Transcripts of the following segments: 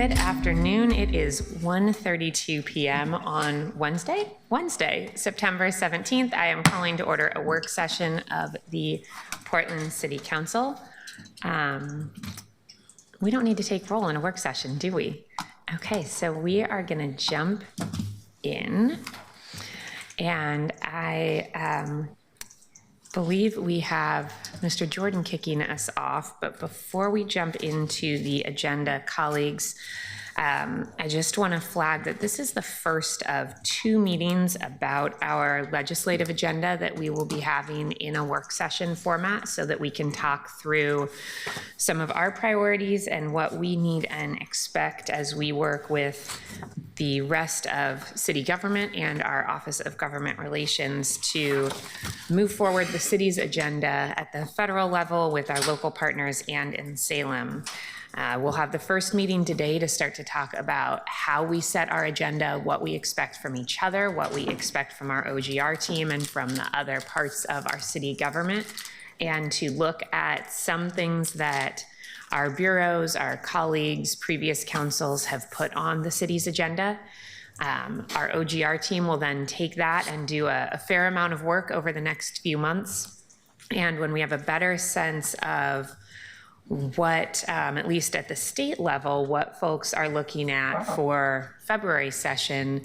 Good afternoon. It is 1:32 p.m. on Wednesday, September 17th. I am calling to order a work session of the Portland City Council. We don't need to take roll in a work session, do we? Okay, so we are going to jump in, and I believe we have Mr. Jordan kicking us off, but before we jump into the agenda, colleagues, I just want to flag that this is the first of two meetings about our legislative agenda that we will be having in a work session format so that we can talk through some of our priorities and what we need and expect as we work with the rest of city government and our Office of Government Relations to move forward the city's agenda at the federal level with our local partners and in Salem. We'll have the first meeting today to start to talk about how we set our agenda, what we expect from each other, what we expect from our OGR team and from the other parts of our city government, and to look at some things that our bureaus, our colleagues, previous councils have put on the city's agenda. Our OGR team will then take that and do a fair amount of work over the next few months. And when we have a better sense of what, at least at the state level, what folks are looking at for February session,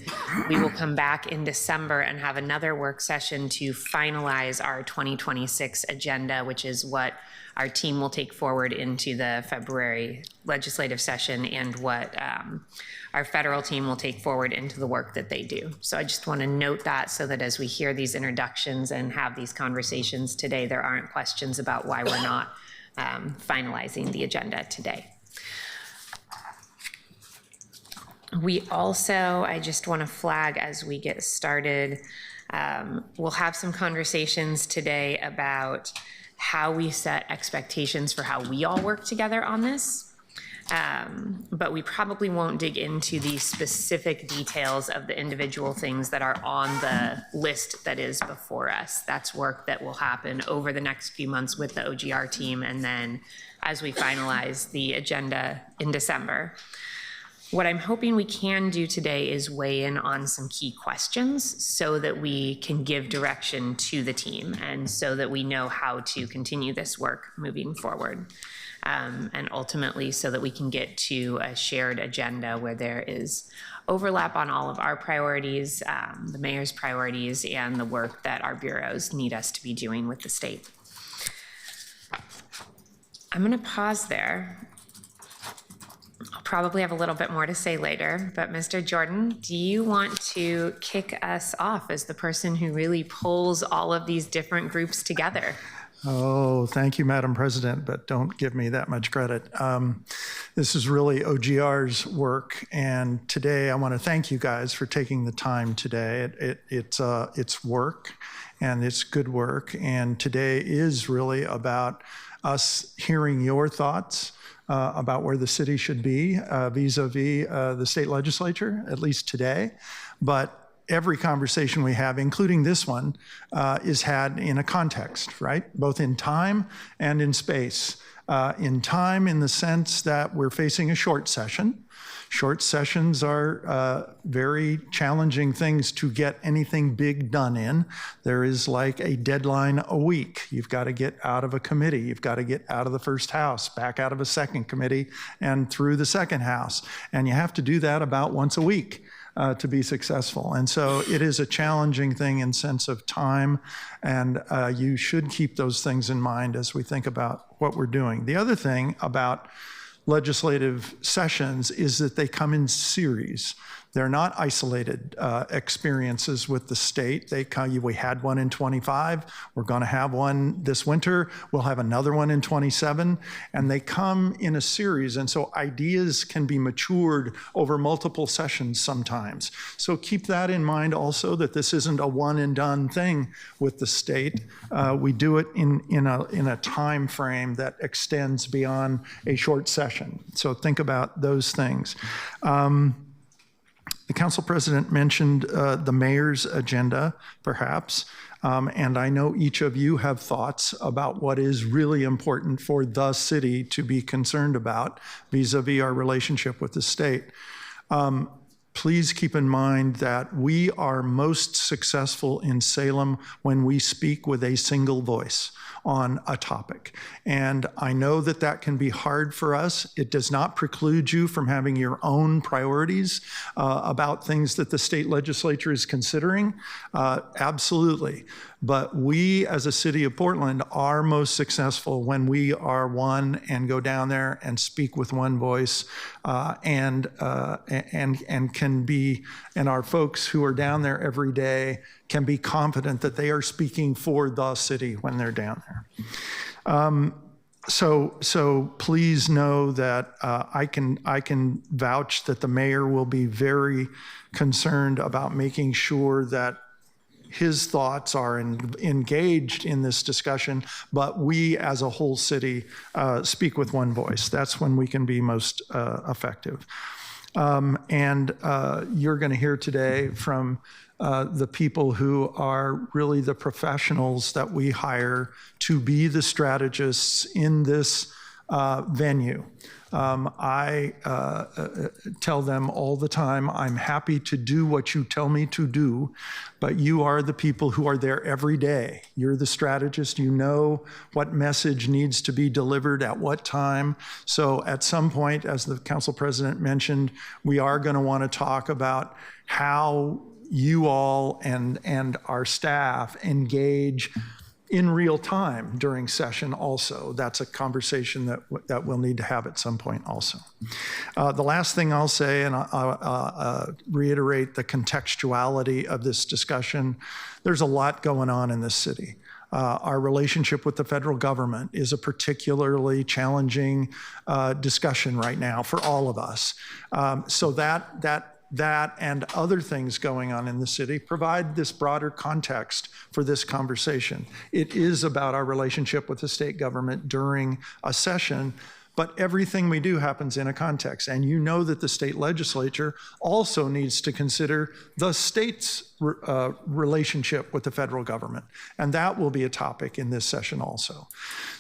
we will come back in December and have another work session to finalize our 2026 agenda, which is what our team will take forward into the February legislative session and what our federal team will take forward into the work that they do. So I just want to note that so that as we hear these introductions and have these conversations today, there aren't questions about why we're not finalizing the agenda today. We also, I just want to flag as we get started, we'll have some conversations today about how we set expectations for how we all work together on this. But we probably won't dig into the specific details of the individual things that are on the list that is before us. That's work that will happen over the next few months with the OGR team, and then as we finalize the agenda in December. What I'm hoping we can do today is weigh in on some key questions so that we can give direction to the team and so that we know how to continue this work moving forward. And ultimately so that we can get to a shared agenda where there is overlap on all of our priorities, the mayor's priorities, and the work that our bureaus need us to be doing with the state. I'm going to pause there. I'll probably have a little bit more to say later, but Mr. Jordan, do you want to kick us off as the person who really pulls all of these different groups together? Oh, thank you, Madam President, but don't give me that much credit. This is really OGR's work, and today I want to thank you guys for taking the time today. It's work, and it's good work, and today is really about us hearing your thoughts about where the city should be vis-a-vis the state legislature, at least today. But every conversation we have, including this one, is had in a context, right? Both in time and in space. In time, in the sense that we're facing a short session. Short sessions are very challenging things to get anything big done in. There is like a deadline a week. You've got to get out of a committee. You've got to get out of the first house, back out of a second committee, and through the second house. And you have to do that about once a week. To be successful. And so it is a challenging thing in sense of time, and you should keep those things in mind as we think about what we're doing. The other thing about legislative sessions is that they come in series. They're not isolated experiences with the state. We had one in 25. We're going to have one this winter. We'll have another one in 27. And they come in a series. And so ideas can be matured over multiple sessions sometimes. So keep that in mind also, that this isn't a one and done thing with the state. We do it in a time frame that extends beyond a short session. So think about those things. The council president mentioned the mayor's agenda, perhaps, and I know each of you have thoughts about what is really important for the city to be concerned about vis-a-vis our relationship with the state. Please keep in mind that we are most successful in Salem when we speak with a single voice on a topic. And I know that that can be hard for us. It does not preclude you from having your own priorities about things that the state legislature is considering. Absolutely. But we, as a city of Portland, are most successful when we are one and go down there and speak with one voice, and can be, and our folks who are down there every day can be confident that they are speaking for the city when they're down there. So please know that I can vouch that the mayor will be very concerned about making sure that his thoughts are engaged in this discussion, but we as a whole city speak with one voice. That's when we can be most effective. And you're going to hear today from the people who are really the professionals that we hire to be the strategists in this venue. I tell them all the time, I'm happy to do what you tell me to do, but you are the people who are there every day. You're the strategist. You know what message needs to be delivered at what time. So at some point, as the council president mentioned, we are going to want to talk about how you all and our staff engage in real time during session also. That's a conversation that we'll need to have at some point also. The last thing I'll say, and I'll reiterate the contextuality of this discussion, there's a lot going on in this city. Our relationship with the federal government is a particularly challenging discussion right now for all of us. So that and other things going on in the city provide this broader context for this conversation. It is about our relationship with the state government during a session, but everything we do happens in a context. And you know that the state legislature also needs to consider the state's relationship with the federal government. And that will be a topic in this session also.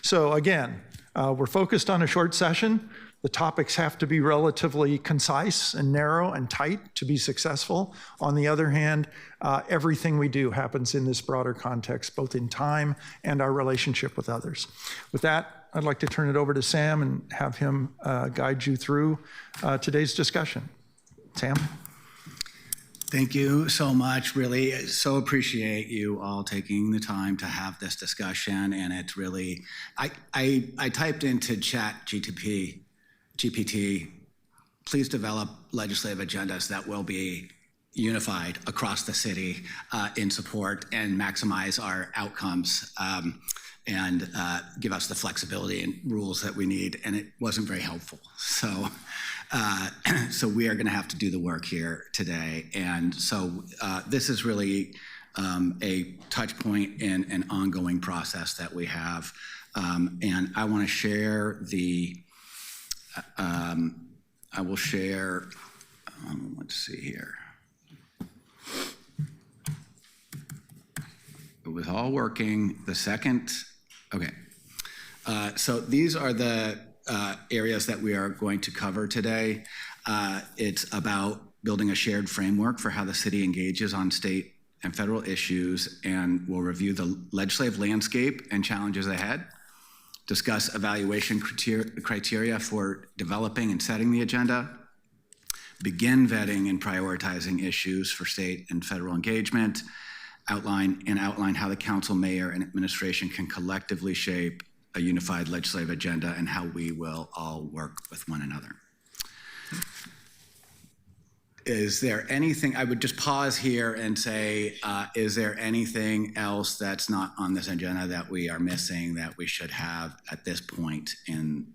So again, we're focused on a short session. The topics have to be relatively concise and narrow and tight to be successful. On the other hand, everything we do happens in this broader context, both in time and our relationship with others. With that, I'd like to turn it over to Sam and have him guide you through today's discussion. Sam? Thank you so much. Really, so appreciate you all taking the time to have this discussion. And it's really, I typed into GPT, please develop legislative agendas that will be unified across the city in support and maximize our outcomes and give us the flexibility and rules that we need. And it wasn't very helpful. So, so we are going to have to do the work here today. And so this is really a touch point in an ongoing process that we have. And I want to share I will share, let's see here. It was all working. The second, okay. So these are the areas that we are going to cover today. It's about building a shared framework for how the city engages on state and federal issues, and we'll review the legislative landscape and challenges ahead, discuss evaluation criteria for developing and setting the agenda, begin vetting and prioritizing issues for state and federal engagement, outline how the council, mayor, and administration can collectively shape a unified legislative agenda and how we will all work with one another. Is there anything, I would just pause here and say, is there anything else that's not on this agenda that we are missing that we should have at this point in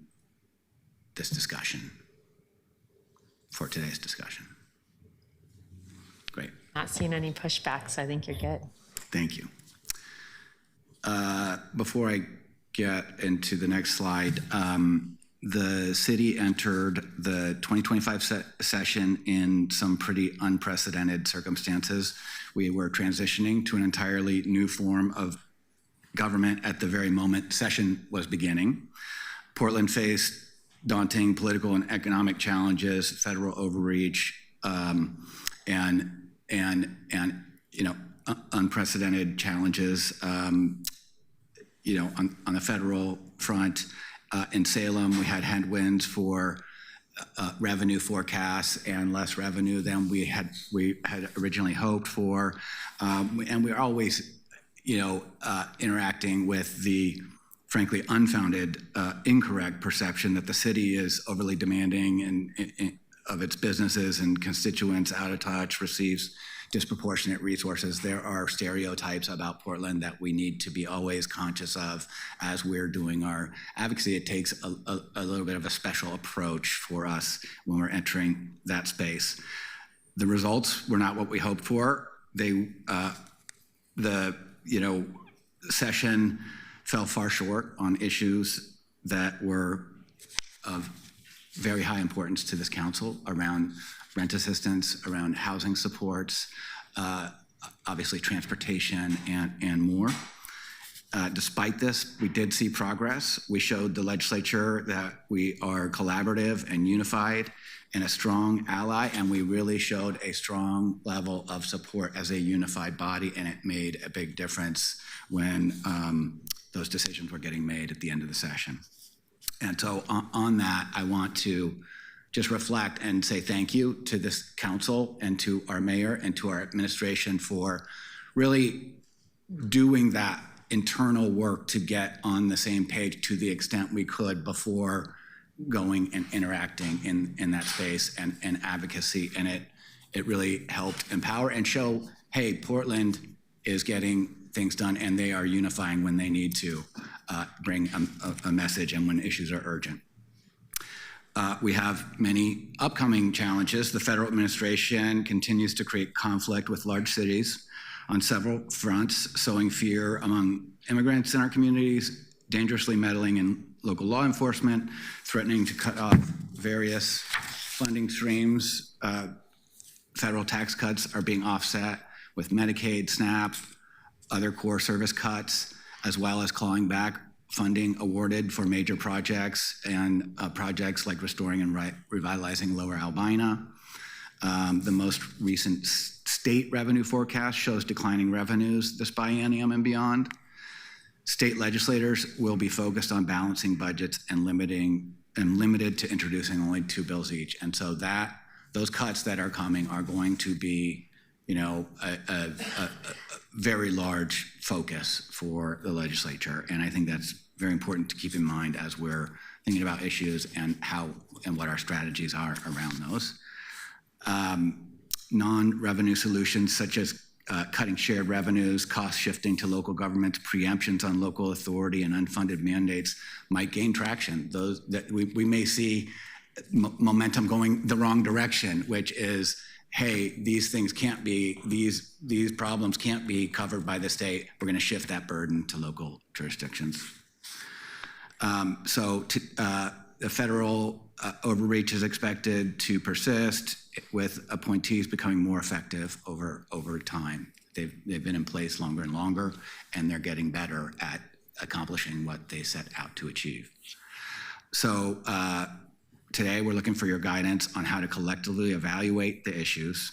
this discussion, for today's discussion? Great. Not seeing any pushback, so I think you're good. Thank you. Before I get into the next slide, the city entered the 2025 session in some pretty unprecedented circumstances. We were transitioning to an entirely new form of government at the very moment session was beginning. Portland faced daunting political and economic challenges, federal overreach, and unprecedented challenges, on the federal front. In Salem, we had headwinds for revenue forecasts and less revenue than we had originally hoped for, and we're always, interacting with the frankly unfounded, incorrect perception that the city is overly demanding of its businesses and constituents, out of touch, receives disproportionate resources. There are stereotypes about Portland that we need to be always conscious of as we're doing our advocacy. It takes a little bit of a special approach for us when we're entering that space. The results were not what we hoped for. The session fell far short on issues that were of very high importance to this council around rent assistance, around housing supports, obviously transportation, and more. Despite this, we did see progress. We showed the legislature that we are collaborative and unified and a strong ally, and we really showed a strong level of support as a unified body, and it made a big difference when those decisions were getting made at the end of the session. And so on that, I want to just reflect and say thank you to this council and to our mayor and to our administration for really doing that internal work to get on the same page to the extent we could before going and interacting in that space and advocacy. And it really helped empower and show, hey, Portland is getting things done and they are unifying when they need to bring a message and when issues are urgent. We have many upcoming challenges. The federal administration continues to create conflict with large cities on several fronts, sowing fear among immigrants in our communities, dangerously meddling in local law enforcement, threatening to cut off various funding streams. Federal tax cuts are being offset with Medicaid, SNAP, other core service cuts, as well as clawing back funding awarded for major projects and projects like restoring and revitalizing Lower Albina. The most recent state revenue forecast shows declining revenues this biennium and beyond. State legislators will be focused on balancing budgets and limited to introducing only 2 bills each. And so those cuts that are coming are going to be, a very large focus for the legislature. And I think that's very important to keep in mind as we're thinking about issues and what our strategies are around those. Non-revenue solutions such as cutting shared revenues, cost shifting to local governments, preemptions on local authority, and unfunded mandates might gain traction. Those that we may see momentum going the wrong direction, which is, hey, these things can't be, these problems can't be covered by the state. We're going to shift that burden to local jurisdictions. The federal overreach is expected to persist, with appointees becoming more effective over time. They've been in place longer and longer, and they're getting better at accomplishing what they set out to achieve. So today we're looking for your guidance on how to collectively evaluate the issues,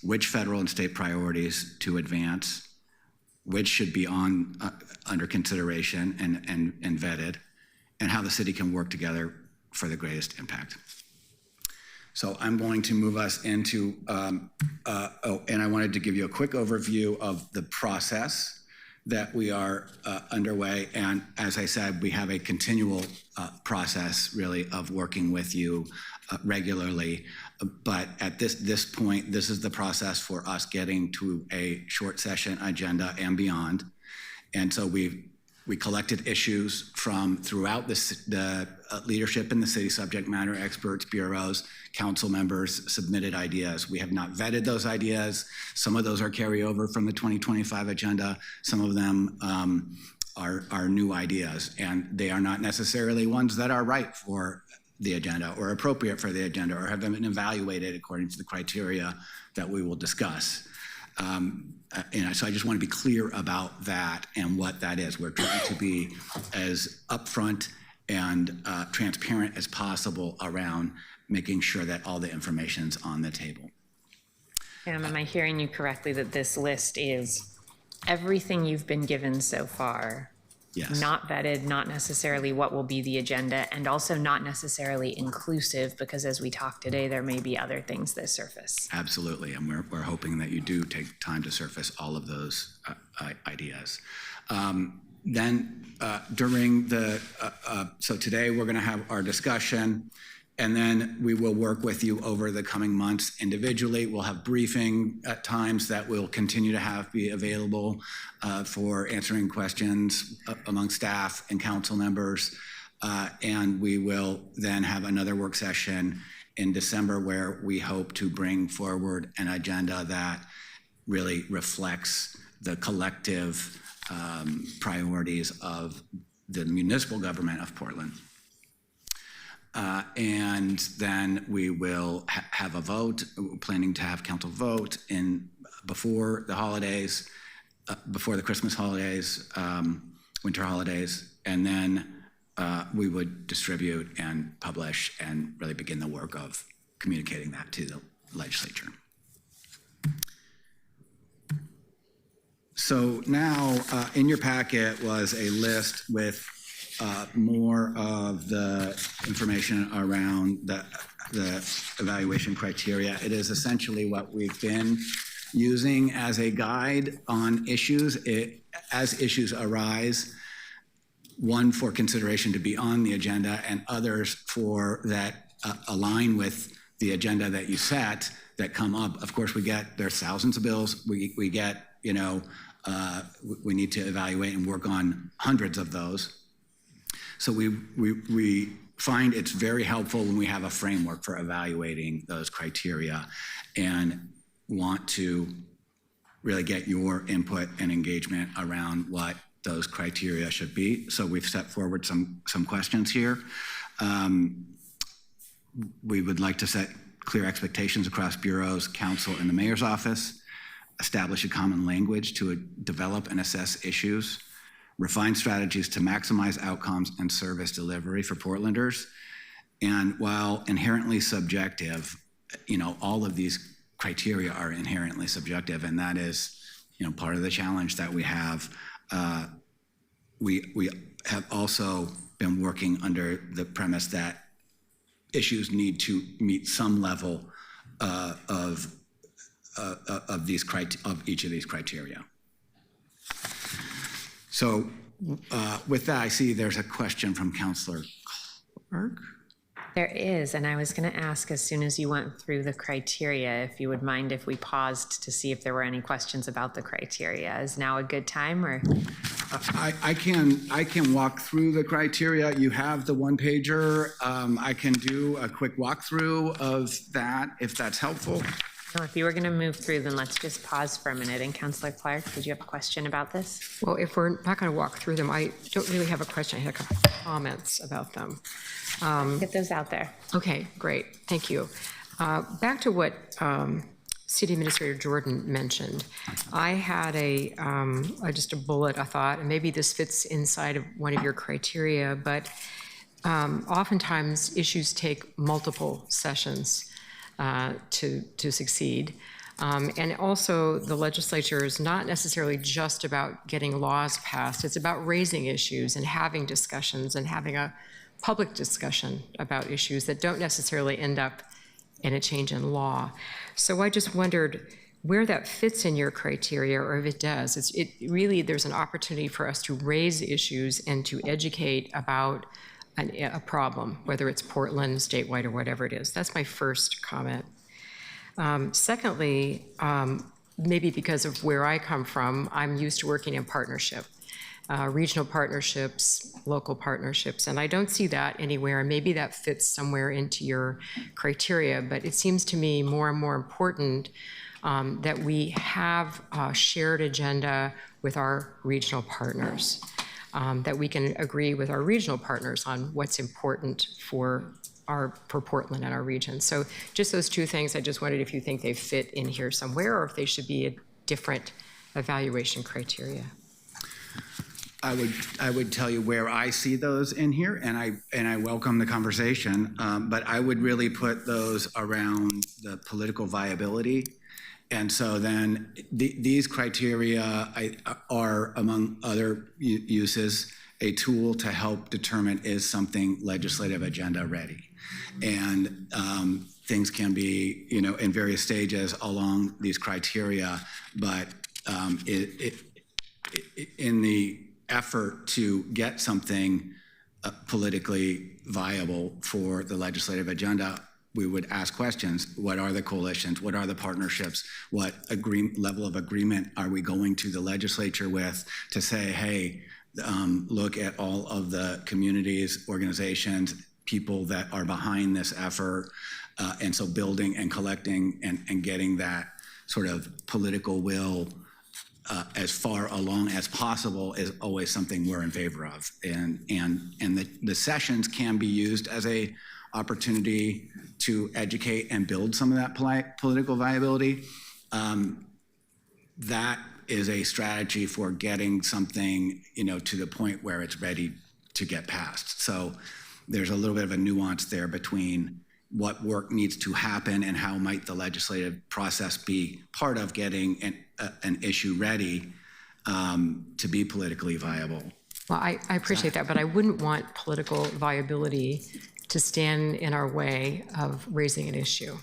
which federal and state priorities to advance, which should be under consideration and vetted, and how the city can work together for the greatest impact. So I'm going to move us into, and I wanted to give you a quick overview of the process that we are underway. And as I said, we have a continual process really of working with you regularly. But at this point, this is the process for us getting to a short session agenda and beyond. And so we collected issues from throughout the leadership in the city, subject matter experts, bureaus, council members submitted ideas. We have not vetted those ideas. Some of those are carryover from the 2025 agenda. Some of them are new ideas, and they are not necessarily ones that are right for the agenda or appropriate for the agenda or have been evaluated according to the criteria that we will discuss. And so I just want to be clear about that and what that is. We're trying to be as upfront and transparent as possible around making sure that all the information's on the table. Am I hearing you correctly that this list is everything you've been given so far? Yes. Not vetted, not necessarily what will be the agenda, and also not necessarily inclusive, because as we talk today, there may be other things that surface. Absolutely, and we're hoping that you do take time to surface all of those ideas. Then during the, so today we're going to have our discussion, and then we will work with you over the coming months individually. We'll have briefing at times that we'll continue to have be available for answering questions among staff and council members. And we will then have another work session in December where we hope to bring forward an agenda that really reflects the collective priorities of the municipal government of Portland. And then we will have a vote. We're planning to have council vote before the holidays, before the Christmas holidays, winter holidays, and then we would distribute and publish and really begin the work of communicating that to the legislature. So now in your packet was a list with more of the information around the evaluation criteria. It is essentially what we've been using as a guide on issues. As issues arise, one for consideration to be on the agenda and others for that align with the agenda that you set that come up. Of course, there's thousands of bills. We get, we need to evaluate and work on hundreds of those. So we find it's very helpful when we have a framework for evaluating those criteria and want to really get your input and engagement around what those criteria should be. So we've set forward some questions here. We would like to set clear expectations across bureaus, council, and the mayor's office, establish a common language to develop and assess issues, refine strategies to maximize outcomes and service delivery for Portlanders. And while inherently subjective, all of these criteria are inherently subjective, and that is, part of the challenge that we have. We have also been working under the premise that issues need to meet some level of each of these criteria. So with that, I see there's a question from Councilor Clark. There is, and I was going to ask as soon as you went through the criteria, if you would mind if we paused to see if there were any questions about the criteria. Is now a good time, or? I can walk through the criteria. You have the one pager. I can do a quick walkthrough of that if that's helpful. No, if you were going to move through, then let's just pause for a minute. And Councilor Clark, did you have a question about this? Well, if we're not going to walk through them, I don't really have a question. I had a couple comments about them. Get those out there. Okay, great. Thank you. Back to what City Administrator Jordan mentioned. I had just a bullet, I thought, and maybe this fits inside of one of your criteria, but oftentimes issues take multiple sessions to succeed. And also the legislature is not necessarily just about getting laws passed. It's about raising issues and having discussions and having a public discussion about issues that don't necessarily end up in a change in law. So I just wondered where that fits in your criteria, or if it does. It really, there's an opportunity for us to raise issues and to educate about a problem, whether it's Portland, statewide, or whatever it is. That's my first comment. Secondly, maybe because of where I come from, I'm used to working in partnership, regional partnerships, local partnerships, and I don't see that anywhere. And maybe that fits somewhere into your criteria, but it seems to me more and more important that we have a shared agenda with our regional partners. that we can agree with our regional partners on what's important for Portland and our region. So just those two things, I just wondered if you think they fit in here somewhere or if they should be a different evaluation criteria. I would tell you where I see those in here, and I welcome the conversation, but I would really put those around the political viability. And so then these criteria are, among other uses, a tool to help determine is something legislative agenda ready. And things can be, in various stages along these criteria, but in the effort to get something politically viable for the legislative agenda, we would ask questions. What are the coalitions? What are the partnerships? What level of agreement are we going to the legislature with to say, hey, look at all of the communities, organizations, people that are behind this effort. And so building and collecting and getting that sort of political will as far along as possible is always something we're in favor of. And the sessions can be used as a opportunity to educate and build some of that political viability. That is a strategy for getting something, to the point where it's ready to get passed. So there's a little bit of a nuance there between what work needs to happen and how might the legislative process be part of getting an issue ready to be politically viable. Well, I appreciate that, but I wouldn't want political viability to stand in our way of raising an issue.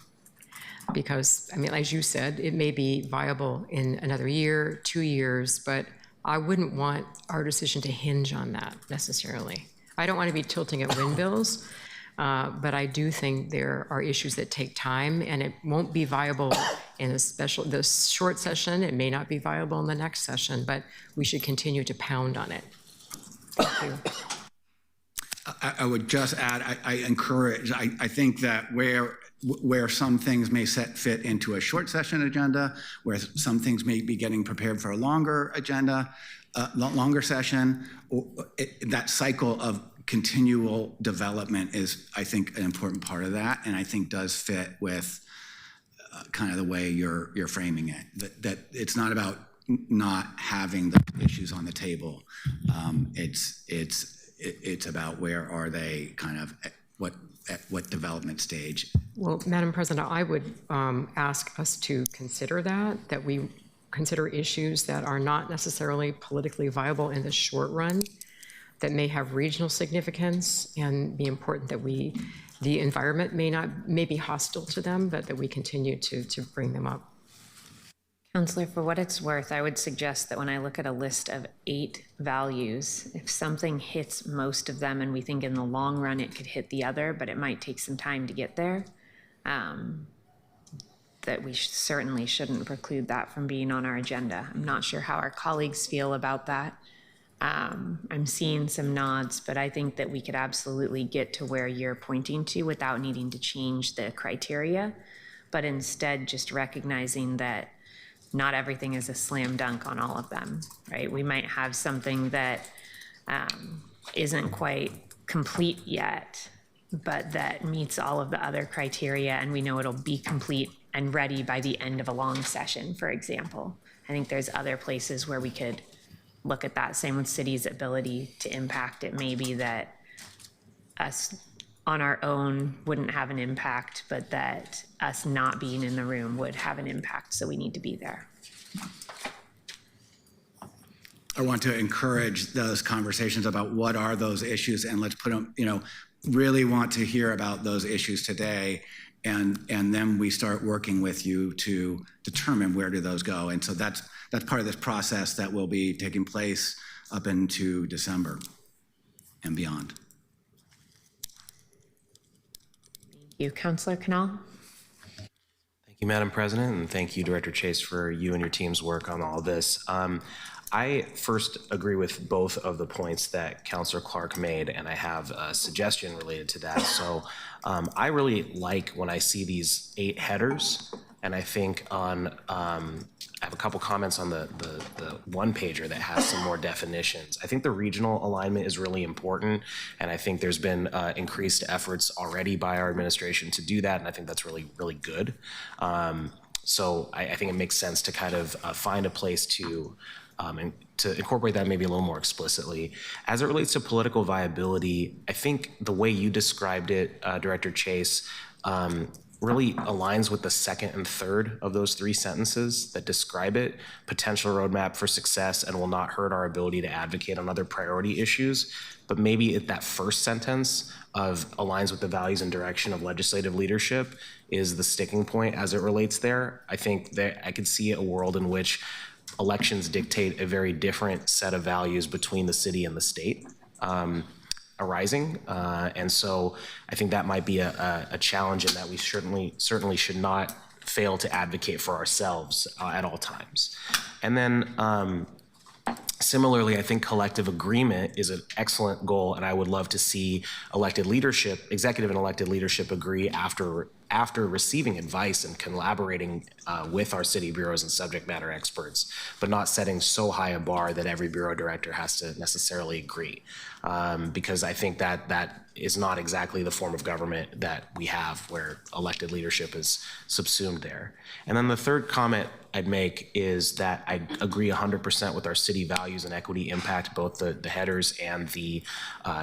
Because, as you said, it may be viable in another year, 2 years, but I wouldn't want our decision to hinge on that necessarily. I don't want to be tilting at windmills, but I do think there are issues that take time, and it won't be viable in this short session. It may not be viable in the next session, but we should continue to pound on it. Thank you. I would just add, I think that where some things may fit into a short session agenda, where some things may be getting prepared for a longer agenda, longer session, that cycle of continual development is, I think, an important part of that, and I think does fit with kind of the way you're framing it. That it's not about not having the issues on the table. It's about where are they, kind of at what development stage. Well, Madam President, I would ask us to consider that we consider issues that are not necessarily politically viable in the short run, that may have regional significance and be important that the environment may be hostile to them, but that we continue to bring them up. Counselor, for what it's worth, I would suggest that when I look at a list of 8 values, if something hits most of them and we think in the long run it could hit the other, but it might take some time to get there, that we certainly shouldn't preclude that from being on our agenda. I'm not sure how our colleagues feel about that. I'm seeing some nods, but I think that we could absolutely get to where you're pointing to without needing to change the criteria, but instead just recognizing that not everything is a slam dunk on all of them, right? We might have something that isn't quite complete yet, but that meets all of the other criteria, and we know it'll be complete and ready by the end of a long session, for example. I think there's other places where we could look at that. Same with city's ability to impact. It may be that us on our own wouldn't have an impact, but that us not being in the room would have an impact, so we need to be there. I want to encourage those conversations about what are those issues, and let's put them, really want to hear about those issues today, and then we start working with you to determine where do those go. And so that's part of this process that will be taking place up into December and beyond. You, Councillor Canal. Thank you, Madam President, and thank you, Director Chase, for you and your team's work on all this. I first agree with both of the points that Councillor Clark made, and I have a suggestion related to that. So I really like when I see these 8 headers, and I think on, I have a couple comments on the one pager that has some more definitions. I think the regional alignment is really important, and I think there's been increased efforts already by our administration to do that, and I think that's really, really good. So I think it makes sense to kind of find a place to incorporate that maybe a little more explicitly. As it relates to political viability, I think the way you described it, Director Chase, really aligns with the second and third of those 3 sentences that describe it: potential roadmap for success and will not hurt our ability to advocate on other priority issues. But maybe that first sentence of aligns with the values and direction of legislative leadership is the sticking point as it relates there. I think that I could see a world in which elections dictate a very different set of values between the city and the state arising. And so I think that might be a challenge, in that we certainly should not fail to advocate for ourselves at all times. And then similarly, I think collective agreement is an excellent goal, and I would love to see elected leadership, executive and elected leadership, agree after receiving advice and collaborating with our city bureaus and subject matter experts, but not setting so high a bar that every bureau director has to necessarily agree. Because I think that is not exactly the form of government that we have, where elected leadership is subsumed there. And then the third comment I'd make is that I agree 100% with our city values and equity impact, both the headers and the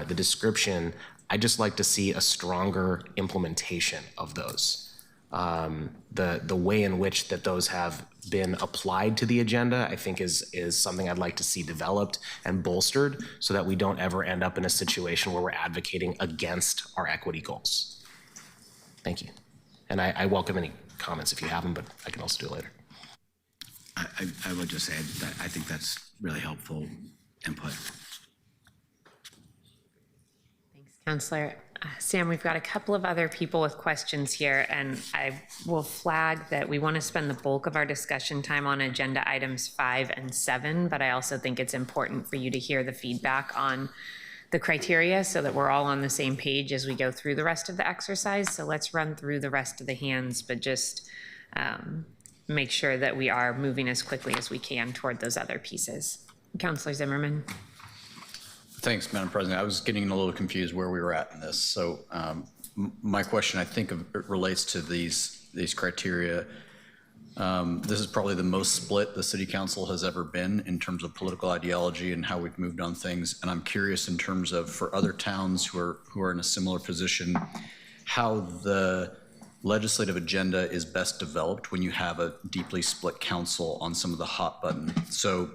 description. I'd just like to see a stronger implementation of those. The way in which that those have been applied to the agenda, I think is something I'd like to see developed and bolstered, so that we don't ever end up in a situation where we're advocating against our equity goals. Thank you. And I welcome any comments if you have them, but I can also do it later. I would just say that I think that's really helpful input. Counselor. Sam, we've got a couple of other people with questions here, and I will flag that we want to spend the bulk of our discussion time on agenda items 5 and 7, but I also think it's important for you to hear the feedback on the criteria so that we're all on the same page as we go through the rest of the exercise. So let's run through the rest of the hands, but just make sure that we are moving as quickly as we can toward those other pieces. Counselor Zimmerman. Thanks, Madam President. I was getting a little confused where we were at in this. So my question, I think, relates to these criteria. This is probably the most split the City Council has ever been in terms of political ideology and how we've moved on things. And I'm curious, in terms of, for other towns who are in a similar position, how the legislative agenda is best developed when you have a deeply split council on some of the hot button. So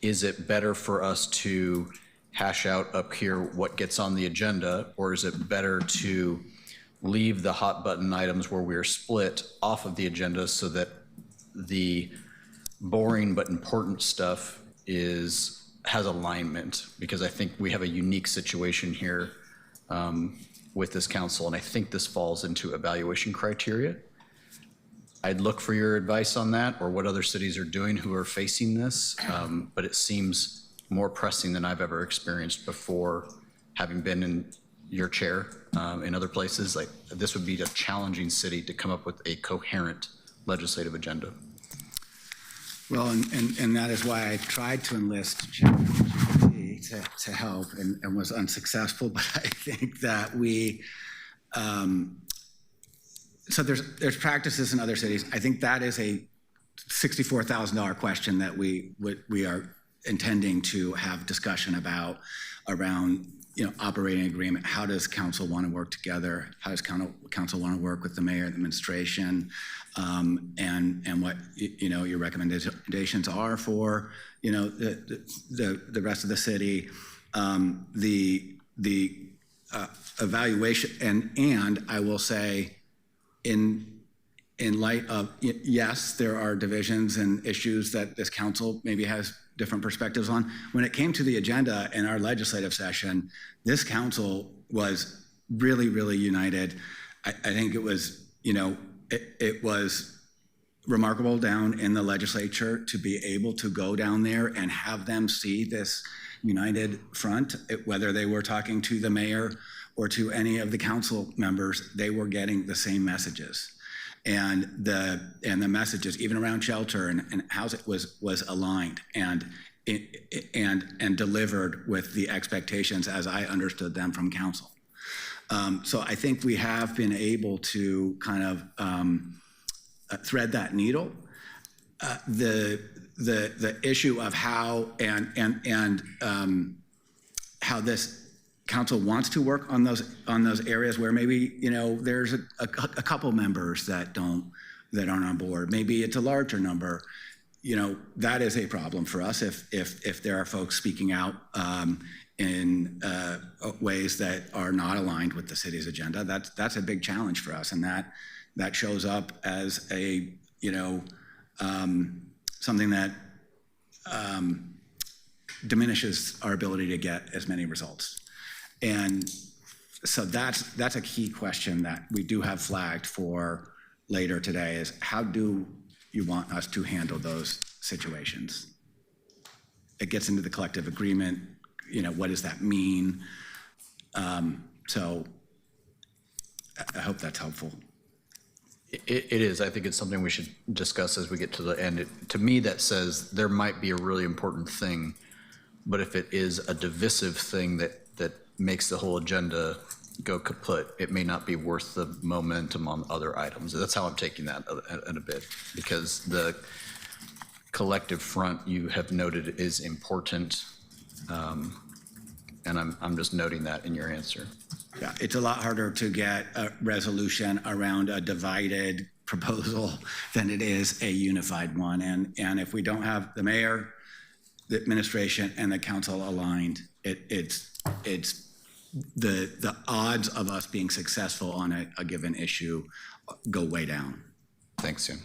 is it better for us to hash out up here what gets on the agenda, or is it better to leave the hot button items where we're split off of the agenda so that the boring but important stuff has alignment? Because I think we have a unique situation here with this council, and I think this falls into evaluation criteria. I'd look for your advice on that, or what other cities are doing who are facing this, but it seems more pressing than I've ever experienced before, having been in your chair in other places. Like, this would be a challenging city to come up with a coherent legislative agenda. Well, and that is why I tried to enlist ChatGPT to help and was unsuccessful, but I think that we, so there's practices in other cities. I think that is a $64,000 question that we are intending to have discussion about around, operating agreement. How does council want to work together? How does council want to work with the mayor and the administration? And what, your recommendations are for, the rest of the city. The evaluation, and I will say, in light of, yes, there are divisions and issues that this council maybe has different perspectives on. When it came to the agenda in our legislative session, this council was really, really united. I think it was, it was remarkable down in the legislature to be able to go down there and have them see this united front, whether they were talking to the mayor or to any of the council members, they were getting the same messages. And the messages, even around shelter and housing, was aligned and delivered with the expectations as I understood them from council. So I think we have been able to kind of thread that needle. The issue of how how this council wants to work on those areas where maybe, you know, there's a couple members that aren't on board. Maybe it's a larger number. You know, that is a problem for us if there are folks speaking out in ways that are not aligned with the city's agenda. That's a big challenge for us, and that shows up as a, you know, something that diminishes our ability to get as many results. And so that's a key question that we do have flagged for later today, is how do you want us to handle those situations? It gets into the collective agreement, you know, what does that mean? So I hope that's helpful. It is. I think it's something we should discuss as we get to the end. To me, that says there might be a really important thing, but if it is a divisive thing that makes the whole agenda go kaput, it may not be worth the momentum on other items. That's how I'm taking that in a bit, because the collective front you have noted is important, and I'm just noting that in your answer. Yeah, it's a lot harder to get a resolution around a divided proposal than it is a unified one. And if we don't have the mayor, the administration, and the council aligned, it's the odds of us being successful on a given issue go way down. Thanks, Jim.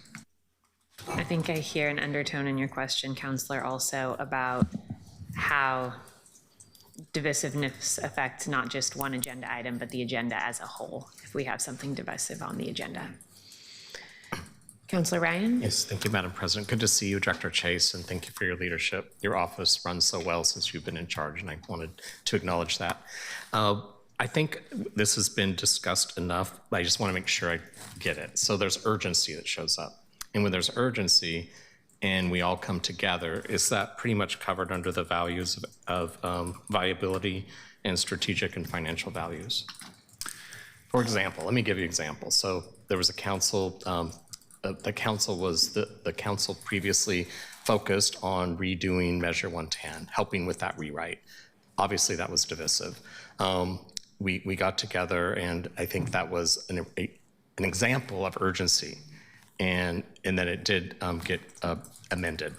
I think I hear an undertone in your question, Counselor, also about how divisiveness affects not just one agenda item, but the agenda as a whole, if we have something divisive on the agenda. Counselor Ryan? Yes, thank you, Madam President. Good to see you, Director Chase, and thank you for your leadership. Your office runs so well since you've been in charge, and I wanted to acknowledge that. I think this has been discussed enough, but I just want to make sure I get it. So there's urgency that shows up. And when there's urgency and we all come together, is that pretty much covered under the values of viability and strategic and financial values? For example, let me give you an example. So there was a council, the council previously focused on redoing Measure 110, helping with that rewrite. Obviously, that was divisive. We got together, and I think that was an example of urgency, and that it did get amended.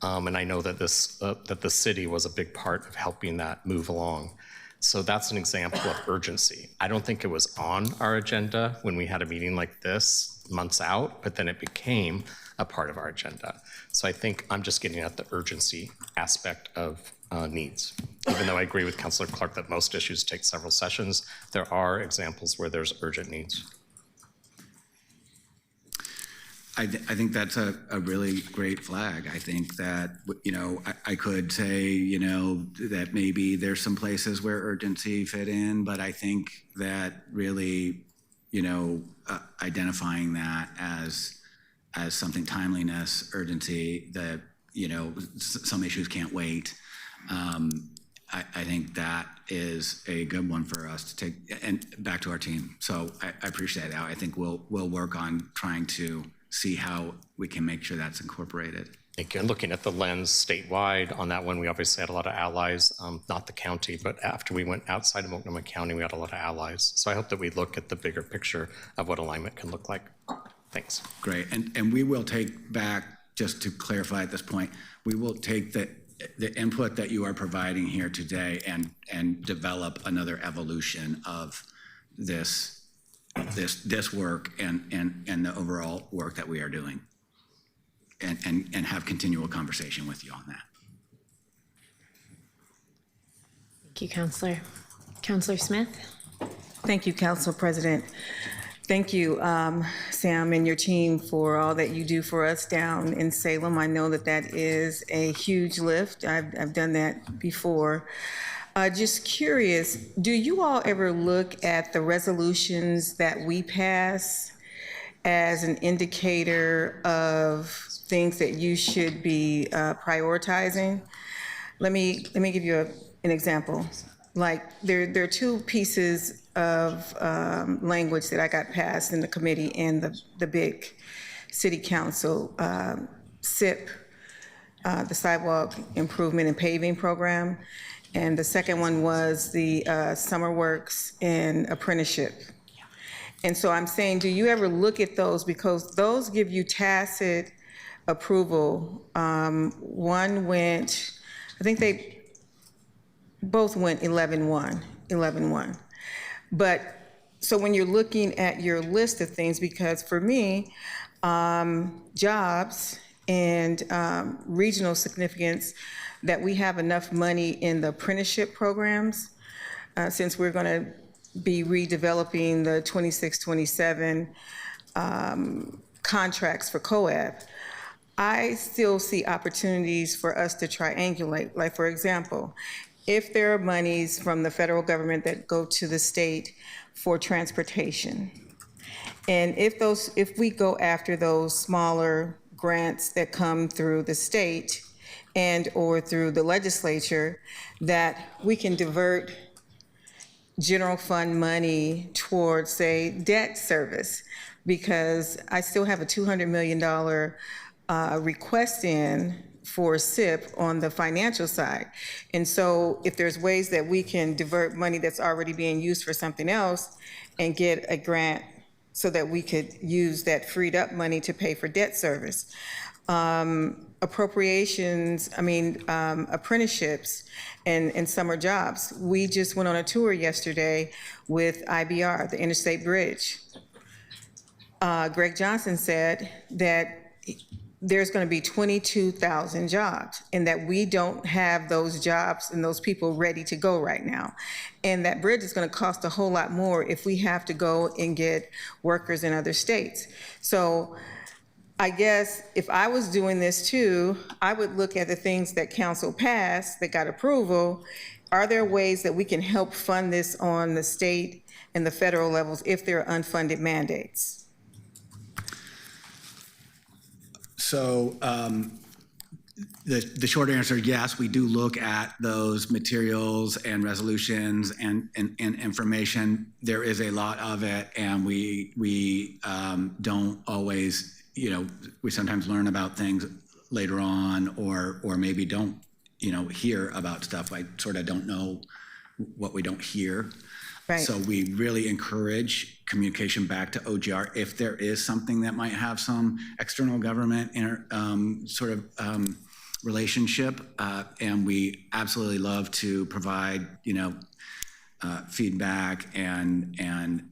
And I know that that the city was a big part of helping that move along. So that's an example of urgency. I don't think it was on our agenda when we had a meeting like this months out, but then it became a part of our agenda. So I think I'm just getting at the urgency aspect of needs. Even though I agree with Councilor Clark that most issues take several sessions, there are examples where there's urgent needs. I think that's a really great flag. I think that, you know, I could say, you know, that maybe there's some places where urgency fit in, but I think that really, you know, identifying that as something, timeliness, urgency, that, you know, some issues can't wait. I think that is a good one for us to take and back to our team. So I appreciate that. I think we'll work on trying to see how we can make sure that's incorporated. Again, looking at the lens statewide on that one, we obviously had a lot of allies, not the county, but after we went outside of Multnomah County, we had a lot of allies. So I hope that we look at the bigger picture of what alignment can look like. Thanks. Great. And we will take back, just to clarify at this point, we will take the input that you are providing here today and develop another evolution of this work and the overall work that we are doing, and have continual conversation with you on that. Thank you, Counselor. Counselor Smith? Thank you, Council President. Thank you, Sam, and your team for all that you do for us down in Salem. I know that that is a huge lift. I've done that before. Just curious, do you all ever look at the resolutions that we pass as an indicator of things that you should be prioritizing? Let me give you an example. Like there are two pieces of language that I got passed in the committee and the big city council, SIP, the Sidewalk Improvement and Paving Program, and the second one was the Summer Works and Apprenticeship. And so I'm saying, do you ever look at those, because those give you tacit approval? One went, I think they both went 11-1. But so when you're looking at your list of things, because for me, jobs and regional significance, that we have enough money in the apprenticeship programs, since we're going to be redeveloping the 26-27 contracts for COAB. I still see opportunities for us to triangulate. Like, for example, if there are monies from the federal government that go to the state for transportation, and if we go after those smaller grants that come through the state and or through the legislature, that we can divert general fund money towards, say, debt service, because I still have a $200 million request in for SIP on the financial side. And so if there's ways that we can divert money that's already being used for something else and get a grant so that we could use that freed up money to pay for debt service. Appropriations, apprenticeships and summer jobs. We just went on a tour yesterday with IBR, the Interstate Bridge. Greg Johnson said that there's going to be 22,000 jobs, and that we don't have those jobs and those people ready to go right now. And that bridge is going to cost a whole lot more if we have to go and get workers in other states. So I guess if I was doing this too, I would look at the things that council passed that got approval. Are there ways that we can help fund this on the state and the federal levels if there are unfunded mandates? So the short answer, yes, we do look at those materials and resolutions and information. There is a lot of it, and we don't always, we sometimes learn about things later on, or maybe don't, hear about stuff. I sort of don't know what we don't hear. Right. So we really encourage communication back to OGR if there is something that might have some external government relationship, and we absolutely love to provide feedback and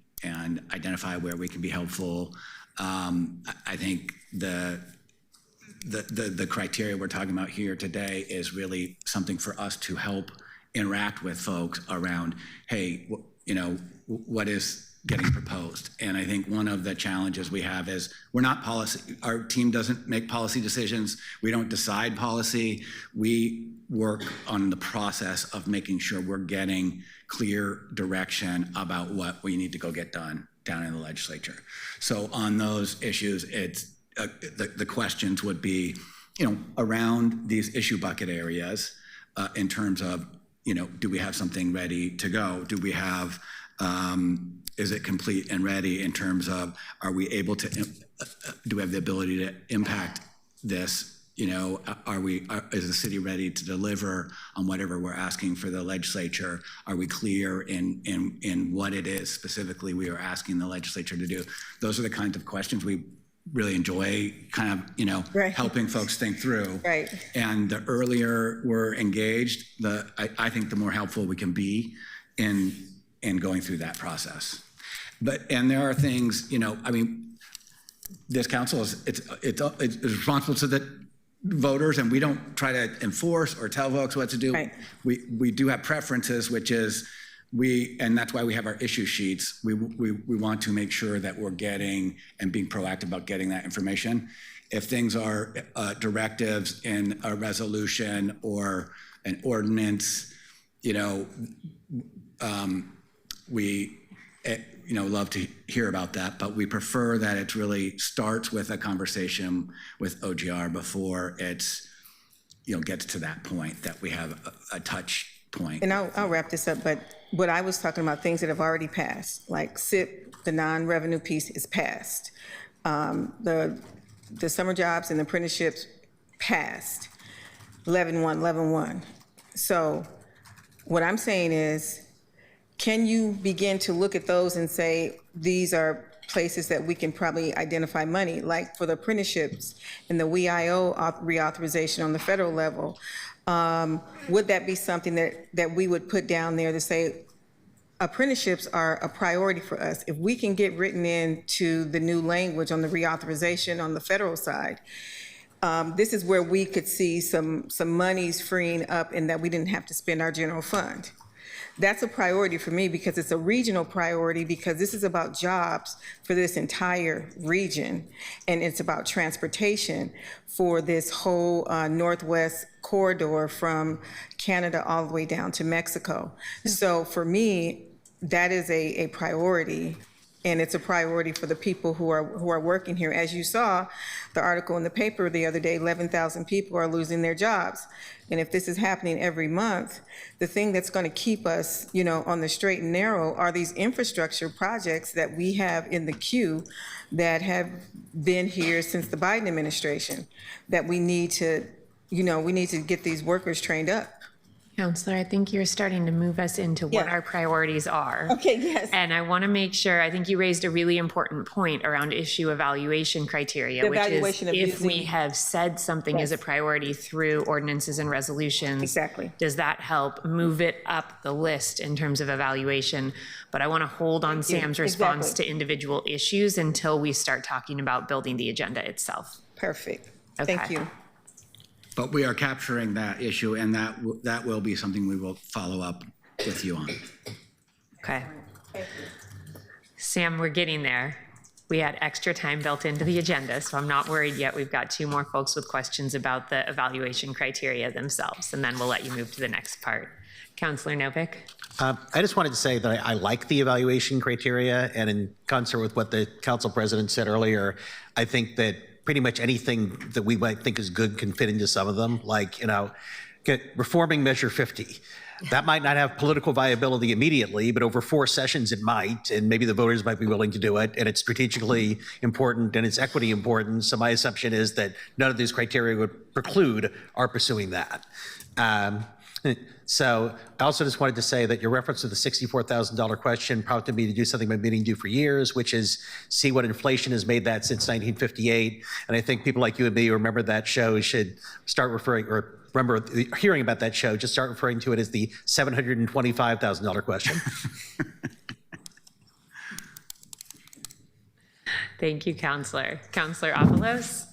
identify where we can be helpful. I think the criteria we're talking about here today is really something for us to help interact with folks around, hey, what is getting proposed? And I think one of the challenges we have is we're not policy. Our team doesn't make policy decisions. We don't decide policy. We work on the process of making sure we're getting clear direction about what we need to go get done down in the legislature. So on those issues, it's the questions would be, around these issue bucket areas in terms of, do we have something ready to go? Do we have, is it complete and ready in terms of, are we able to, do we have the ability to impact this? Is the city ready to deliver on whatever we're asking for the legislature? Are we clear in what it is specifically we are asking the legislature to do? Those are the kinds of questions we really enjoy kind of, Right. helping folks think through. Right. And the earlier we're engaged, I think the more helpful we can be in going through that process. And there are things, this council is responsible to the voters, and we don't try to enforce or tell folks what to do. Right. We do have preferences, which is and that's why we have our issue sheets. We want to make sure that we're getting and being proactive about getting that information. If things are directives in a resolution or an ordinance, we love to hear about that, but we prefer that it really starts with a conversation with OGR before it's, gets to that point that we have a touch point. And I'll wrap this up, but what I was talking about, things that have already passed, like SIP, the non-revenue piece is passed. The summer jobs and apprenticeships passed, 11-1. So what I'm saying is, can you begin to look at those and say, these are places that we can probably identify money, like for the apprenticeships and the WIO reauthorization on the federal level? Would that be something that we would put down there to say, apprenticeships are a priority for us? If we can get written into the new language on the reauthorization on the federal side, this is where we could see some monies freeing up and that we didn't have to spend our general fund. That's a priority for me because it's a regional priority, because this is about jobs for this entire region, and it's about transportation for this whole Northwest corridor from Canada all the way down to Mexico. So for me, that is a priority, and it's a priority for the people who are working here. As you saw, the article in the paper the other day, 11,000 people are losing their jobs. And if this is happening every month, the thing that's going to keep us, on the straight and narrow are these infrastructure projects that we have in the queue that have been here since the Biden administration, that we need to, get these workers trained up. Counselor, I think you're starting to move us into what Yeah. our priorities are. Okay, yes. And I want to make sure, I think you raised a really important point around issue evaluation criteria, The which is evaluation of if we using- have said something as a Yes. priority through ordinances and resolutions. Exactly. Does that help move it up the list in terms of evaluation? But I want to hold on Sam's response Exactly. to individual issues until we start talking about building the agenda itself. Perfect. Thank Okay. you. But we are capturing that issue, and that will be something we will follow up with you on. Okay. Sam, we're getting there. We had extra time built into the agenda, so I'm not worried yet. We've got 2 more folks with questions about the evaluation criteria themselves, and then we'll let you move to the next part. Counselor Novick? I just wanted to say that I like the evaluation criteria, and in concert with what the council president said earlier, I think that pretty much anything that we might think is good can fit into some of them, like, reforming Measure 50. That might not have political viability immediately, but over 4 sessions it might, and maybe the voters might be willing to do it, and it's strategically important and it's equity important. So my assumption is that none of these criteria would preclude our pursuing that. So I also just wanted to say that your reference to the $64,000 question prompted me to do something I've been meaning to do for years, which is see what inflation has made that since 1958. And I think people like you and me who remember that show should start referring, or remember hearing about that show, just start referring to it as the $725,000 question. Thank you, Counselor. Counselor Avalos?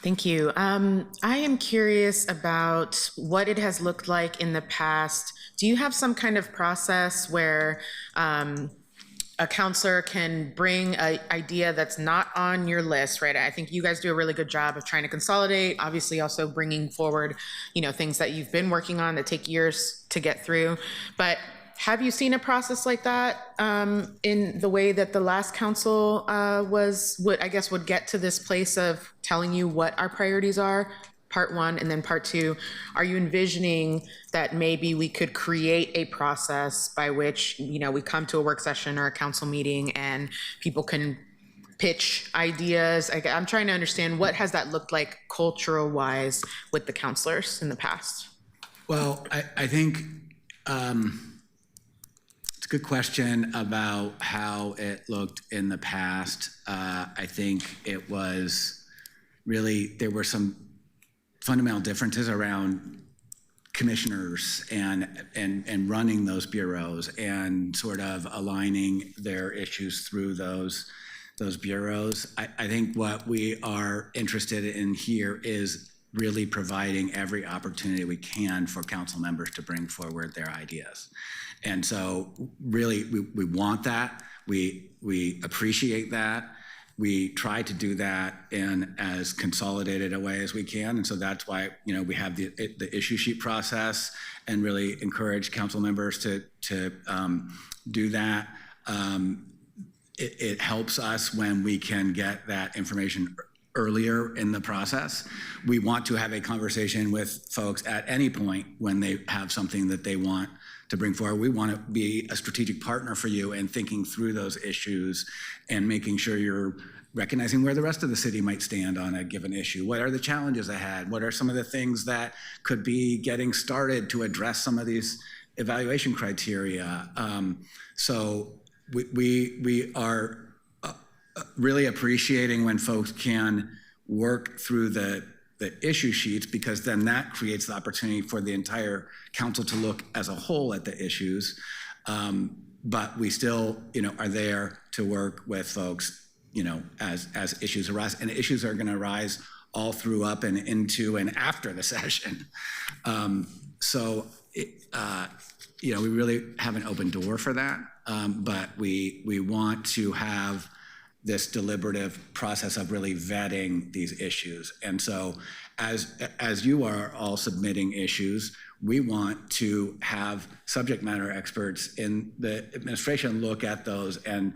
Thank you. I am curious about what it has looked like in the past. Do you have some kind of process where a counselor can bring an idea that's not on your list, right? I think you guys do a really good job of trying to consolidate, obviously also bringing forward, things that you've been working on that take years to get through. But have you seen a process like that in the way that the last council would get to this place of telling you what our priorities are, part 1, and then part 2, are you envisioning that maybe we could create a process by which, we come to a work session or a council meeting and people can pitch ideas? I'm trying to understand, what has that looked like cultural wise with the counselors in the past? Well, I think it's a good question about how it looked in the past. I think it was really, there were some fundamental differences around commissioners and running those bureaus and sort of aligning their issues through those bureaus. I think what we are interested in here is really providing every opportunity we can for council members to bring forward their ideas. And so really, we want that. We appreciate that. We try to do that in as consolidated a way as we can. And so that's why, we have the issue sheet process and really encourage council members to do that. It helps us when we can get that information earlier in the process. We want to have a conversation with folks at any point when they have something that they want to bring forward. We want to be a strategic partner for you in thinking through those issues and making sure you're recognizing where the rest of the city might stand on a given issue. What are the challenges ahead? What are some of the things that could be getting started to address some of these evaluation criteria? So we are really appreciating when folks can work through the issue sheets, because then that creates the opportunity for the entire council to look as a whole at the issues. But we still, are there to work with folks, as issues arise, and issues are going to arise all through, up, and into, and after the session. We really have an open door for that, but we want to have this deliberative process of really vetting these issues. And so as you are all submitting issues, we want to have subject matter experts in the administration look at those and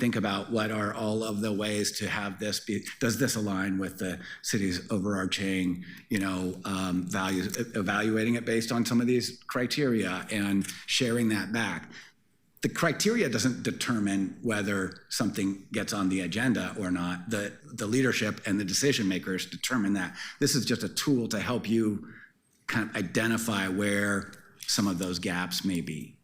think about what are all of the ways to have this be, does this align with the city's overarching, values, evaluating it based on some of these criteria and sharing that back. The criteria doesn't determine whether something gets on the agenda or not. The leadership and the decision makers determine that. This is just a tool to help you kind of identify where some of those gaps may be.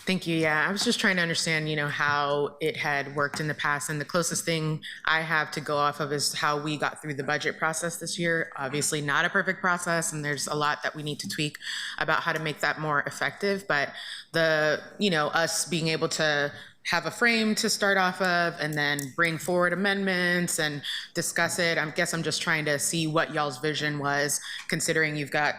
Thank you. Yeah, I was just trying to understand, how it had worked in the past. And the closest thing I have to go off of is how we got through the budget process this year. Obviously not a perfect process, and there's a lot that we need to tweak about how to make that more effective. But us being able to have a frame to start off of and then bring forward amendments and discuss it. I guess I'm just trying to see what y'all's vision was, considering you've got,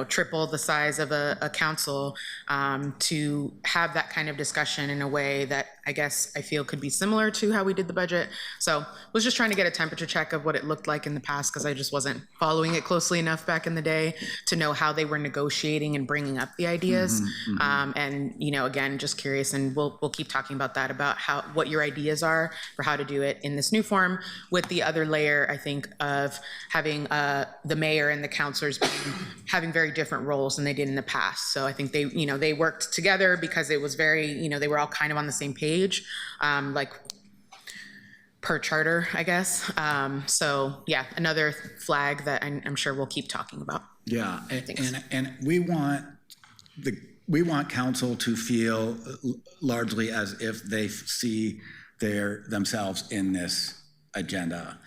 triple the size of a council, to have that kind of discussion in a way that I guess I feel could be similar to how we did the budget. So I was just trying to get a temperature check of what it looked like in the past, because I just wasn't following it closely enough back in the day to know how they were negotiating and bringing up the ideas. Again, just curious, and we'll keep talking about that, about what your ideas are for how to do it in this new form, with the other layer, I think, of having the mayor and the councilors having very different roles than they did in the past. So I think they worked together because it was very, they were all kind of on the same page, like per charter, I guess. So yeah, another flag that I'm sure we'll keep talking about. Yeah, and we want council to feel largely as if they see themselves in this agenda.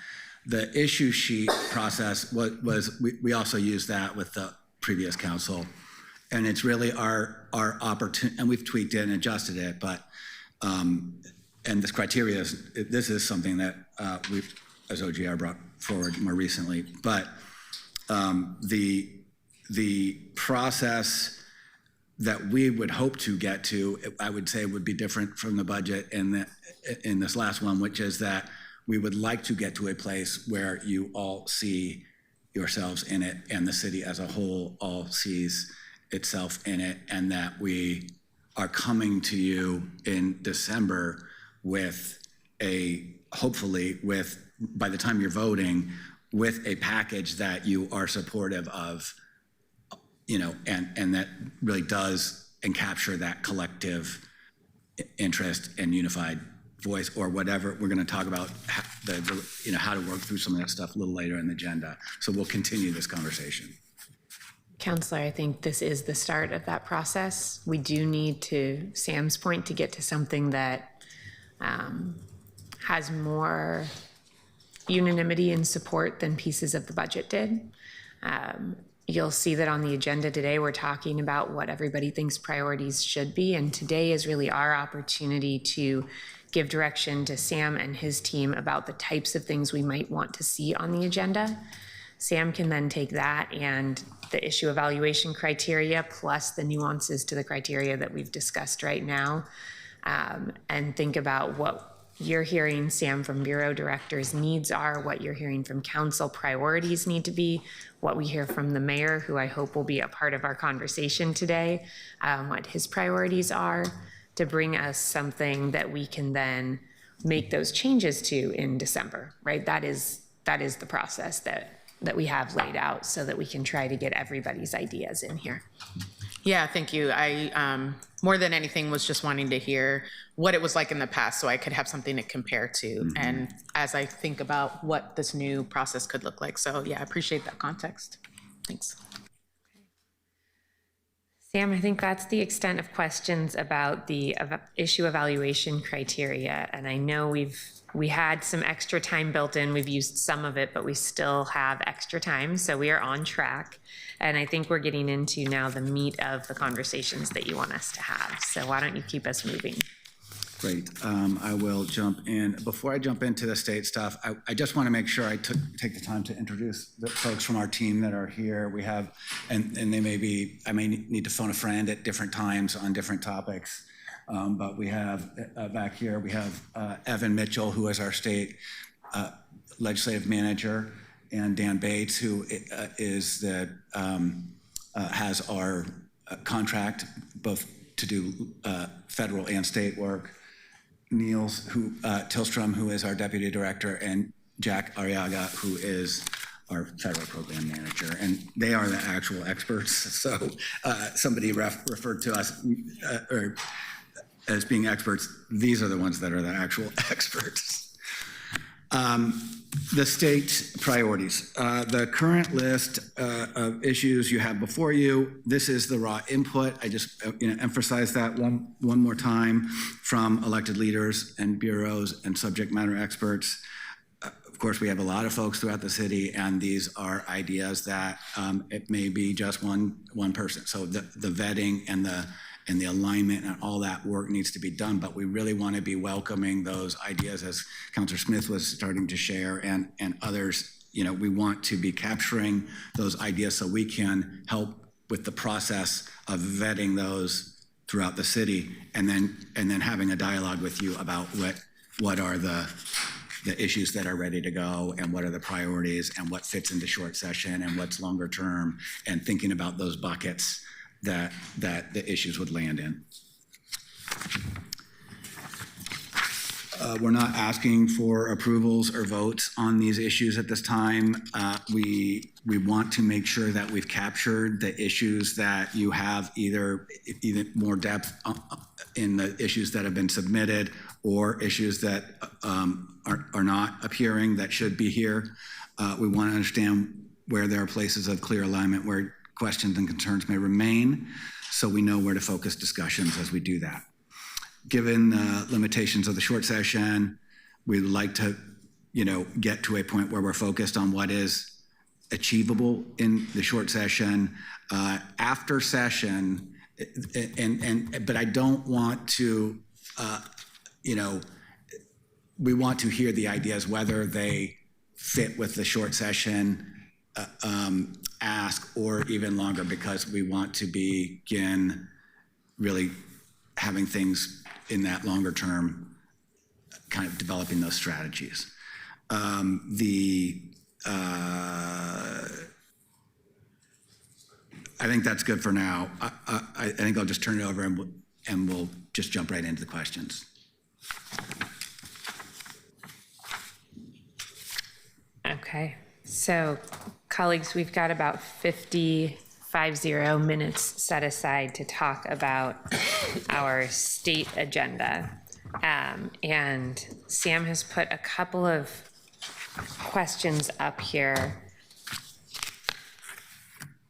The issue sheet process we also used that with the previous council, and it's really our opportunity, and we've tweaked it and adjusted it, but and this criteria this is something that we've, as OGR, brought forward more recently, but the process that we would hope to get to, I would say, would be different from the budget in this last one, which is that we would like to get to a place where you all see yourselves in it, and the city as a whole all sees itself in it, and that we are coming to you in December with hopefully by the time you're voting, with a package that you are supportive of, and that really does encapture that collective interest and unified voice, or whatever. We're going to talk about how to work through some of that stuff a little later in the agenda. So we'll continue this conversation. Counselor, I think this is the start of that process. We do need, to Sam's point, to get to something that has more unanimity and support than pieces of the budget did. You'll see that on the agenda today, we're talking about what everybody thinks priorities should be. And today is really our opportunity to give direction to Sam and his team about the types of things we might want to see on the agenda. Sam can then take that and the issue evaluation criteria plus the nuances to the criteria that we've discussed right now, and think about what you're hearing, Sam, from Bureau directors needs are, what you're hearing from council priorities need to be, what we hear from the mayor, who I hope will be a part of our conversation today, what his priorities are, to bring us something that we can then make those changes to in December, right? That is the process that we have laid out so that we can try to get everybody's ideas in here. Yeah, thank you. I, more than anything, was just wanting to hear what it was like in the past so I could have something to compare to. And as I think about what this new process could look like. So yeah, I appreciate that context. Thanks. Sam, I think that's the extent of questions about the issue evaluation criteria. And I know we had some extra time built in. We've used some of it, but we still have extra time. So we are on track. And I think we're getting into now the meat of the conversations that you want us to have. So why don't you keep us moving? Great. I will jump in. Before I jump into the state stuff, I just want to make sure I take the time to introduce the folks from our team that are here. We have, and they may be, I may need to phone a friend at different times on different topics. But we have back here, we have Evan Mitchell, who is our state legislative manager, and Dan Bates, who is the has our contract both to do federal and state work. Niels Tillstrom, who is our deputy director, and Jack Arriaga, who is our federal program manager, and they are the actual experts. So somebody referred to us as being experts. These are the ones that are the actual experts. The state priorities. The current list of issues you have before you, this is the raw input. I just emphasize that one more time from elected leaders and bureaus and subject matter experts. Of course, we have a lot of folks throughout the city, and these are ideas that it may be just one person. So the vetting and the alignment and all that work needs to be done, but we really want to be welcoming those ideas, as Councilor Smith was starting to share, and others. We want to be capturing those ideas so we can help with the process of vetting those throughout the city, and then having a dialogue with you about what are the issues that are ready to go, and what are the priorities, and what fits into short session, and what's longer term, and thinking about those buckets that the issues would land in. We're not asking for approvals or votes on these issues at this time. We want to make sure that we've captured the issues that you have, either more depth in the issues that have been submitted, or issues that are not appearing that should be here. We want to understand where there are places of clear alignment, where questions and concerns may remain, so we know where to focus discussions as we do that. Given the limitations of the short session, we'd like to, get to a point where we're focused on what is achievable in the short session. After session, but I don't want to, we want to hear the ideas, whether they fit with the short session ask or even longer, because we want to begin really having things in that longer term, kind of developing those strategies. I think that's good for now. I think I'll just turn it over and we'll just jump right into the questions. Okay, so colleagues, we've got about 50 minutes set aside to talk about our state agenda. And Sam has put a couple of questions up here.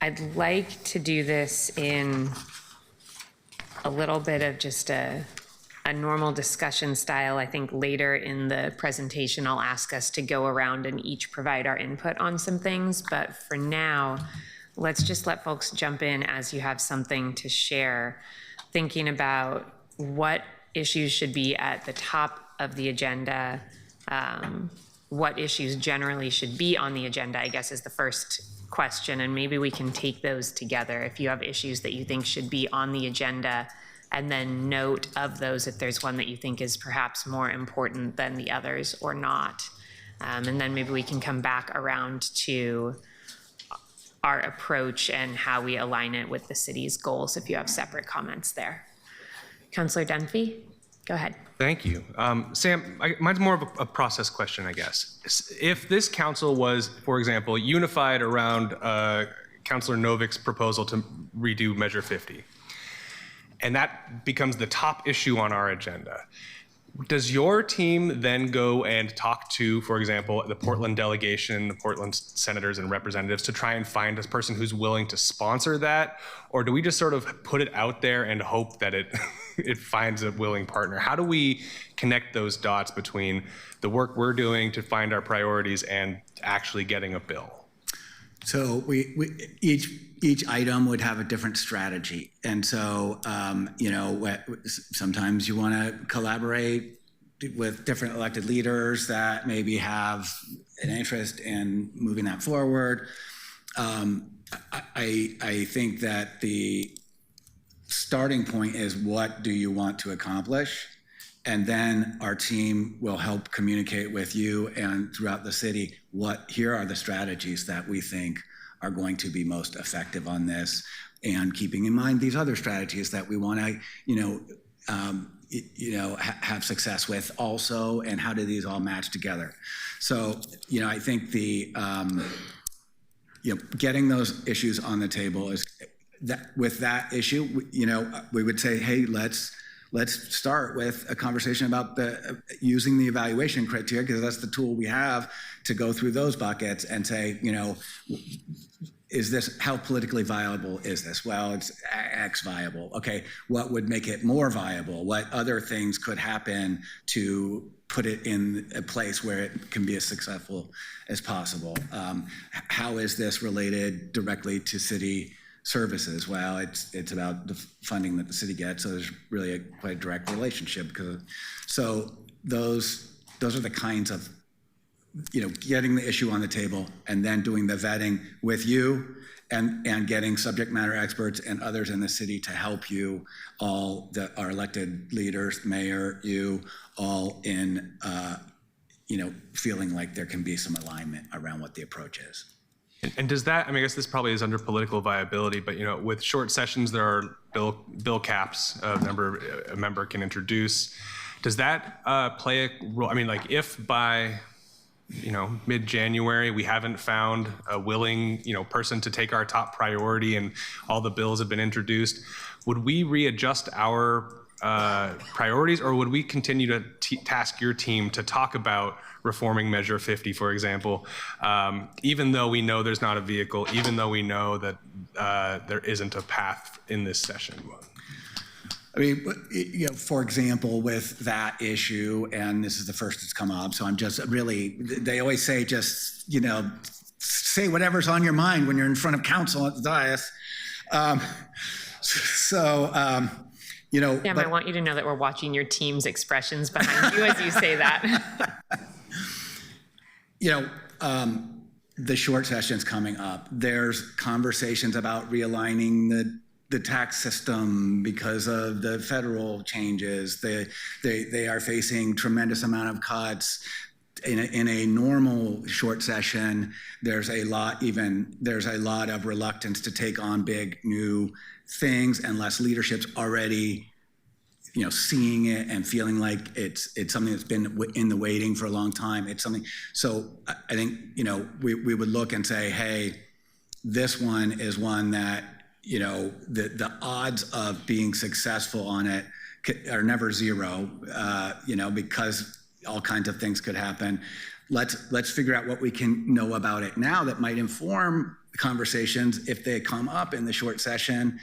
I'd like to do this in a little bit of just a normal discussion style. I think later in the presentation, I'll ask us to go around and each provide our input on some things. But for now, let's just let folks jump in as you have something to share, thinking about what issues should be at the top of the agenda, what issues generally should be on the agenda, I guess, is the first question, and maybe we can take those together. If you have issues that you think should be on the agenda, and then note of those if there's one that you think is perhaps more important than the others or not. And then maybe we can come back around to our approach and how we align it with the city's goals if you have separate comments there. Councillor Dunphy, go ahead. Thank you. Sam, mine's more of a process question, I guess. If this council was, for example, unified around Councillor Novik's proposal to redo Measure 50, and that becomes the top issue on our agenda, does your team then go and talk to, for example, the Portland delegation, the Portland senators and representatives to try and find a person who's willing to sponsor that? Or do we just sort of put it out there and hope that it it finds a willing partner? How do we connect those dots between the work we're doing to find our priorities and actually getting a bill? So each item would have a different strategy. And so, sometimes you want to collaborate with different elected leaders that maybe have an interest in moving that forward. I think that the starting point is, what do you want to accomplish? And then our team will help communicate with you and throughout the city, here are the strategies that we think are going to be most effective on this, and keeping in mind these other strategies that we want to, have success with also, and how do these all match together? So, I think getting those issues on the table is that. With that issue, we would say, hey, let's start with a conversation about using the evaluation criteria, because that's the tool we have to go through those buckets and say, how politically viable is this? Well, it's X viable. Okay, what would make it more viable? What other things could happen to put it in a place where it can be as successful as possible? How is this related directly to city services? Well, it's about the funding that the city gets, so there's really quite a direct relationship. So those are the kinds of, getting the issue on the table and then doing the vetting with you and getting subject matter experts and others in the city to help you, our elected leaders, mayor, you, all in, feeling like there can be some alignment around what the approach is. And does that, I guess this probably is under political viability, but with short sessions, there are bill caps a member can introduce. Does that play a role? If by mid-January we haven't found a willing person to take our top priority and all the bills have been introduced, would we readjust our priorities, or would we continue to task your team to talk about reforming Measure 50, for example, even though we know there's not a vehicle, even though we know that there isn't a path in this session? For example, with that issue, and this is the first it's come up, so I'm just really, they always say just, say whatever's on your mind when you're in front of council at the dais. Sam, I want you to know that we're watching your team's expressions behind you as you say that. The short session's coming up. There's conversations about realigning the tax system because of the federal changes. They are facing tremendous amount of cuts. In a normal short session, there's a lot of reluctance to take on big new things unless leadership's already seeing it and feeling like it's something that's been in the waiting for a long time. It's something. So I think we would look and say, hey, this one is one that the odds of being successful on it are never zero. Because all kinds of things could happen. Let's figure out what we can know about it now that might inform conversations if they come up in the short session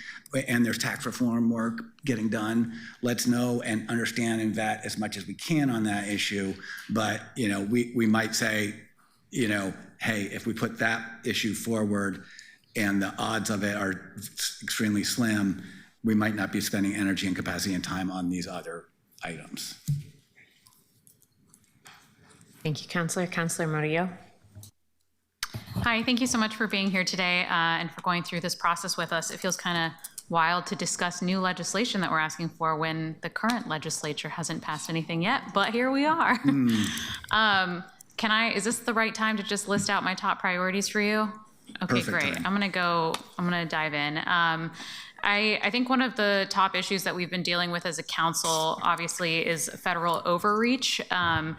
and there's tax reform work getting done. Let's know and understand and vet as much as we can on that issue. But we might say, hey, if we put that issue forward and the odds of it are extremely slim, we might not be spending energy and capacity and time on these other items. Thank you, Counselor. Counselor Murillo. Hi, thank you so much for being here today and for going through this process with us. It feels kind of wild to discuss new legislation that we're asking for when the current legislature hasn't passed anything yet, but here we are. Is this the right time to just list out my top priorities for you? Okay, Perfect great. time. I'm gonna dive in. I think one of the top issues that we've been dealing with as a council, obviously, is federal overreach. And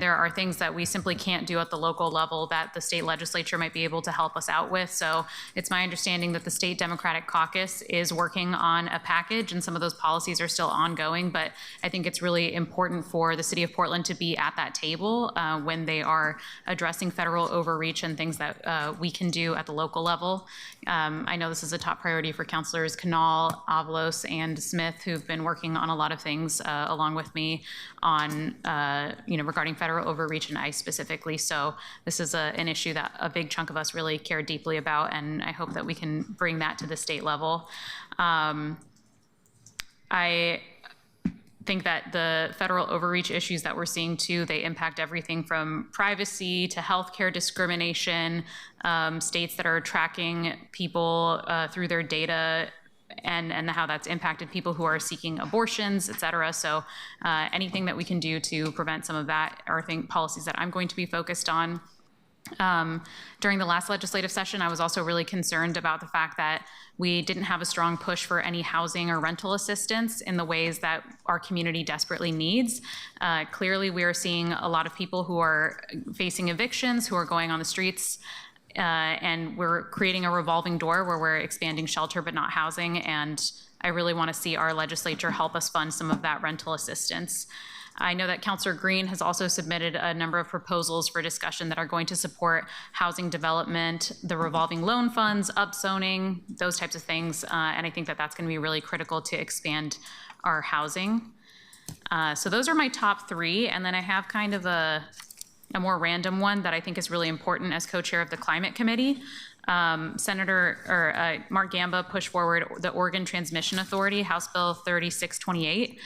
there are things that we simply can't do at the local level that the state legislature might be able to help us out with. So it's my understanding that the State Democratic Caucus is working on a package, and some of those policies are still ongoing. But I think it's really important for the city of Portland to be at that table when they are addressing federal overreach and things that we can do at the local level. I know this is a top priority for councilors Canal, Avalos, and Smith, who've been working on a lot of things along with me on, regarding federal overreach and ICE specifically. So this is an issue that a big chunk of us really care deeply about, and I hope that we can bring that to the state level. I think that the federal overreach issues that we're seeing too, they impact everything from privacy to healthcare discrimination, states that are tracking people through their data and how that's impacted people who are seeking abortions, et cetera. So anything that we can do to prevent some of that are policies that I'm going to be focused on. During the last legislative session, I was also really concerned about the fact that we didn't have a strong push for any housing or rental assistance in the ways that our community desperately needs. Clearly, we are seeing a lot of people who are facing evictions, who are going on the streets, and we're creating a revolving door where we're expanding shelter but not housing. And I really want to see our legislature help us fund some of that rental assistance. I know that Councillor Green has also submitted a number of proposals for discussion that are going to support housing development, the revolving loan funds, upzoning, those types of things. And I think that that's going to be really critical to expand our housing. So those are my top three. And then I have kind of a more random one that I think is really important as co-chair of the Climate Committee. Mark Gamba pushed forward the Oregon Transmission Authority, House Bill 3628,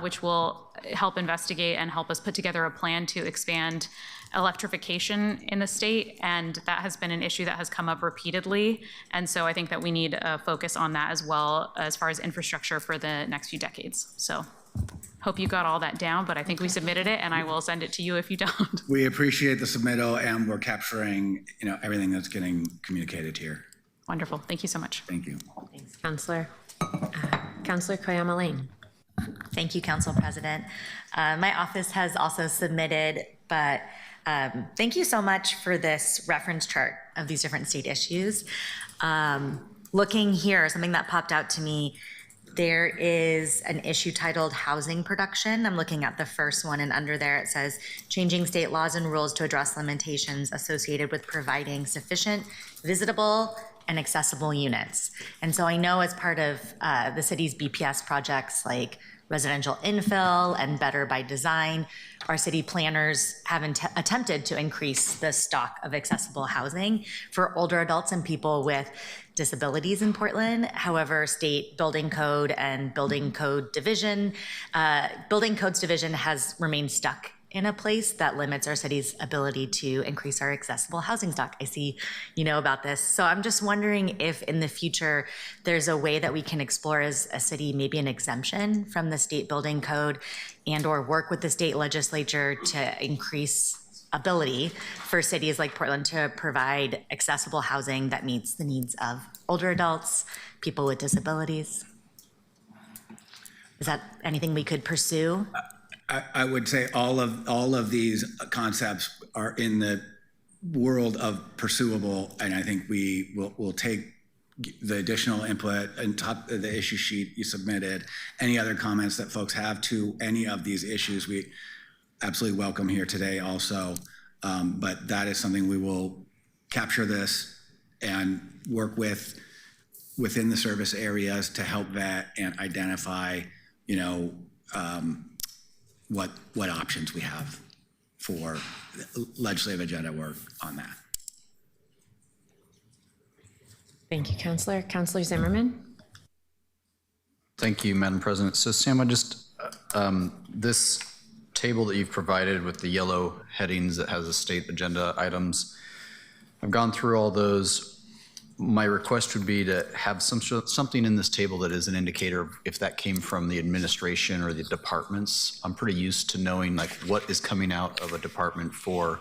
which will help investigate and help us put together a plan to expand electrification in the state. And that has been an issue that has come up repeatedly. And so I think that we need a focus on that as well as far as infrastructure for the next few decades. So hope you got all that down, but I think we submitted it and I will send it to you if you don't. We appreciate the submittal, and we're capturing, everything that's getting communicated here. Wonderful. Thank you so much. Thank you. Thanks, Counselor. Counselor Koyama Lane. Thank you, Council President. My office has also submitted, but thank you so much for this reference chart of these different state issues. Looking here, something that popped out to me, there is an issue titled Housing Production. I'm looking at the first one, and under there it says, changing state laws and rules to address limitations associated with providing sufficient, visitable, and accessible units. And so I know as part of the city's BPS projects like residential infill and Better by Design, our city planners have attempted to increase the stock of accessible housing for older adults and people with disabilities in Portland. However, state building code and building codes division has remained stuck in a place that limits our city's ability to increase our accessible housing stock. I see you know about this. So I'm just wondering if in the future there's a way that we can explore as a city, maybe an exemption from the state building code and or work with the state legislature to increase ability for cities like Portland to provide accessible housing that meets the needs of older adults, people with disabilities. Is that anything we could pursue? I would say all of these concepts are in the world of pursuable, and I think we'll take the additional input on top of the issue sheet you submitted. Any other comments that folks have to any of these issues, we absolutely welcome here today also. But that is something we will capture this and work within the service areas to help vet and identify, what options we have for legislative agenda work on that. Thank you, Counselor. Counselor Zimmerman. Thank you, Madam President. So Sam, I just, this table that you've provided with the yellow headings that has the state agenda items, I've gone through all those. My request would be to have something in this table that is an indicator of if that came from the administration or the departments. I'm pretty used to knowing like what is coming out of a department for,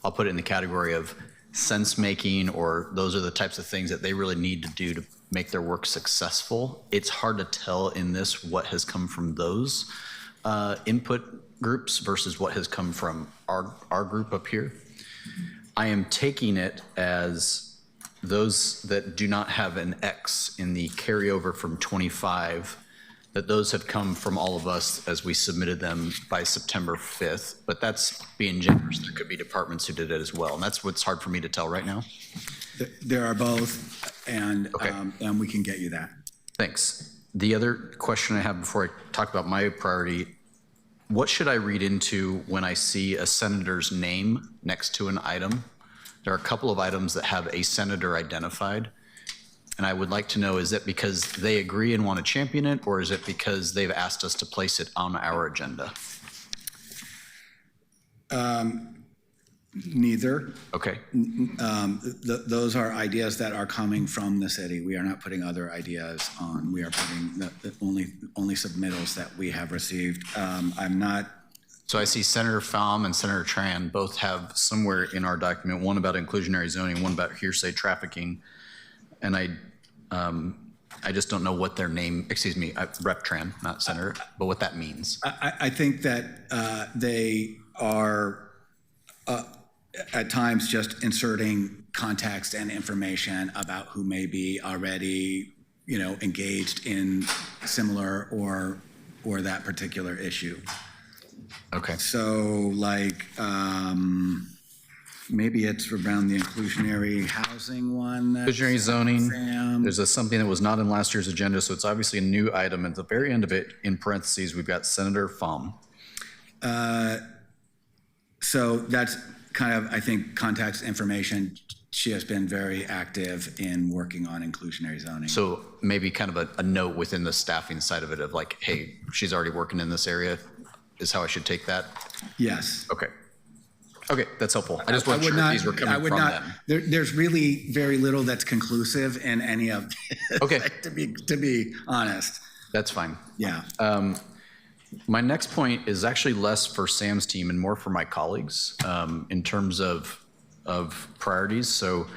I'll put it in the category of sense making, or those are the types of things that they really need to do to make their work successful. It's hard to tell in this what has come from those input groups versus what has come from our group up here. I am taking it as those that do not have an X in the carryover from 25, that those have come from all of us as we submitted them by September 5th, but that's being generous. There could be departments who did it as well, and that's what's hard for me to tell right now. There are both, and we can get you that. Thanks. The other question I have before I talk about my priority, what should I read into when I see a senator's name next to an item? There are a couple of items that have a senator identified, and I would like to know, is it because they agree and want to champion it, or is it because they've asked us to place it on our agenda? Neither. Okay. Those are ideas that are coming from the city. We are not putting other ideas on. We are putting the only submittals that we have received. I'm not. So I see Senator Pham and Senator Tran both have somewhere in our document, one about inclusionary zoning, one about hearsay trafficking. And I just don't know what their name, excuse me, Rep Tran, not Senator, but what that means. I think that they are at times just inserting context and information about who may be already, engaged in similar or that particular issue. Okay. So like, maybe it's around the inclusionary housing one. Inclusionary zoning, there's something that was not in last year's agenda, so it's obviously a new item. At the very end of it, in parentheses, we've got Senator Pham. So that's kind of, I think, context information. She has been very active in working on inclusionary zoning. So maybe kind of a note within the staffing side of it of like, hey, she's already working in this area, is how I should take that? Yes. Okay. Okay, that's helpful. I just wasn't sure if these were coming from them. There's really very little that's conclusive in any of this, okay. to be honest. That's fine. Yeah. My next point is actually less for Sam's team and more for my colleagues in terms of priorities. So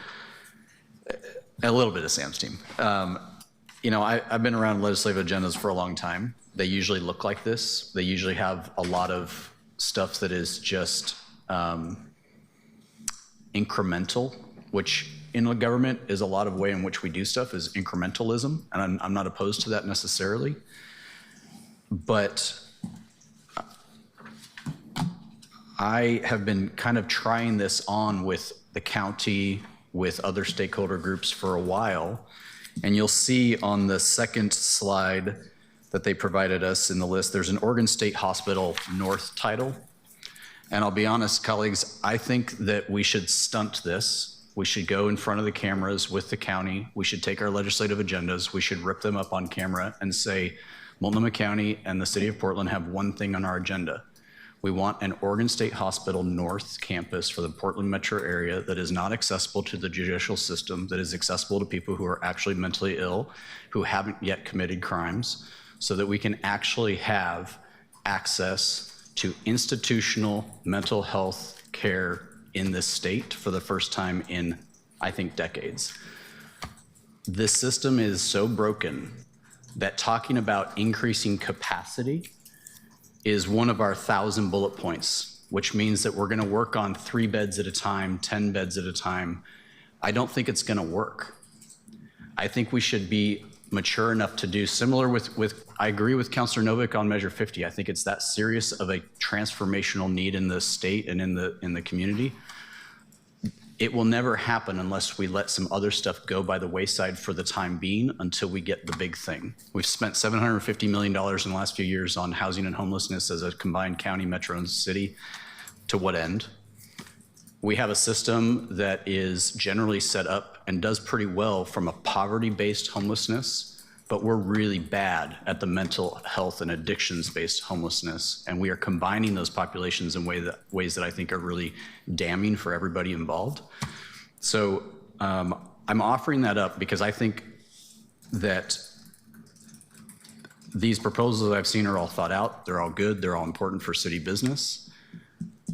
a little bit of Sam's team. I've been around legislative agendas for a long time. They usually look like this. They usually have a lot of stuff that is just incremental, which in a government is a lot of way in which we do stuff is incrementalism, and I'm not opposed to that necessarily. But I have been kind of trying this on with the county, with other stakeholder groups for a while, and you'll see on the second slide that they provided us in the list, there's an Oregon State Hospital North title. And I'll be honest, colleagues, I think that we should stunt this. We should go in front of the cameras with the county. We should take our legislative agendas. We should rip them up on camera and say, Multnomah County and the city of Portland have one thing on our agenda. We want an Oregon State Hospital North campus for the Portland metro area that is not accessible to the judicial system, that is accessible to people who are actually mentally ill, who haven't yet committed crimes, so that we can actually have access to institutional mental health care in this state for the first time in, I think, decades. This system is so broken that talking about increasing capacity is one of our 1,000 bullet points, which means that we're going to work on 3 beds at a time, 10 beds at a time. I don't think it's going to work. I think we should be mature enough to do similar with I agree with Councilor Novick on Measure 50. I think it's that serious of a transformational need in the state and in the community. It will never happen unless we let some other stuff go by the wayside for the time being until we get the big thing. We've spent $750 million in the last few years on housing and homelessness as a combined county, metro, and city. To what end? We have a system that is generally set up and does pretty well from a poverty-based homelessness but we're really bad at the mental health and addictions-based homelessness, and we are combining those populations in ways that I think are really damning for everybody involved. So I'm offering that up because I think that these proposals that I've seen are all thought out, they're all good, they're all important for city business.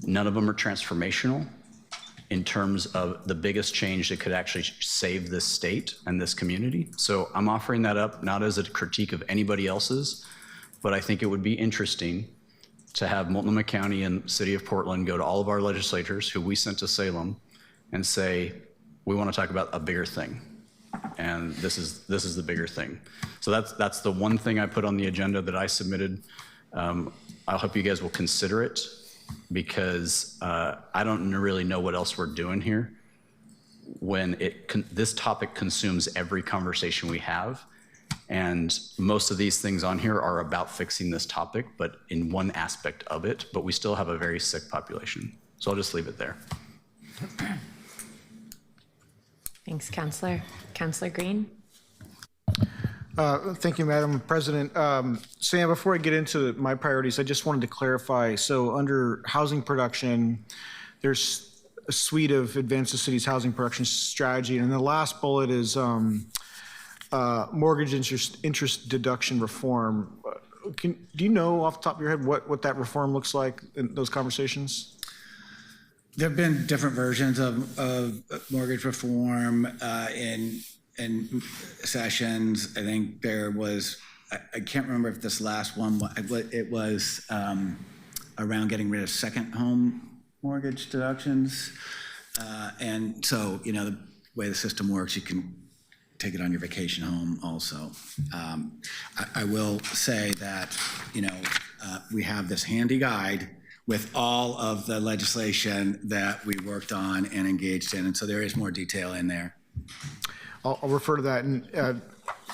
None of them are transformational in terms of the biggest change that could actually save this state and this community. So I'm offering that up not as a critique of anybody else's, but I think it would be interesting to have Multnomah County and City of Portland go to all of our legislators who we sent to Salem and say, we want to talk about a bigger thing. And this is the bigger thing. So that's the one thing I put on the agenda that I submitted. I hope you guys will consider it, because I don't really know what else we're doing here when this topic consumes every conversation we have. And most of these things on here are about fixing this topic, but in one aspect of it, but we still have a very sick population. So I'll just leave it there. Thanks, Councilor. Councilor Green? Thank you, Madam President. Sam, before I get into my priorities, I just wanted to clarify. So under housing production, there's a suite of advanced the city's housing production strategy. And the last bullet is mortgage interest deduction reform. Do you know off the top of your head what that reform looks like in those conversations? There have been different versions of mortgage reform in sessions. I think there was, I can't remember if this last one, it was around getting rid of second home mortgage deductions. And so, you know, the way the system works, you can take it on your vacation home also. I will say that, you know, we have this handy guide with all of the legislation that we worked on and engaged in. And so there is more detail in there. I'll refer to that, and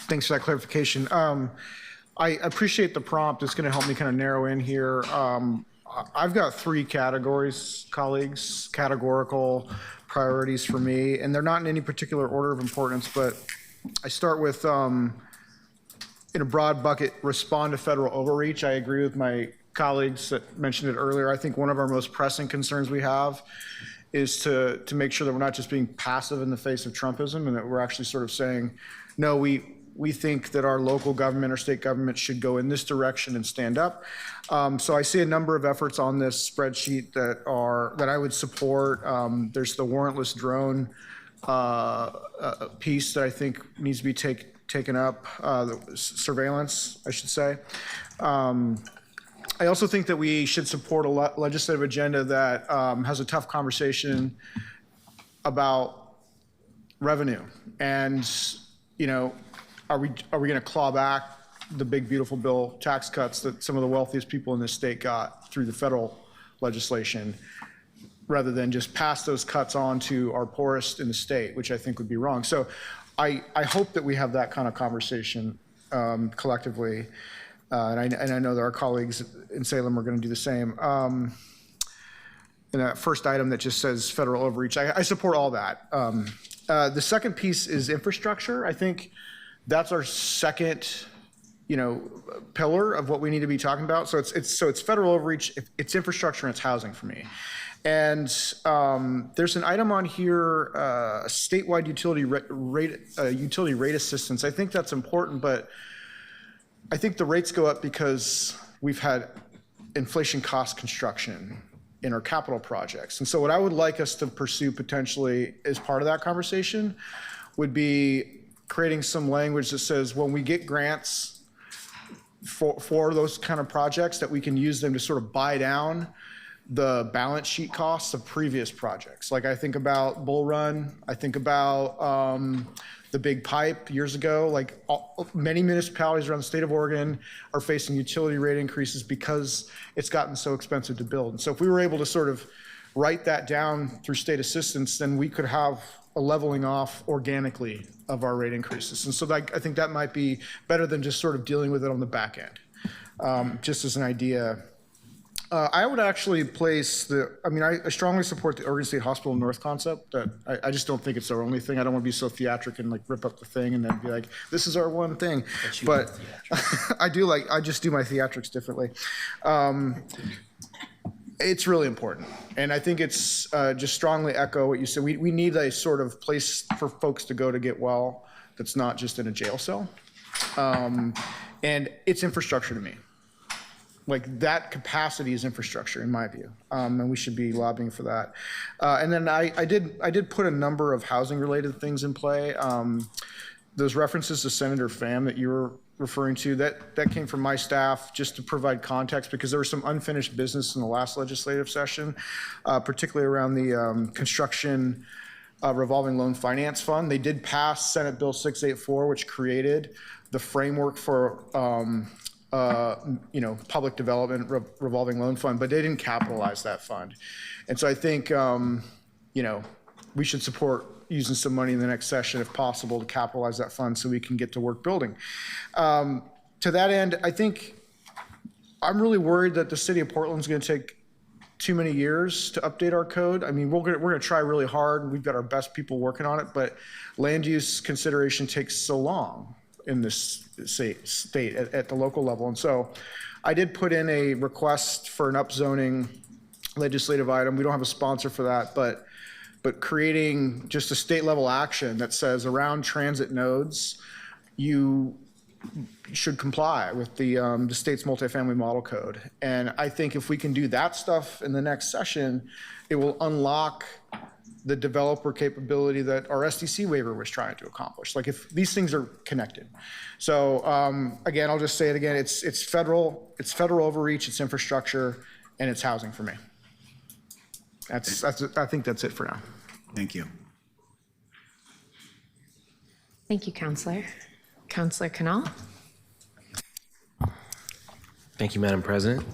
thanks for that clarification. I appreciate the prompt. It's going to help me kind of narrow in here. I've got 3 categories, colleagues, categorical priorities for me, and they're not in any particular order of importance, but I start with, in a broad bucket, respond to federal overreach. I agree with my colleagues that mentioned it earlier. I think one of our most pressing concerns we have is to make sure that we're not just being passive in the face of Trumpism, and that we're actually sort of saying, no, we think that our local government or state government should go in this direction and stand up. So I see a number of efforts on this spreadsheet that I would support. There's the warrantless drone piece that I think needs to be taken up, the surveillance, I should say. I also think that we should support a legislative agenda that has a tough conversation about revenue. And, you know, are we going to claw back the big, beautiful bill tax cuts that some of the wealthiest people in this state got through the federal legislation, rather than just pass those cuts on to our poorest in the state, which I think would be wrong. So I hope that we have that kind of conversation collectively. And I know that our colleagues in Salem are going to do the same. And that first item that just says federal overreach, I support all that. The second piece is infrastructure. I think that's our second, you know, pillar of what we need to be talking about. So it's federal overreach, it's infrastructure, and it's housing for me. And there's an item on here, statewide utility rate assistance. I think that's important, but I think the rates go up because we've had inflation cost construction in our capital projects. And so what I would like us to pursue potentially as part of that conversation would be creating some language that says when we get grants for those kind of projects, that we can use them to sort of buy down the balance sheet costs of previous projects. Like I think about Bull Run, I think about the Big Pipe years ago. Like many municipalities around the state of Oregon are facing utility rate increases because it's gotten so expensive to build. And so if we were able to sort of write that down through state assistance, then we could have a leveling off organically of our rate increases. And so I think that might be better than just sort of dealing with it on the back end, just as an idea. I would actually place I strongly support the Oregon State Hospital North concept. That I just don't think it's our only thing. I don't want to be so theatric and like rip up the thing and then be like, this is our one thing. But I just do my theatrics differently. It's really important. And I think it's just strongly echo what you said. We need a sort of place for folks to go to get well that's not just in a jail cell. And it's infrastructure to me. Like that capacity is infrastructure in my view, and we should be lobbying for that. And then I did put a number of housing related things in play. Those references to Senator Pham that you were referring to, that came from my staff just to provide context because there was some unfinished business in the last legislative session, particularly around the construction revolving loan finance fund. They did pass Senate Bill 684, which created the framework for public development revolving loan fund, but they didn't capitalize that fund. And so I think, we should support using some money in the next session if possible to capitalize that fund so we can get to work building. To that end, I think I'm really worried that the city of Portland's gonna take too many years to update our code. I mean, we're gonna try really hard. We've got our best people working on it, but land use consideration takes so long in this state at the local level. And so I did put in a request for an upzoning legislative item. We don't have a sponsor for that, but creating just a state level action that says around transit nodes, you should comply with the state's multifamily model code. And I think if we can do that stuff in the next session, it will unlock the developer capability that our SDC waiver was trying to accomplish. Like if these things are connected. So again, I'll just say it again, it's federal overreach, it's infrastructure, and it's housing for me. I think that's it for now. Thank you. Thank you, Counselor. Counselor Canal. Thank you, Madam President.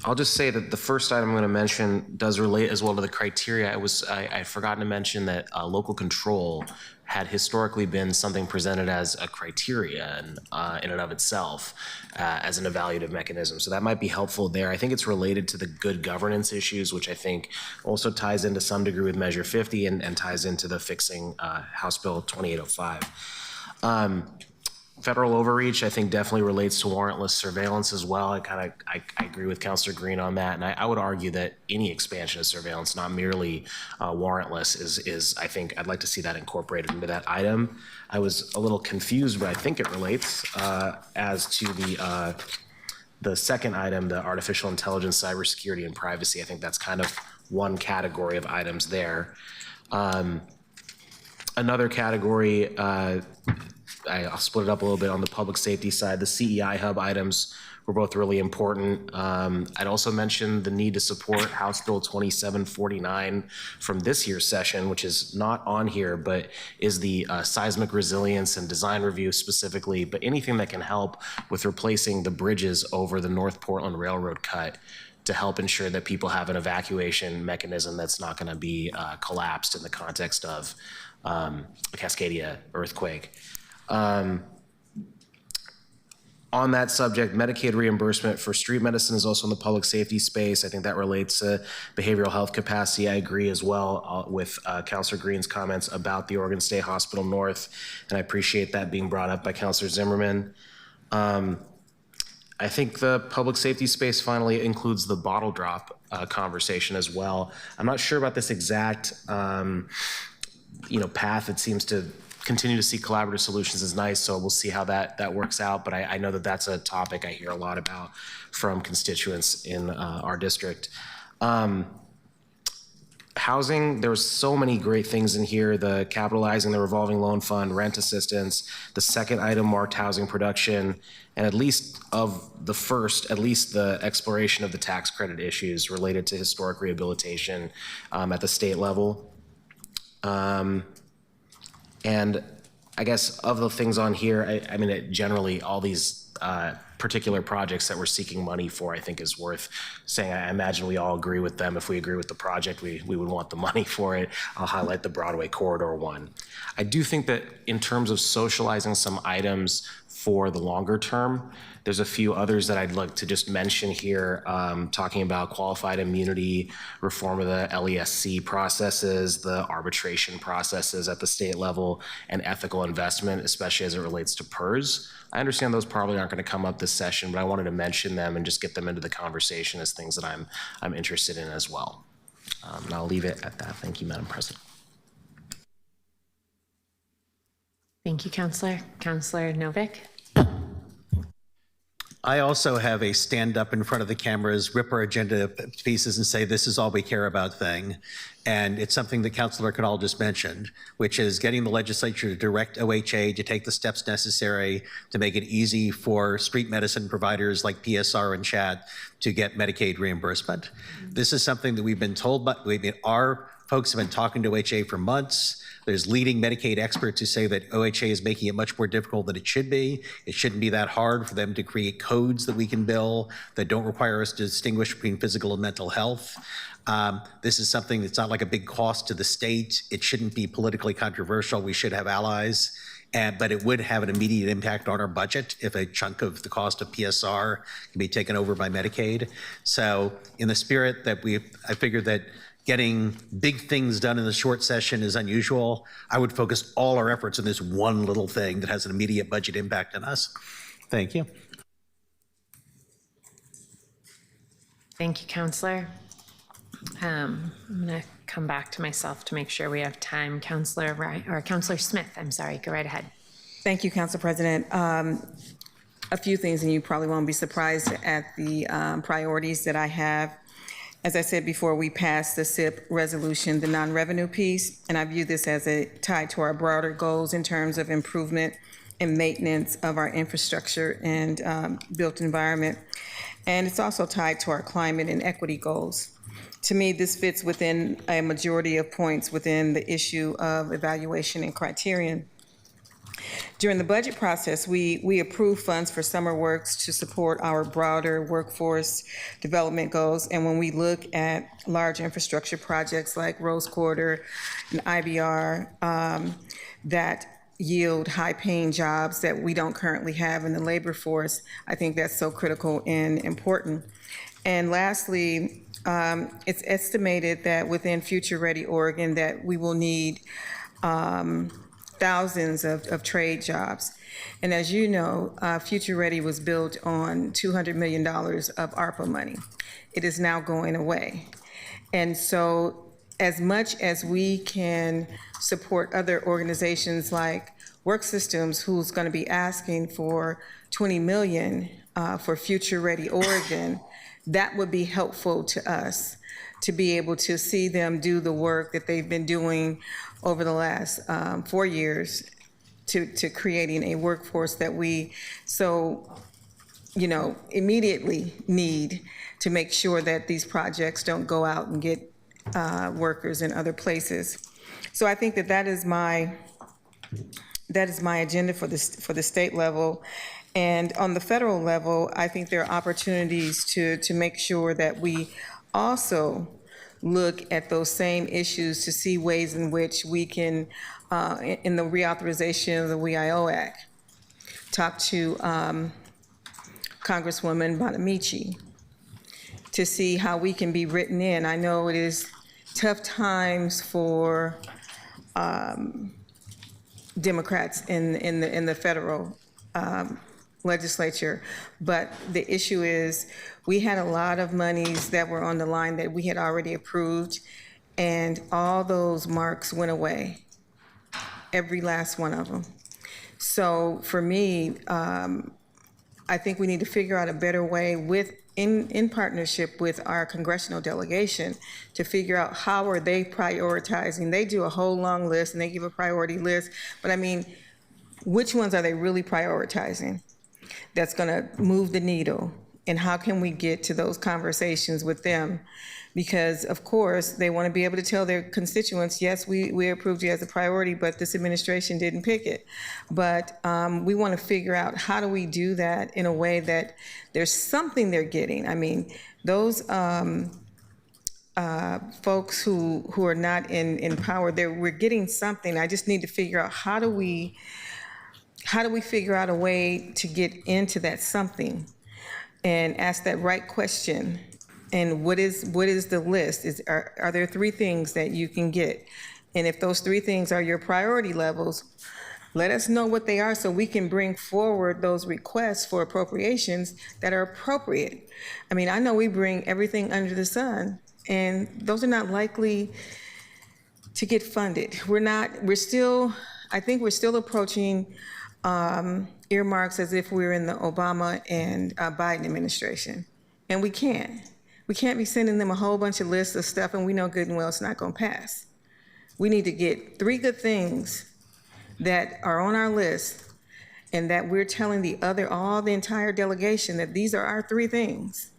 I'll just say that the first item I'm going to mention does relate as well to the criteria. I'd forgotten to mention that local control had historically been something presented as a criteria in and of itself as an evaluative mechanism. So that might be helpful there. I think it's related to the good governance issues, which I think also ties into some degree with Measure 50 and ties into the fixing House Bill 2805. Federal overreach, I think, definitely relates to warrantless surveillance as well. I agree with Councilor Green on that, and I would argue that any expansion of surveillance, not merely warrantless, is I think I'd like to see that incorporated into that item. I was a little confused, but I think it relates as to the second item, the artificial intelligence, cybersecurity, and privacy. I think that's kind of one category of items there. Another category. I'll split it up a little bit on the public safety side. The CEI hub items were both really important. I'd also mention the need to support House Bill 2749 from this year's session, which is not on here, but is the seismic resilience and design review specifically, but anything that can help with replacing the bridges over the North Portland Railroad cut to help ensure that people have an evacuation mechanism that's not going to be collapsed in the context of the Cascadia earthquake. On that subject, Medicaid reimbursement for street medicine is also in the public safety space. I think that relates to behavioral health capacity. I agree as well with Councilor Green's comments about the Oregon State Hospital North, and I appreciate that being brought up by Councilor Zimmerman. I think the public safety space finally includes the bottle drop conversation as well. I'm not sure about this exact path. It seems to continue to see collaborative solutions is nice, so we'll see how that works out. But I know that that's a topic I hear a lot about from constituents in our district. Housing, there's so many great things in here, the capitalizing the revolving loan fund, rent assistance, the second item marked housing production, and at least of the first, at least the exploration of the tax credit issues related to historic rehabilitation at the state level. And I guess of the things on here, I mean, generally all these particular projects that we're seeking money for, I think is worth saying. I imagine we all agree with them. If we agree with the project, we would want the money for it. I'll highlight the Broadway Corridor one. I do think that in terms of socializing some items for the longer term. There's a few others that I'd like to just mention here, talking about qualified immunity, reform of the LESC processes, the arbitration processes at the state level, and ethical investment, especially as it relates to PERS. I understand those probably aren't going to come up this session, but I wanted to mention them and just get them into the conversation as things that I'm interested in as well. And I'll leave it at that. Thank you, Madam President. Thank you, Counselor. Counselor Novick? I also have a stand up in front of the cameras, rip our agenda to pieces and say, this is all we care about thing. And it's something that Councilor Canal just mentioned, which is getting the legislature to direct OHA to take the steps necessary to make it easy for street medicine providers like PSR and CHAT to get Medicaid reimbursement. This is something that we've been told, but our folks have been talking to OHA for months. There's leading Medicaid experts who say that OHA is making it much more difficult than it should be. It shouldn't be that hard for them to create codes that we can bill that don't require us to distinguish between physical and mental health. This is something that's not like a big cost to the state. It shouldn't be politically controversial. We should have allies. But it would have an immediate impact on our budget if a chunk of the cost of PSR can be taken over by Medicaid. So in the spirit that I figured that getting big things done in the short session is unusual, I would focus all our efforts on this one little thing that has an immediate budget impact on us. Thank you. Thank you, Counselor. I'm going to come back to myself to make sure we have time. Counselor Smith, I'm sorry, go right ahead. Thank you, Council President. A few things, and you probably won't be surprised at the priorities that I have. As I said before, we passed the SIP resolution, the non-revenue piece, and I view this as tied to our broader goals in terms of improvement and maintenance of our infrastructure and built environment. And it's also tied to our climate and equity goals. To me, this fits within a majority of points within the issue of evaluation and criterion. During the budget process, we approved funds for summer works to support our broader workforce development goals. And when we look at large infrastructure projects like Rose Quarter and IBR that yield high-paying jobs that we don't currently have in the labor force, I think that's so critical and important. And lastly, it's estimated that within Future Ready Oregon that we will need thousands of trade jobs. And as you know, Future Ready was built on $200 million of ARPA money. It is now going away. And so as much as we can support other organizations like Work Systems, who's going to be asking for $20 million for Future Ready Oregon, that would be helpful to us to be able to see them do the work that they've been doing over the last 4 years to creating a workforce that we immediately need to make sure that these projects don't go out and get workers in other places. So I think that is my agenda for the state level. And on the federal level, I think there are opportunities to make sure that we also look at those same issues to see ways in which we can, in the reauthorization of the WIO Act, talk to Congresswoman Bonamici to see how we can be written in. I know it is tough times for Democrats in the federal legislature, but the issue is we had a lot of monies that were on the line that we had already approved, and all those marks went away, every last one of them. So for me, I think we need to figure out a better way in partnership with our congressional delegation to figure out how are they prioritizing. They do a whole long list and they give a priority list, but I mean, which ones are they really prioritizing that's gonna move the needle? And how can we get to those conversations with them? Because of course, they wanna be able to tell their constituents, yes, we approved you as a priority, but this administration didn't pick it. But we wanna figure out how do we do that in a way that there's something they're getting. I mean, those folks who are not in power, we're getting something. I just need to figure out how do we how do we figure out a way to get into that something and ask that right question? And what is the list? Are there 3 things that you can get? And if those 3 things are your priority levels, let us know what they are so we can bring forward those requests for appropriations that are appropriate. I mean, I know we bring everything under the sun, and those are not likely to get funded. I think we're still approaching earmarks as if we're in the Obama and Biden administration. And we can't. We can't be sending them a whole bunch of lists of stuff and we know good and well it's not gonna pass. We need to get 3 good things that are on our list and that we're telling the entire delegation that these are our 3 things,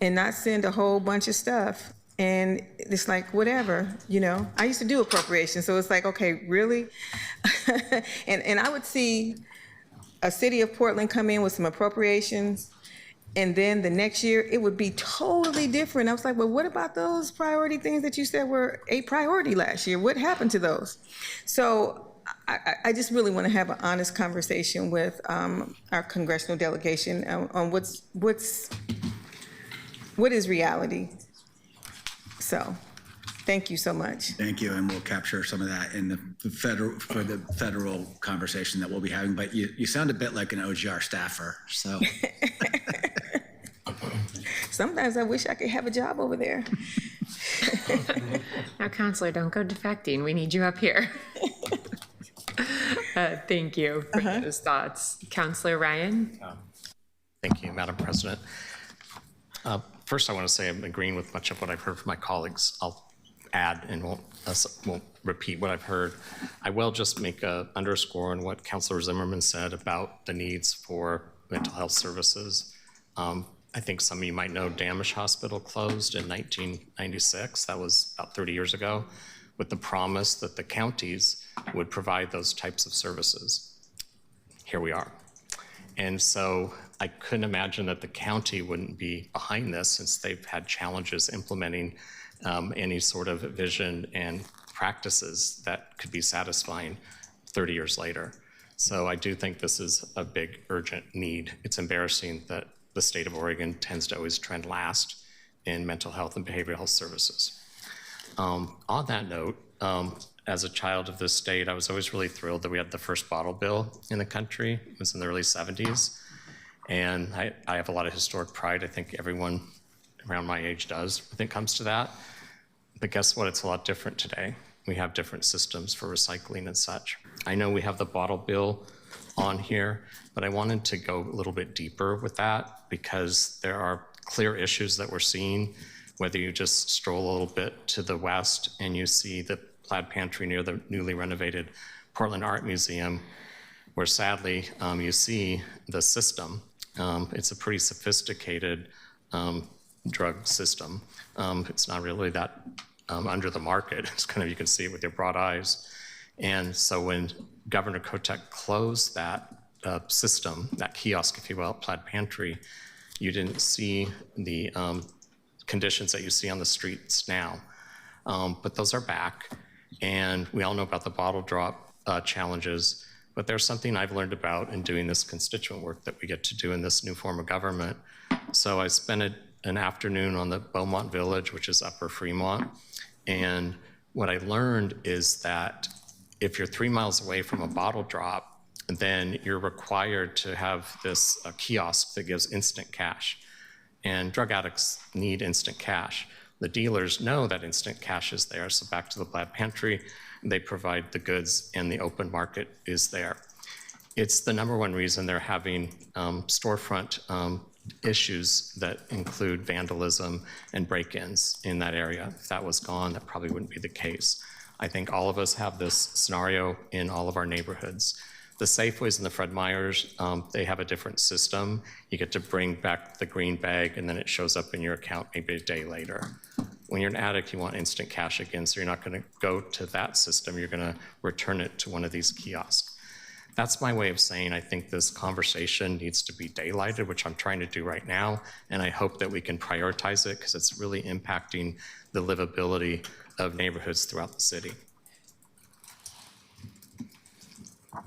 and not send a whole bunch of stuff. And it's like, whatever, you know. I used to do appropriations, so it's like, okay, really? and I would see a city of Portland come in with some appropriations, and then the next year it would be totally different. I was like, well, what about those priority things that you said were a priority last year? What happened to those? So I just really want to have an honest conversation with our congressional delegation on what is reality. So, thank you so much. Thank you, and we'll capture some of that in the federal conversation that we'll be having. But you sound a bit like an OGR staffer, so. Sometimes I wish I could have a job over there. Now, Counselor, don't go defecting. We need you up here. Thank you for those thoughts. Counselor Ryan? Thank you, Madam President. First, I want to say I'm agreeing with much of what I've heard from my colleagues. I'll add and won't repeat what I've heard. I will just make a underscore on what Councilor Zimmerman said about the needs for mental health services. I think some of you might know Damisch Hospital closed in 1996. That was about 30 years ago, with the promise that the counties would provide those types of services. Here we are. And so I couldn't imagine that the county wouldn't be behind this, since they've had challenges implementing any sort of vision and practices that could be satisfying 30 years later. So I do think this is a big urgent need. It's embarrassing that the state of Oregon tends to always trend last in mental health and behavioral health services. On that note, as a child of this state, I was always really thrilled that we had the first bottle bill in the country. It was in the early 70s. And I have a lot of historic pride. I think everyone around my age does, I think, comes to that. But guess what? It's a lot different today. We have different systems for recycling and such. I know we have the bottle bill on here, but I wanted to go a little bit deeper with that, because there are clear issues that we're seeing, whether you just stroll a little bit to the west and you see the Plaid Pantry near the newly renovated Portland Art Museum, where sadly you see the system. It's a pretty sophisticated drug system. It's not really that under the market. It's kind of, you can see it with your broad eyes. And so when Governor Kotek closed that system, that kiosk, if you will, Plaid Pantry, you didn't see the conditions that you see on the streets now. But those are back. And we all know about the bottle drop challenges. But there's something I've learned about in doing this constituent work that we get to do in this new form of government. So I spent an afternoon on the Beaumont Village, which is Upper Fremont. And what I learned is that if you're 3 miles away from a bottle drop, then you're required to have this kiosk that gives instant cash. And drug addicts need instant cash. The dealers know that instant cash is there. So back to the Plaid Pantry, they provide the goods and the open market is there. It's the #1 reason they're having storefront issues that include vandalism and break-ins in that area. If that was gone, that probably wouldn't be the case. I think all of us have this scenario in all of our neighborhoods. The Safeways and the Fred Meyers, they have a different system. You get to bring back the green bag and then it shows up in your account maybe a day later. When you're an addict, you want instant cash again, so you're not gonna go to that system, you're gonna return it to one of these kiosks. That's my way of saying I think this conversation needs to be daylighted, which I'm trying to do right now, and I hope that we can prioritize it because it's really impacting the livability of neighborhoods throughout the city.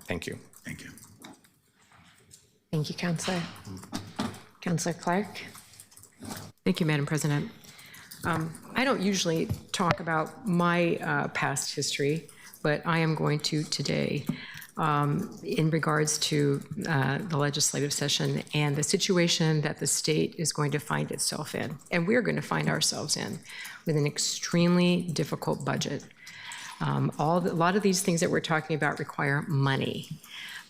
Thank you. Thank you. Thank you, Counselor. Counselor Clark? Thank you, Madam President. I don't usually talk about my past history, but I am going to today in regards to the legislative session and the situation that the state is going to find itself in, and we're going to find ourselves in, with an extremely difficult budget. A lot of these things that we're talking about require money.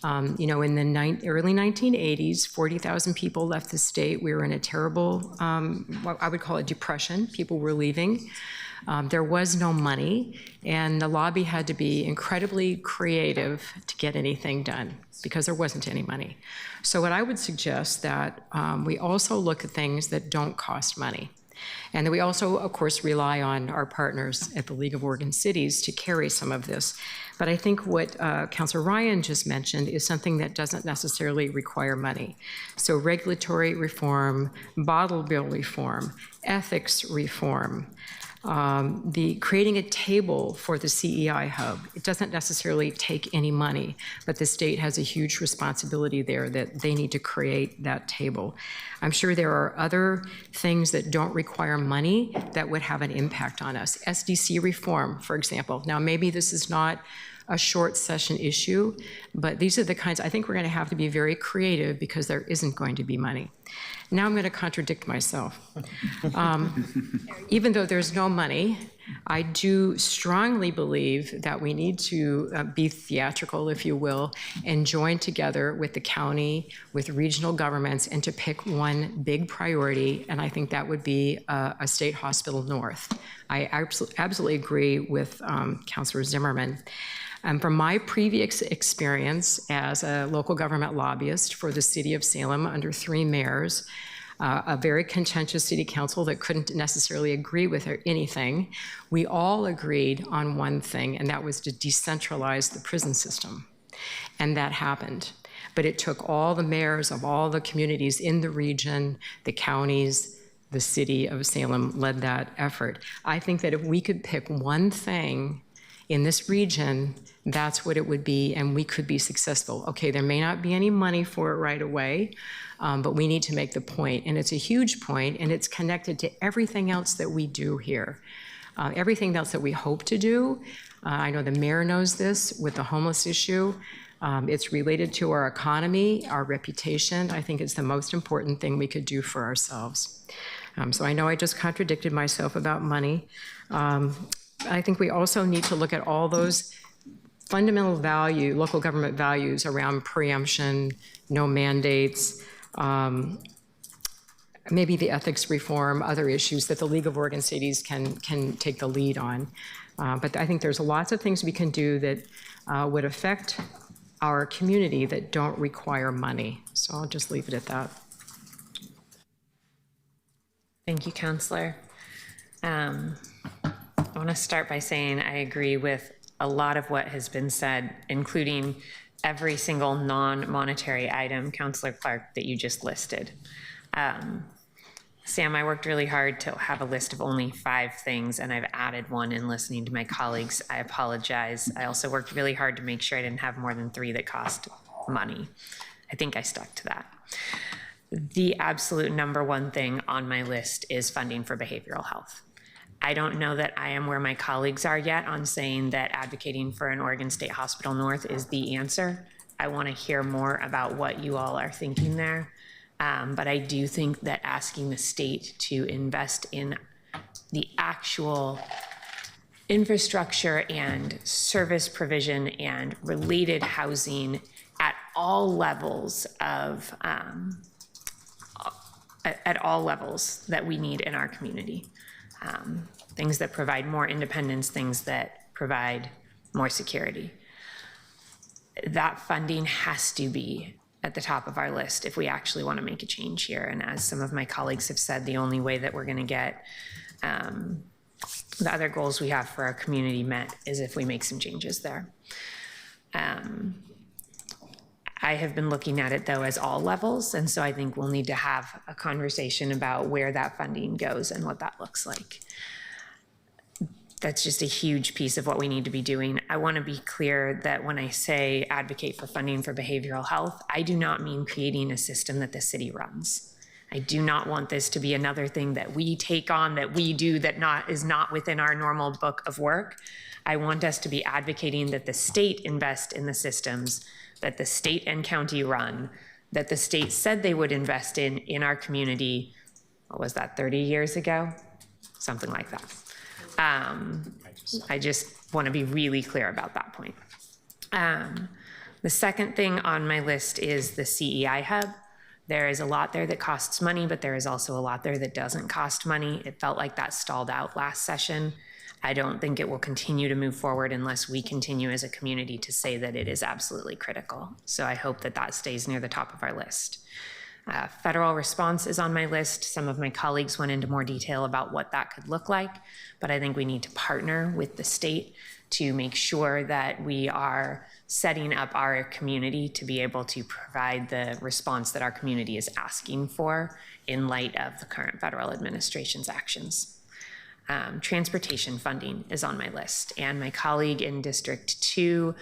You know, in the early 1980s, 40,000 people left the state. We were in a terrible, what I would call a depression. People were leaving. There was no money, and the lobby had to be incredibly creative to get anything done because there wasn't any money. So what I would suggest that we also look at things that don't cost money. And then we also, of course, rely on our partners at the League of Oregon Cities to carry some of this. But I think what Councilor Ryan just mentioned is something that doesn't necessarily require money. So regulatory reform, bottle bill reform, ethics reform, the creating a table for the CEI hub. It doesn't necessarily take any money, but the state has a huge responsibility there that they need to create that table. I'm sure there are other things that don't require money that would have an impact on us. SDC reform, for example. Now, maybe this is not a short session issue, but these are the kinds, I think we're going to have to be very creative because there isn't going to be money. Now I'm going to contradict myself. Even though there's no money, I do strongly believe that we need to be theatrical, if you will, and join together with the county, with regional governments, and to pick one big priority, and I think that would be a state hospital north. I absolutely agree with Councilor Zimmerman. From my previous experience as a local government lobbyist for the city of Salem under 3 mayors, a very contentious city council that couldn't necessarily agree with anything, we all agreed on one thing, and that was to decentralize the prison system. And that happened. But it took all the mayors of all the communities in the region, the counties, the city of Salem led that effort. I think that if we could pick one thing in this region, that's what it would be, and we could be successful. Okay, there may not be any money for it right away, but we need to make the point, and it's a huge point, and it's connected to everything else that we do here. Everything else that we hope to do. I know the mayor knows this with the homeless issue. It's related to our economy, our reputation. I think it's the most important thing we could do for ourselves. So I know I just contradicted myself about money. I think we also need to look at all those fundamental local government values around preemption, no mandates, maybe the ethics reform, other issues that the League of Oregon Cities can take the lead on. But I think there's lots of things we can do that would affect our community that don't require money. So I'll just leave it at that. Thank you, Counselor. I want to start by saying I agree with a lot of what has been said, including every single non-monetary item, Counselor Clark, that you just listed. Sam, I worked really hard to have a list of only 5 things, and I've added one in listening to my colleagues. I apologize. I also worked really hard to make sure I didn't have more than 3 that cost money. I think I stuck to that. The absolute #1 thing on my list is funding for behavioral health. I don't know that I am where my colleagues are yet on saying that advocating for an Oregon State Hospital North is the answer. I want to hear more about what you all are thinking there. But I do think that asking the state to invest in the actual infrastructure and service provision and related housing at all levels of that we need in our community. Things that provide more independence, things that provide more security. That funding has to be at the top of our list if we actually want to make a change here. And as some of my colleagues have said, the only way that we're going to get the other goals we have for our community met is if we make some changes there. I have been looking at it, though, as all levels, and so I think we'll need to have a conversation about where that funding goes and what that looks like. That's just a huge piece of what we need to be doing. I want to be clear that when I say advocate for funding for behavioral health, I do not mean creating a system that the city runs. I do not want this to be another thing that we take on, that we do, that is not within our normal book of work. I want us to be advocating that the state invest in the systems that the state and county run, that the state said they would invest in our community. What was that, 30 years ago? Something like that. I just want to be really clear about that point. The second thing on my list is the CEI hub. There is a lot there that costs money, but there is also a lot there that doesn't cost money. It felt like that stalled out last session. I don't think it will continue to move forward unless we continue as a community to say that it is absolutely critical. So I hope that that stays near the top of our list. Federal response is on my list. Some of my colleagues went into more detail about what that could look like, but I think we need to partner with the state to make sure that we are setting up our community to be able to provide the response that our community is asking for in light of the current federal administration's actions. Transportation funding is on my list, and my colleague in District 2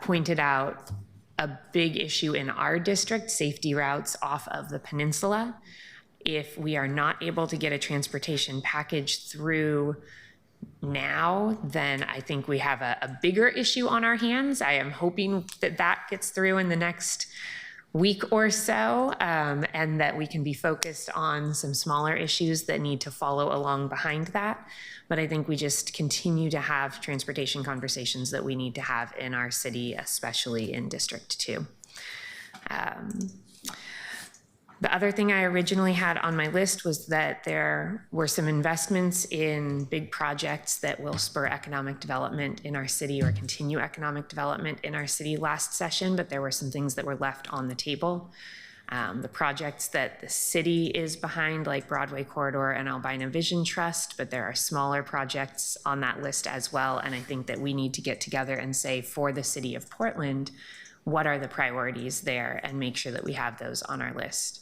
pointed out a big issue in our district, safety routes off of the peninsula. If we are not able to get a transportation package through now, then I think we have a bigger issue on our hands. I am hoping that that gets through in the next week or so, and that we can be focused on some smaller issues that need to follow along behind that. But I think we just continue to have transportation conversations that we need to have in our city, especially in District 2. The other thing I originally had on my list was that there were some investments in big projects that will spur economic development in our city or continue economic development in our city last session, but there were some things that were left on the table. The projects that the city is behind, like Broadway Corridor and Albina Vision Trust, but there are smaller projects on that list as well. And I think that we need to get together and say, for the city of Portland, what are the priorities there, and make sure that we have those on our list.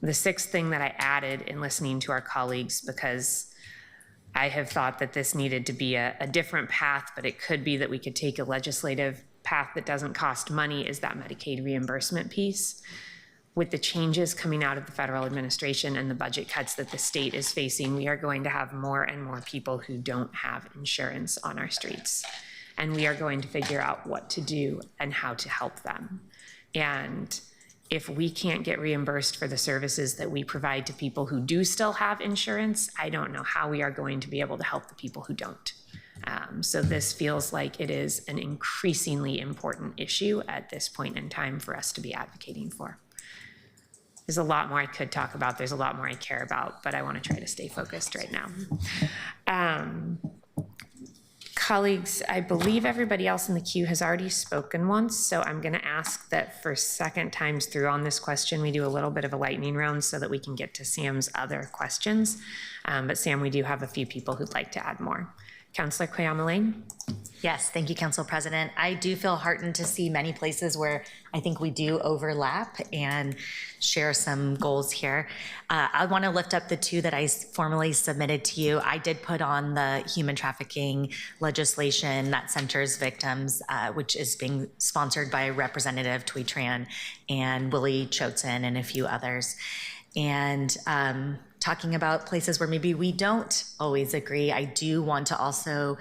The sixth thing that I added in listening to our colleagues, because I have thought that this needed to be a different path, but it could be that we could take a legislative path that doesn't cost money, is that Medicaid reimbursement piece. With the changes coming out of the federal administration and the budget cuts that the state is facing, we are going to have more and more people who don't have insurance on our streets. And we are going to figure out what to do and how to help them. And if we can't get reimbursed for the services that we provide to people who do still have insurance, I don't know how we are going to be able to help the people who don't. So this feels like it is an increasingly important issue at this point in time for us to be advocating for. There's a lot more I could talk about. There's a lot more I care about, but I want to try to stay focused right now. Colleagues, I believe everybody else in the queue has already spoken once, so I'm going to ask that for second times through on this question, we do a little bit of a lightning round so that we can get to Sam's other questions. But Sam, we do have a few people who'd like to add more. Councillor Quayama-Lane? Yes, thank you, Council President. I do feel heartened to see many places where I think we do overlap and share some goals here. I want to lift up the two that I formally submitted to you. I did put on the human trafficking legislation that centers victims, which is being sponsored by Representative Thuy Tran and Willie Choatson and a few others. And talking about places where maybe we don't always agree, I do want to also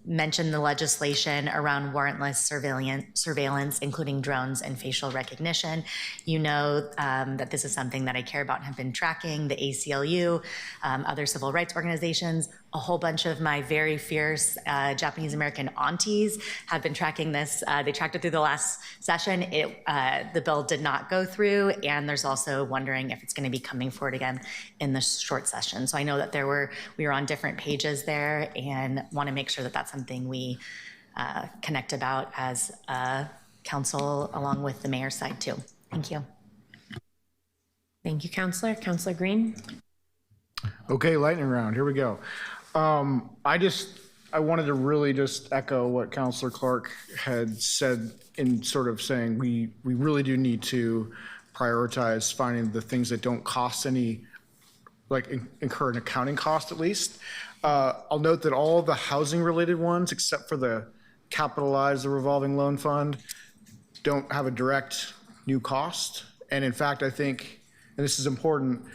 mention the legislation around warrantless surveillance, including drones and facial recognition. You know that this is something that I care about and have been tracking, the ACLU, other civil rights organizations. A whole bunch of my very fierce Japanese American aunties have been tracking this. They tracked it through the last session. The bill did not go through, and there's also wondering if it's going to be coming forward again in the short session. So I know that we were on different pages there, and want to make sure that that's something we connect about as council, along with the mayor's side too. Thank you. Thank you, Councillor. Councillor Green? Okay, lightning round, here we go. I wanted to really just echo what Councillor Clark had said in sort of saying we really do need to prioritize finding the things that don't cost any incur an accounting cost at least. I'll note that all the housing related ones, except for the capitalized, the revolving loan fund, don't have a direct new cost. And in fact, I think, and this is important,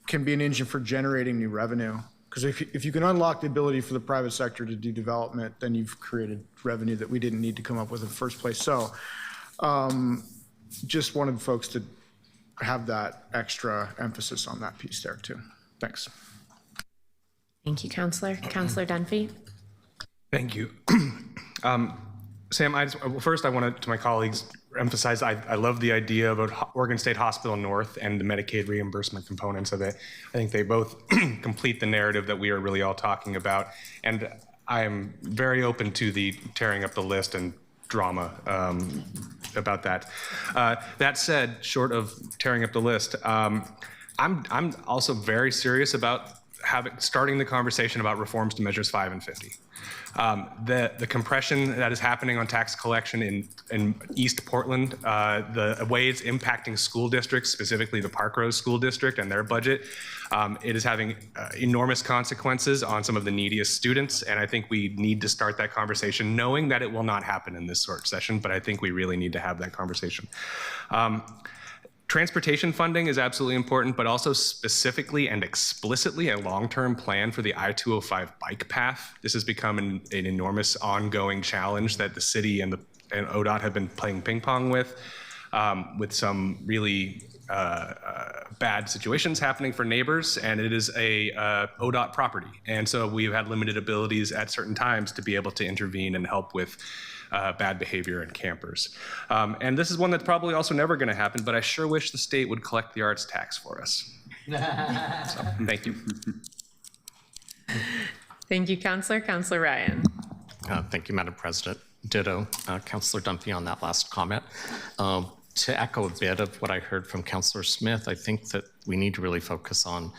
can be an engine for generating new revenue. Because if you can unlock the ability for the private sector to do development, then you've created revenue that we didn't need to come up with in the first place. So just wanted folks to have that extra emphasis on that piece there too. Thanks. Thank you, Counselor. Counselor Dunphy. Thank you. Sam, first I wanted to my colleagues emphasize I love the idea of Oregon State Hospital North and the Medicaid reimbursement components of it. I think they both complete the narrative that we are really all talking about. And I am very open to the tearing up the list and drama about that. That said, short of tearing up the list, I'm also very serious about starting the conversation about reforms to Measures 5 and 50. The compression that is happening on tax collection in East Portland, the way it's impacting school districts, specifically the Parkrose School District and their budget, it is having enormous consequences on some of the neediest students. And I think we need to start that conversation, knowing that it will not happen in this short session, but I think we really need to have that conversation. Transportation funding is absolutely important, but also specifically and explicitly a long-term plan for the I-205 bike path. This has become an enormous ongoing challenge that the city and ODOT have been playing ping pong with some really bad situations happening for neighbors, and it is a ODOT property. And so we've had limited abilities at certain times to be able to intervene and help with bad behavior in campers. And this is one that's probably also never going to happen, but I sure wish the state would collect the arts tax for us. So, thank you. Thank you, Counselor. Counselor Ryan. Thank you, Madam President. Ditto, Counselor Dunphy, on that last comment. To echo a bit of what I heard from Counselor Smith, I think that we need to really focus on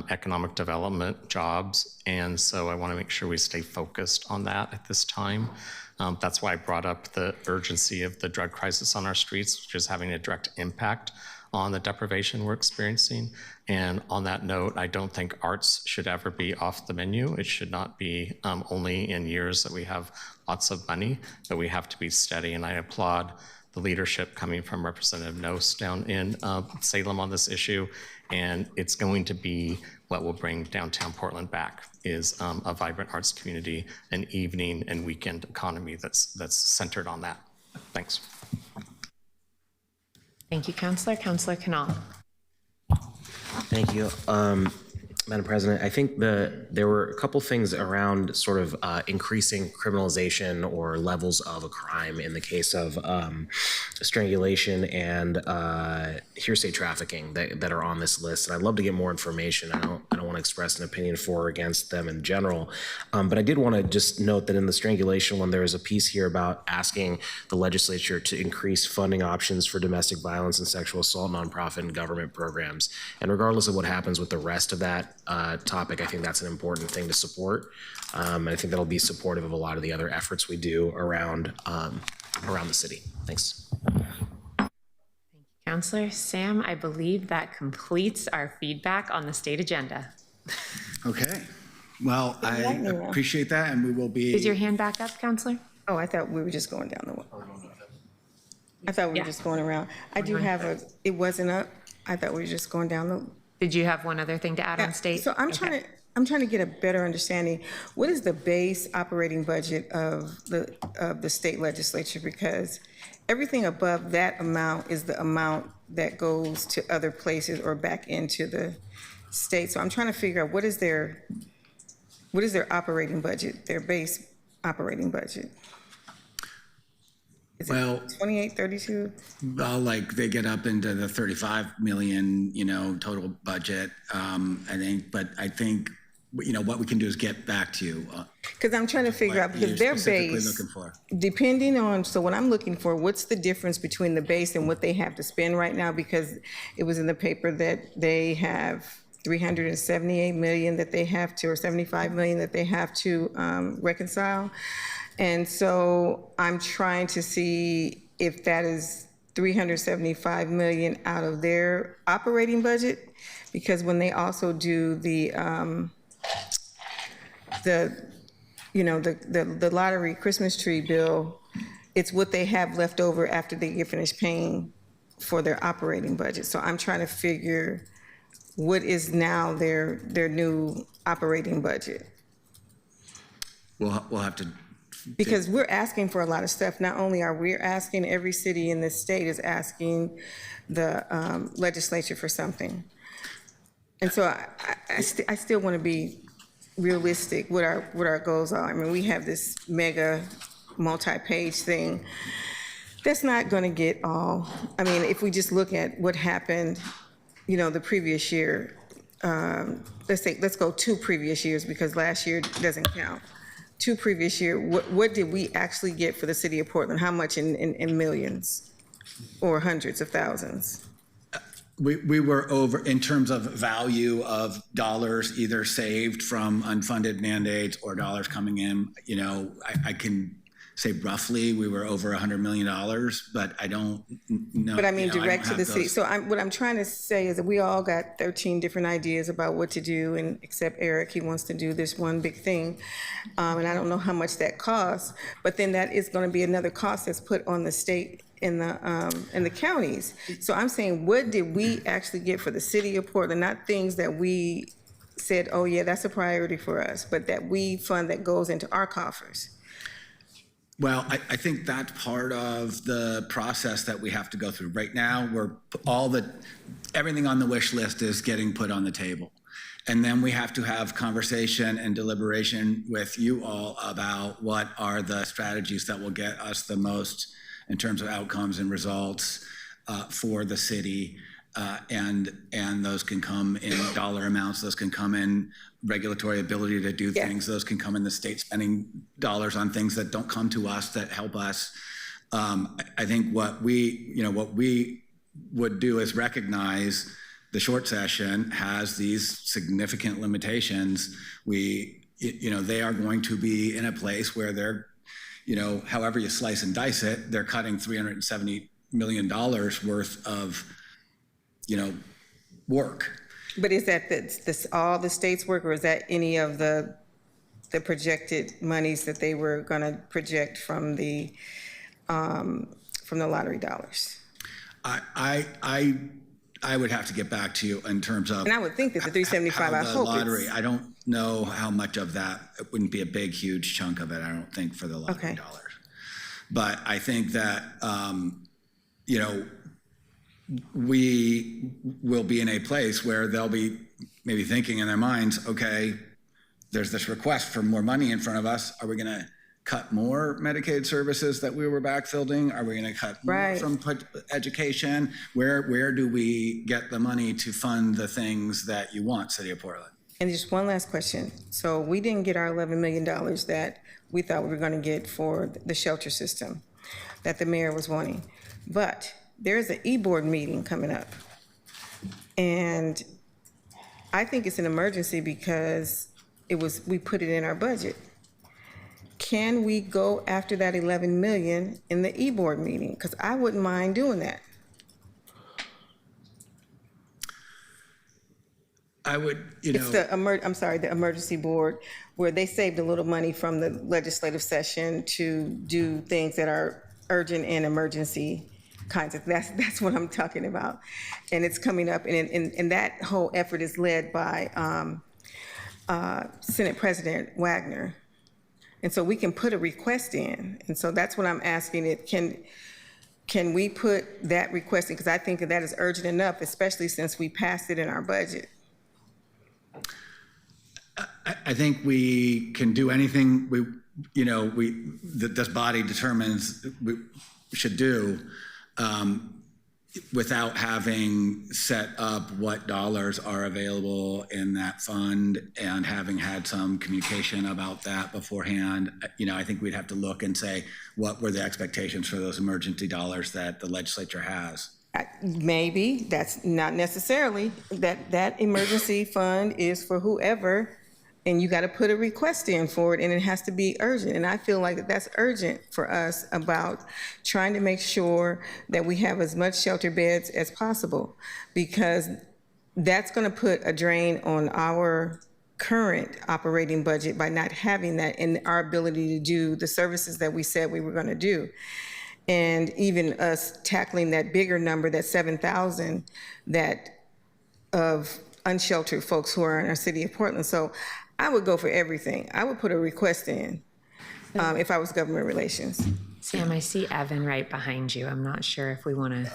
economic development, jobs, and so I want to make sure we stay focused on that at this time. That's why I brought up the urgency of the drug crisis on our streets, which is having a direct impact on the deprivation we're experiencing. And on that note, I don't think arts should ever be off the menu. It should not be only in years that we have lots of money, but we have to be steady. And I applaud the leadership coming from Representative Nost down in Salem on this issue. And it's going to be what will bring downtown Portland back, is a vibrant arts community, an evening and weekend economy that's centered on that. Thanks. Thank you, Counselor. Counselor Canal. Thank you. Madam President, I think there were a couple things around sort of increasing criminalization or levels of a crime in the case of strangulation and hearsay trafficking that are on this list. And I'd love to get more information. I don't want to express an opinion for or against them in general. But I did want to just note that in the strangulation one, there is a piece here about asking the legislature to increase funding options for domestic violence and sexual assault nonprofit and government programs. And regardless of what happens with the rest of that topic, I think that's an important thing to support. And I think that'll be supportive of a lot of the other efforts we do around the city. Thanks. Thank you, Counselor. Sam, I believe that completes our feedback on the state agenda. Okay. Well, I appreciate that, and we will be. Is your hand back up, Counselor? Oh, I thought we were just going down the way. I thought we were just going around. I do have it wasn't up. I thought we were just going down the. Did you have one other thing to add on state? So I'm trying to get a better understanding. What is the base operating budget of the state legislature? Because everything above that amount is the amount that goes to other places or back into the state. So I'm trying to figure out what is their operating budget, their base operating budget. Is it 28, 32? Well, like they get up into the 35 million, total budget. I think, what we can do is get back to you. Because I'm trying to figure out, because their base, depending on, so what I'm looking for, what's the difference between the base and what they have to spend right now? Because it was in the paper that they have 378 million that they have to, or 75 million that they have to reconcile. And so I'm trying to see if that is $375 million out of their operating budget, because when they also do the lottery Christmas tree bill, it's what they have left over after they get finished paying for their operating budget. So I'm trying to figure what is now their new operating budget. We'll have to. Because we're asking for a lot of stuff. Not only are we asking, every city in this state is asking the legislature for something. And so I still want to be realistic what our goals are. I mean, we have this mega multi-page thing that's not going to get all. I mean, if we just look at what happened, the previous year, let's go 2 previous years, because last year doesn't count. 2 previous year, what did we actually get for the city of Portland? How much in millions or hundreds of thousands? We were over, in terms of value of dollars either saved from unfunded mandates or dollars coming in, I can say roughly we were over $100 million, but I don't know. But I mean, direct to the city. Those. So what I'm trying to say is that we all got 13 different ideas about what to do, and except Eric, he wants to do this one big thing. And I don't know how much that costs, but then that is going to be another cost that's put on the state and the counties. So I'm saying, what did we actually get for the city of Portland? Not things that we said, oh yeah, that's a priority for us, but that we fund that goes into our coffers. Well, I think that's part of the process that we have to go through. Right now, everything on the wish list is getting put on the table. And then we have to have conversation and deliberation with you all about what are the strategies that will get us the most in terms of outcomes and results for the city. And those can come in dollar amounts, those can come in regulatory ability to do things, those can come in the state spending dollars on things that don't come to us that help us. I think what we would do is recognize the short session has these significant limitations. They are going to be in a place where they're, however you slice and dice it, they're cutting $370 million worth of work. But is that this all the state's work, or is that any of the projected monies that they were going to project from the lottery dollars? I would have to get back to you in terms of. And I would think that the 375, I hope lottery. I don't know how much of that. It wouldn't be a big, huge chunk of it. I don't think for the lottery dollars. But I think that we will be in a place where they'll be maybe thinking in their minds, okay, there's this request for more money in front of us. Are we going to cut more Medicaid services that we were backfilling? Are we going to cut more from education? Where do we get the money to fund the things that you want, City of Portland? And just one last question. So we didn't get our $11 million that we thought we were going to get for the shelter system that the mayor was wanting. But there's an e-board meeting coming up. And I think it's an emergency because we put it in our budget. Can we go after that 11 million in the e-board meeting? Because I wouldn't mind doing that. I would, It's the emergency board, where they saved a little money from the legislative session to do things that are urgent and emergency kinds of, that's what I'm talking about. And it's coming up, and that whole effort is led by Senate President Wagner. And so we can put a request in. And so that's what I'm asking, can we put that request in? Because I think that is urgent enough, especially since we passed it in our budget. I think we can do anything this body determines we should do without having set up what dollars are available in that fund and having had some communication about that beforehand. I think we'd have to look and say, what were the expectations for those emergency dollars that the legislature has? Maybe, that's not necessarily, that emergency fund is for whoever and you got to put a request in for it, and it has to be urgent. And I feel like that's urgent for us about trying to make sure that we have as much shelter beds as possible, because that's going to put a drain on our current operating budget by not having that and our ability to do the services that we said we were going to do. And even us tackling that bigger number, that 7,000, that of unsheltered folks who are in our city of Portland. So I would go for everything. I would put a request in if I was government relations. Sam, I see Evan right behind you. I'm not sure if we want to.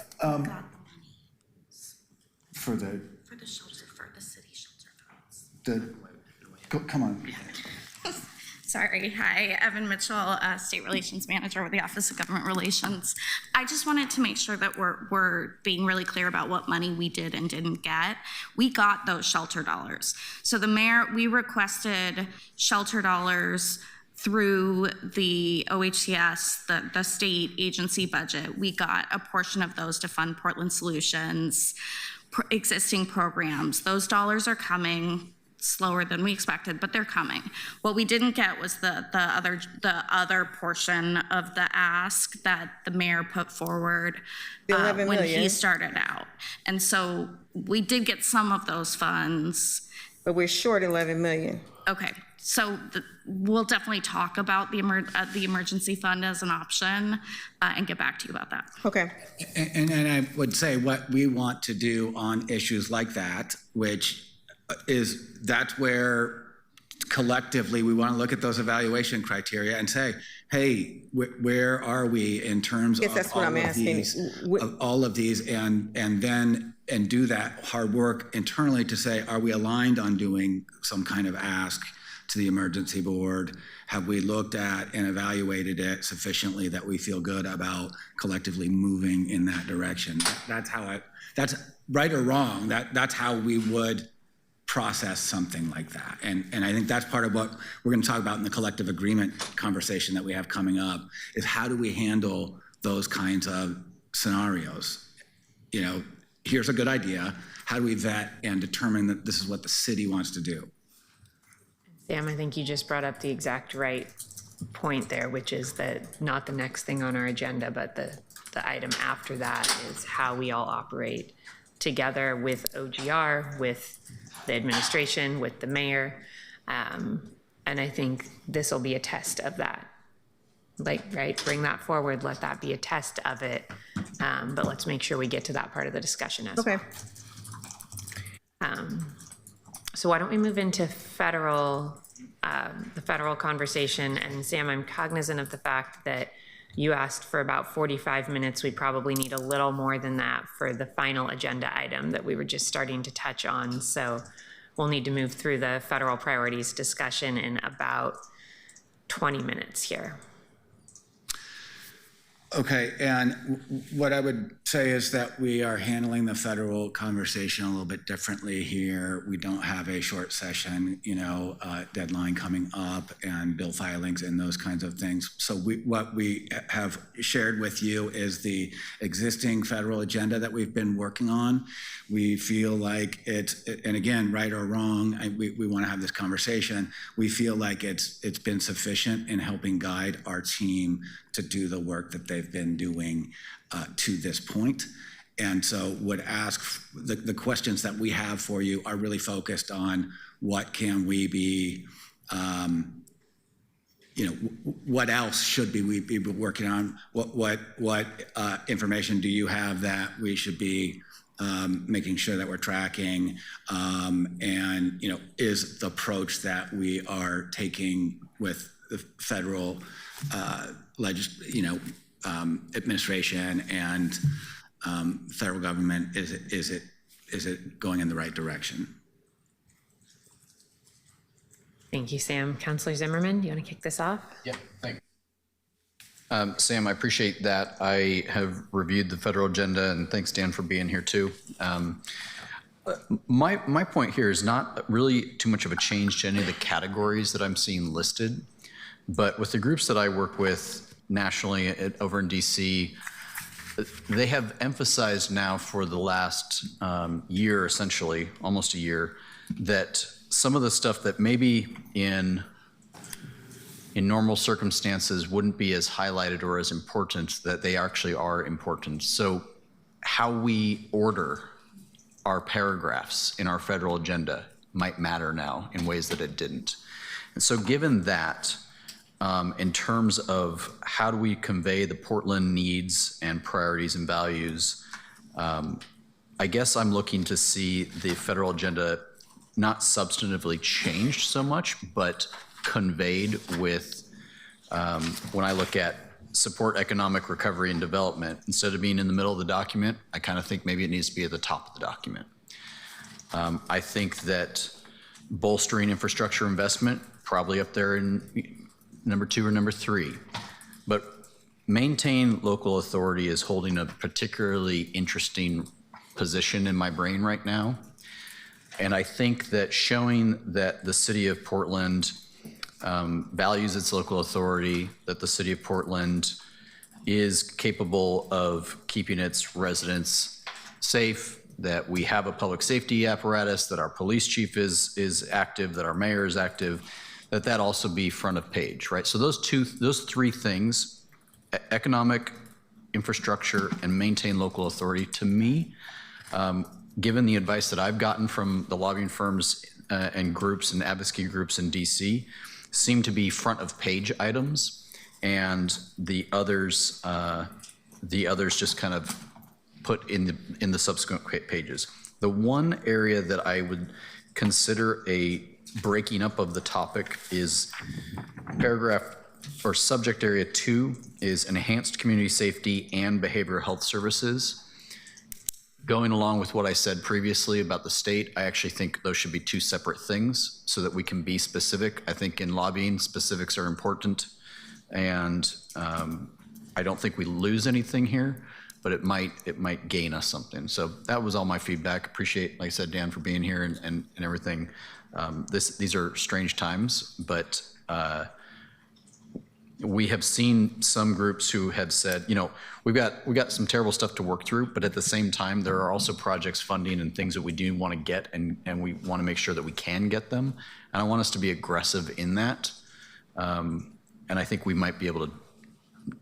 For the shelter, for the city shelter funds. come on. Sorry. Hi, Evan Mitchell, State Relations Manager with the Office of Government Relations. I just wanted to make sure that we're being really clear about what money we did and didn't get. We got those shelter dollars. So the mayor, we requested shelter dollars through the OHCS, the state agency budget. We got a portion of those to fund Portland Solutions, existing programs. Those dollars are coming slower than we expected, but they're coming. What we didn't get was the other portion of the ask that the mayor put forward when he started out. And so we did get some of those funds. But we're short 11 million. Okay, so we'll definitely talk about the emergency fund as an option and get back to you about that. Okay. And I would say what we want to do on issues like that, which is that's where collectively we want to look at those evaluation criteria and say, hey, where are we in terms of all of these, and then do that hard work internally to say, are we aligned on doing some kind of ask to the emergency board? Have we looked at and evaluated it sufficiently that we feel good about collectively moving in that direction? That's right or wrong. That's how we would process something like that. And I think that's part of what we're going to talk about in the collective agreement conversation that we have coming up, is how do we handle those kinds of scenarios? You know, here's a good idea. How do we vet and determine that this is what the city wants to do? Sam, I think you just brought up the exact right point there, which is that not the next thing on our agenda, but the item after that is how we all operate together with OGR, with the administration, with the mayor. And I think this will be a test of that. Right, bring that forward, let that be a test of it. But let's make sure we get to that part of the discussion as well. So why don't we move into the federal conversation? And Sam, I'm cognizant of the fact that you asked for about 45 minutes. We probably need a little more than that for the final agenda item that we were just starting to touch on. So we'll need to move through the federal priorities discussion in about 20 minutes here. Okay, and what I would say is that we are handling the federal conversation a little bit differently here. We don't have a short session, deadline coming up and bill filings and those kinds of things. So what we have shared with you is the existing federal agenda that we've been working on. We feel like it's, and again, right or wrong, we want to have this conversation. We feel like it's been sufficient in helping guide our team to do the work that they've been doing to this point. And so would ask, the questions that we have for you are really focused on what can we be, what else should we be working on? What information do you have that we should be making sure that we're tracking? And, is the approach that we are taking with the federal administration and federal government, is it going in the right direction? Thank you, Sam. Councilor Zimmerman, do you want to kick this off? Yeah, thanks. Sam, I appreciate that. I have reviewed the federal agenda, and thanks, Dan, for being here too. My point here is not really too much of a change to any of the categories that I'm seeing listed, but with the groups that I work with nationally over in DC, they have emphasized now for the last year, essentially, almost a year, that some of the stuff that maybe in normal circumstances wouldn't be as highlighted or as important, that they actually are important. So how we order our paragraphs in our federal agenda might matter now in ways that it didn't. And so given that, in terms of how do we convey the Portland needs and priorities and values, I guess I'm looking to see the federal agenda not substantively changed so much, but conveyed with, when I look at support economic recovery and development, instead of being in the middle of the document, I kind of think maybe it needs to be at the top of the document. I think that bolstering infrastructure investment, probably up there in number 2 or number 3. But maintain local authority is holding a particularly interesting position in my brain right now. And I think that showing that the city of Portland values its local authority, that the city of Portland is capable of keeping its residents safe, that we have a public safety apparatus, that our police chief is active, that our mayor is active, that also be front of page, right? So those 3 things, economic, infrastructure, and maintain local authority, to me, given the advice that I've gotten from the lobbying firms and groups and advocacy groups in DC, seem to be front of page items, and the others just kind of put in the subsequent pages. The one area that I would consider a breaking up of the topic is paragraph or subject area 2 is enhanced community safety and behavioral health services. Going along with what I said previously about the state, I actually think those should be 2 separate things so that we can be specific. I think in lobbying, specifics are important, and I don't think we lose anything here, but it might gain us something. So that was all my feedback. Appreciate, like I said, Dan, for being here and everything. These are strange times, but we have seen some groups who have said, you know, we got some terrible stuff to work through, but at the same time, there are also projects, funding, and things that we do want to get, and we want to make sure that we can get them. And I want us to be aggressive in that. And I think we might be able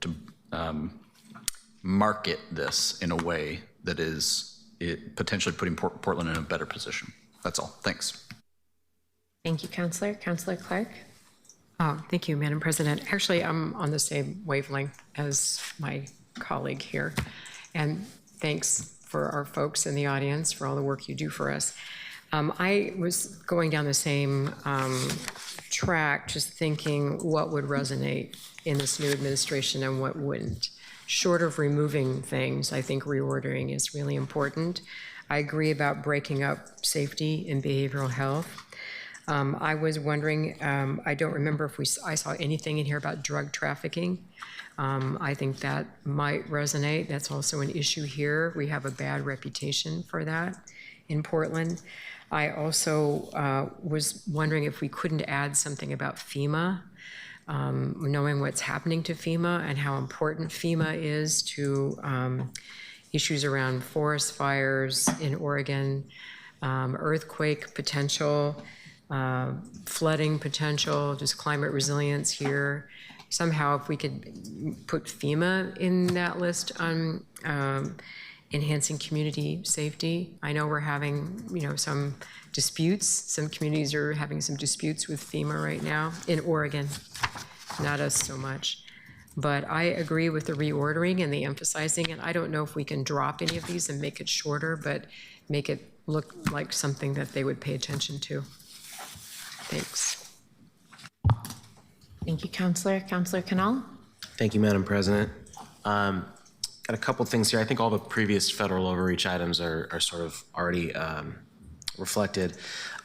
to market this in a way that is potentially putting Portland in a better position. That's all. Thanks. Thank you, Councillor. Councillor Clark. Oh, thank you, Madam President. Actually, I'm on the same wavelength as my colleague here. And thanks for our folks in the audience for all the work you do for us. I was going down the same track, just thinking what would resonate in this new administration and what wouldn't. Short of removing things, I think reordering is really important. I agree about breaking up safety and behavioral health. I was wondering, I don't remember if I saw anything in here about drug trafficking. I think that might resonate. That's also an issue here. We have a bad reputation for that in Portland. I also was wondering if we couldn't add something about FEMA, knowing what's happening to FEMA and how important FEMA is to issues around forest fires in Oregon, earthquake potential, flooding potential, just climate resilience here. Somehow, if we could put FEMA in that list on enhancing community safety. I know we're having, some disputes. Some communities are having some disputes with FEMA right now in Oregon, not us so much. But I agree with the reordering and the emphasizing, and I don't know if we can drop any of these and make it shorter, but make it look like something that they would pay attention to. Thanks. Thank you, Councillor. Councillor Canal. Thank you, Madam President. Got a couple things here. I think all the previous federal overreach items are sort of already reflected.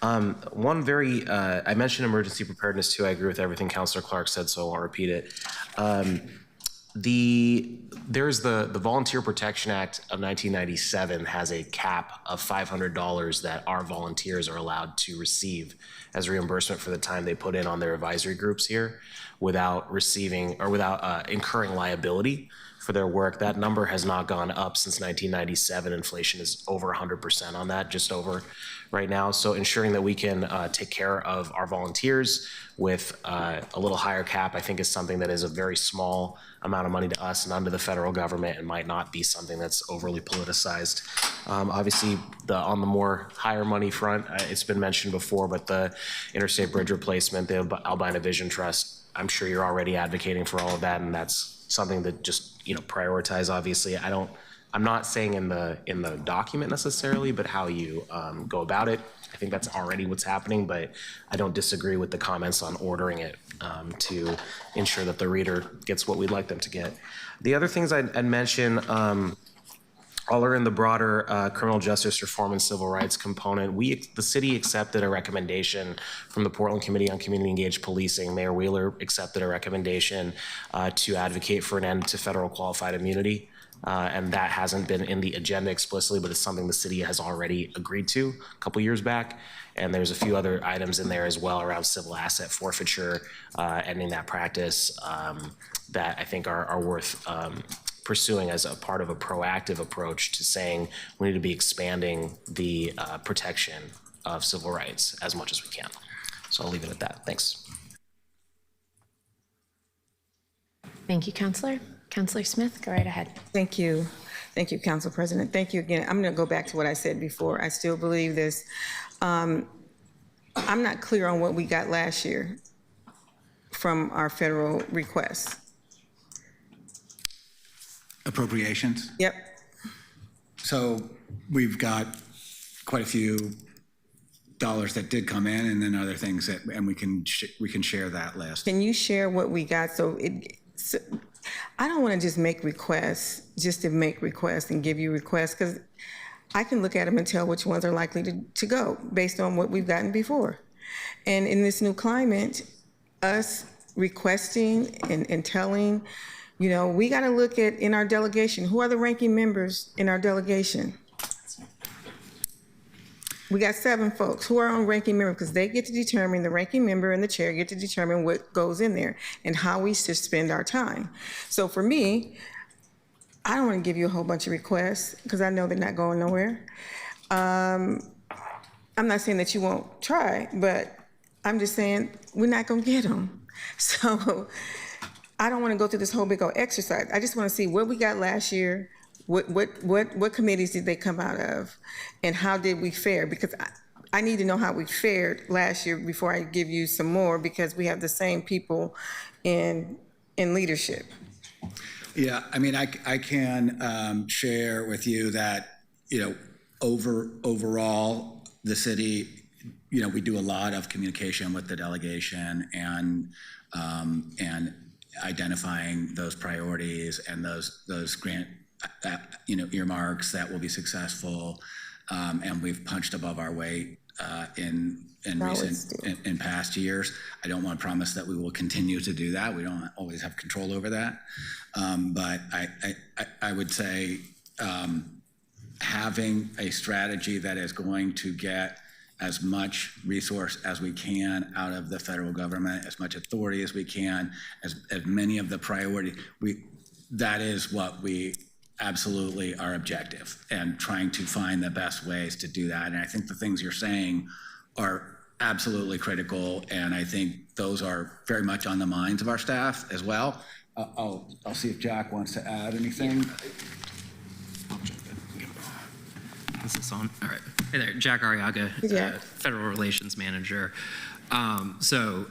One I mentioned emergency preparedness too. I agree with everything Councillor Clark said, so I won't repeat it. There's the Volunteer Protection Act of 1997 has a cap of $500 that our volunteers are allowed to receive as reimbursement for the time they put in on their advisory groups here without receiving or without incurring liability for their work. That number has not gone up since 1997. Inflation is over 100% on that, just over right now. So ensuring that we can take care of our volunteers with a little higher cap, I think, is something that is a very small amount of money to us and under the federal government, and might not be something that's overly politicized. Obviously, on the more higher money front, it's been mentioned before, but the Interstate Bridge Replacement, the Albina Vision Trust, I'm sure you're already advocating for all of that, and that's something that just, prioritize. Obviously, I'm not saying in the document necessarily, but how you go about it. I think that's already what's happening, but I don't disagree with the comments on ordering it to ensure that the reader gets what we'd like them to get. The other things I'd mention all are in the broader criminal justice reform and civil rights component. The city accepted a recommendation from the Portland Committee on Community Engaged Policing. Mayor Wheeler accepted a recommendation to advocate for an end to federal qualified immunity. And that hasn't been in the agenda explicitly, but it's something the city has already agreed to a couple years back. And there's a few other items in there as well around civil asset forfeiture, ending that practice, that I think are worth pursuing as a part of a proactive approach to saying we need to be expanding the protection of civil rights as much as we can. So I'll leave it at that. Thanks. Thank you, Councilor. Councilor Smith, go right ahead. Thank you. Thank you, Council President. Thank you again. I'm going to go back to what I said before. I still believe this. I'm not clear on what we got last year from our federal requests. Appropriations? Yep. So we've got quite a few dollars that did come in, and then other things that, and we can share that list. Can you share what we got? So I don't want to just make requests just to make requests and give you requests, because I can look at them and tell which ones are likely to go based on what we've gotten before. And in this new climate, us requesting and telling, we got to look at in our delegation, who are the ranking members in our delegation? We got 7 folks who are on ranking member, because they get to determine, the ranking member and the chair get to determine what goes in there and how we should spend our time. So for me, I don't want to give you a whole bunch of requests because I know they're not going nowhere. I'm not saying that you won't try, but I'm just saying we're not going to get them. So I don't want to go through this whole big old exercise. I just want to see what we got last year. What committees did they come out of, and how did we fare? Because I need to know how we fared last year before I give you some more, because we have the same people in leadership. Yeah, I mean, I can share with you that, overall, the city, we do a lot of communication with the delegation and identifying those priorities and those grant earmarks that will be successful, and we've punched above our weight in past years. I don't want to promise that we will continue to do that. We don't always have control over that, but I would say having a strategy that is going to get as much resource as we can out of the federal government, as much authority as we can, as many of the priorities, that is what we absolutely our objective, and trying to find the best ways to do that. And I think the things you're saying are absolutely critical, and I think those are very much on the minds of our staff as well. I'll see if Jack wants to add anything. Is this on? All right. Hey there, Jack Arriaga, Federal Relations Manager. So,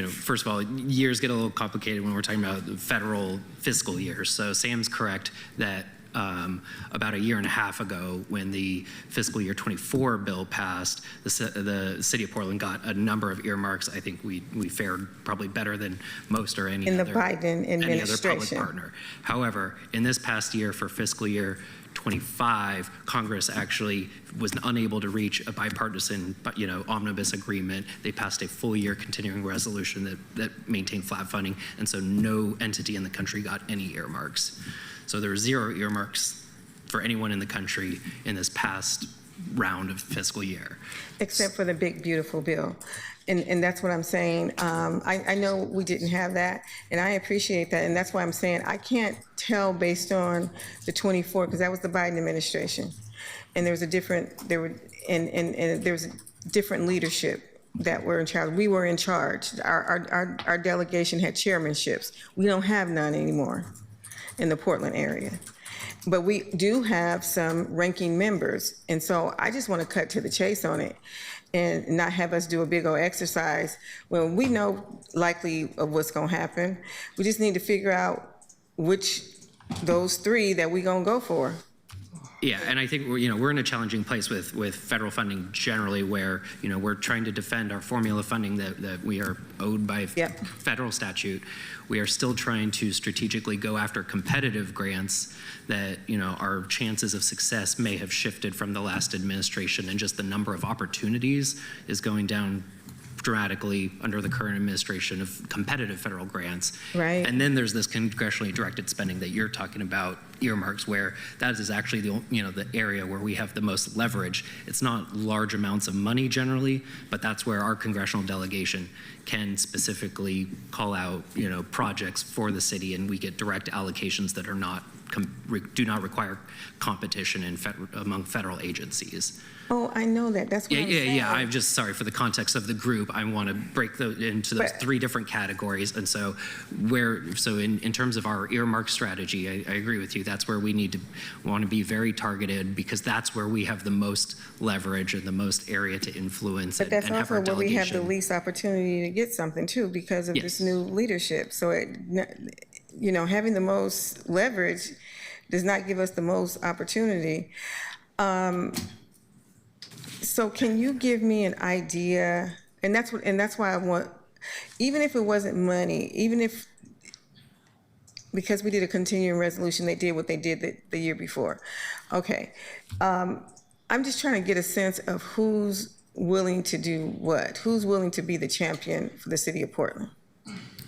first of all, years get a little complicated when we're talking about the federal fiscal year. So Sam's correct that about a year and a half ago, when the fiscal year 24 bill passed, the city of Portland got a number of earmarks. I think we fared probably better than most or any other Biden administration. Public partner. However, in this past year for fiscal year 25, Congress actually was unable to reach a bipartisan, omnibus agreement. They passed a full year continuing resolution that maintained flat funding, and so no entity in the country got any earmarks. So there were 0 earmarks for anyone in the country in this past round of fiscal year. Except for the big, beautiful bill. And that's what I'm saying. I know we didn't have that, and I appreciate that. And that's why I'm saying I can't tell based on the 24, because that was the Biden administration. And there was different leadership that were in charge. We were in charge. Our delegation had chairmanships. We don't have none anymore in the Portland area. But we do have some ranking members. And so I just want to cut to the chase on it and not have us do a big old exercise when we know likely of what's going to happen. We just need to figure out which those three that we going to go for. Yeah, and I think we're in a challenging place with federal funding generally, where we're trying to defend our formula funding that we are owed by federal statute. We are still trying to strategically go after competitive grants that our chances of success may have shifted from the last administration, and just the number of opportunities is going down dramatically under the current administration of competitive federal grants. Right. And then there's this congressionally directed spending that you're talking about, earmarks, where that is actually the area where we have the most leverage. It's not large amounts of money generally, but that's where our congressional delegation can specifically call out projects for the city, and we get direct allocations that are not do not require competition among federal agencies. Oh, I know that. That's what I'm saying. Yeah. I'm just sorry for the context of the group. I want to break into those three different categories. And so in terms of our earmark strategy, I agree with you. That's where we want to be very targeted, because that's where we have the most leverage and the most area to influence. But that's and have our also where we have the delegation. least opportunity to get something too, because of this new leadership. So having the most leverage does not give us the most opportunity. So can you give me an idea? And that's why I want, even if it wasn't money, because we did a continuing resolution, they did what they did the year before. Okay. I'm just trying to get a sense of who's willing to do what, who's willing to be the champion for the city of Portland.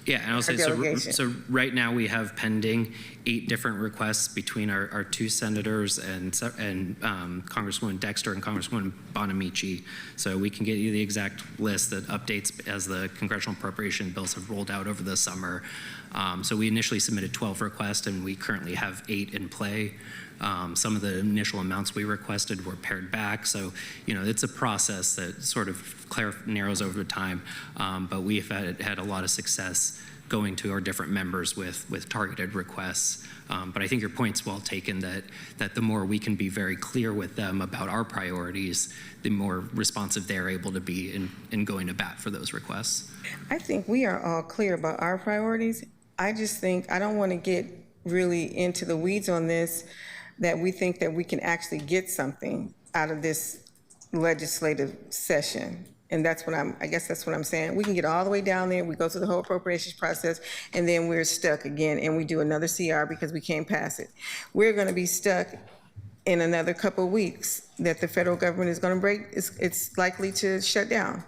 Yeah, and I'll say, so right now we have pending 8 different requests between our 2 senators and Congresswoman Dexter and Congresswoman Bonamici. So we can get you the exact list that updates as the congressional appropriation bills have rolled out over the summer. So we initially submitted 12 requests, and we currently have 8 in play. Some of the initial amounts we requested were pared back. So, it's a process that sort of narrows over time. But we've had a lot of success going to our different members with targeted requests. But I think your point's well taken, that the more we can be very clear with them about our priorities, the more responsive they're able to be in going to bat for those requests. I think we are all clear about our priorities. I just think, I don't want to get really into the weeds on this, that we think that we can actually get something out of this legislative session. And I guess that's what I'm saying. We can get all the way down there, we go through the whole appropriations process, and then we're stuck again, and we do another CR because we can't pass it. We're gonna be stuck in another couple of weeks that the federal government is gonna break. It's likely to shut down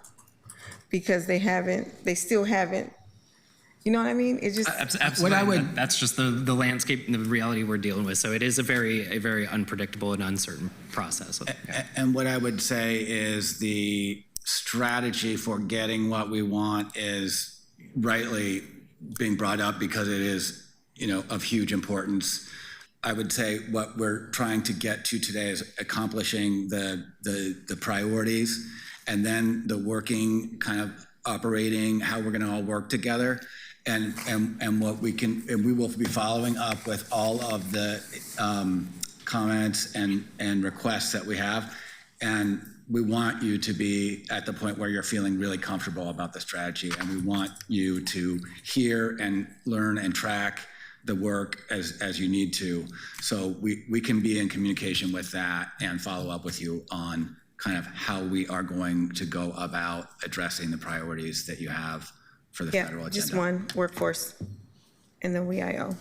because they still haven't. You know what I mean? It's just absolutely. That's just the landscape and the reality we're dealing with. So it is a very unpredictable and uncertain process. And what I would say is the strategy for getting what we want is rightly being brought up because it is, of huge importance. I would say what we're trying to get to today is accomplishing the priorities, and then the working kind of operating, how we're going to all work together. And what we can, and we will be following up with all of the comments and requests that we have. And we want you to be at the point where you're feeling really comfortable about the strategy. And we want you to hear and learn and track the work as you need to. So we can be in communication with that and follow up with you on kind of how we are going to go about addressing the priorities that you have for the federal agenda. Just one, workforce, and then WIO.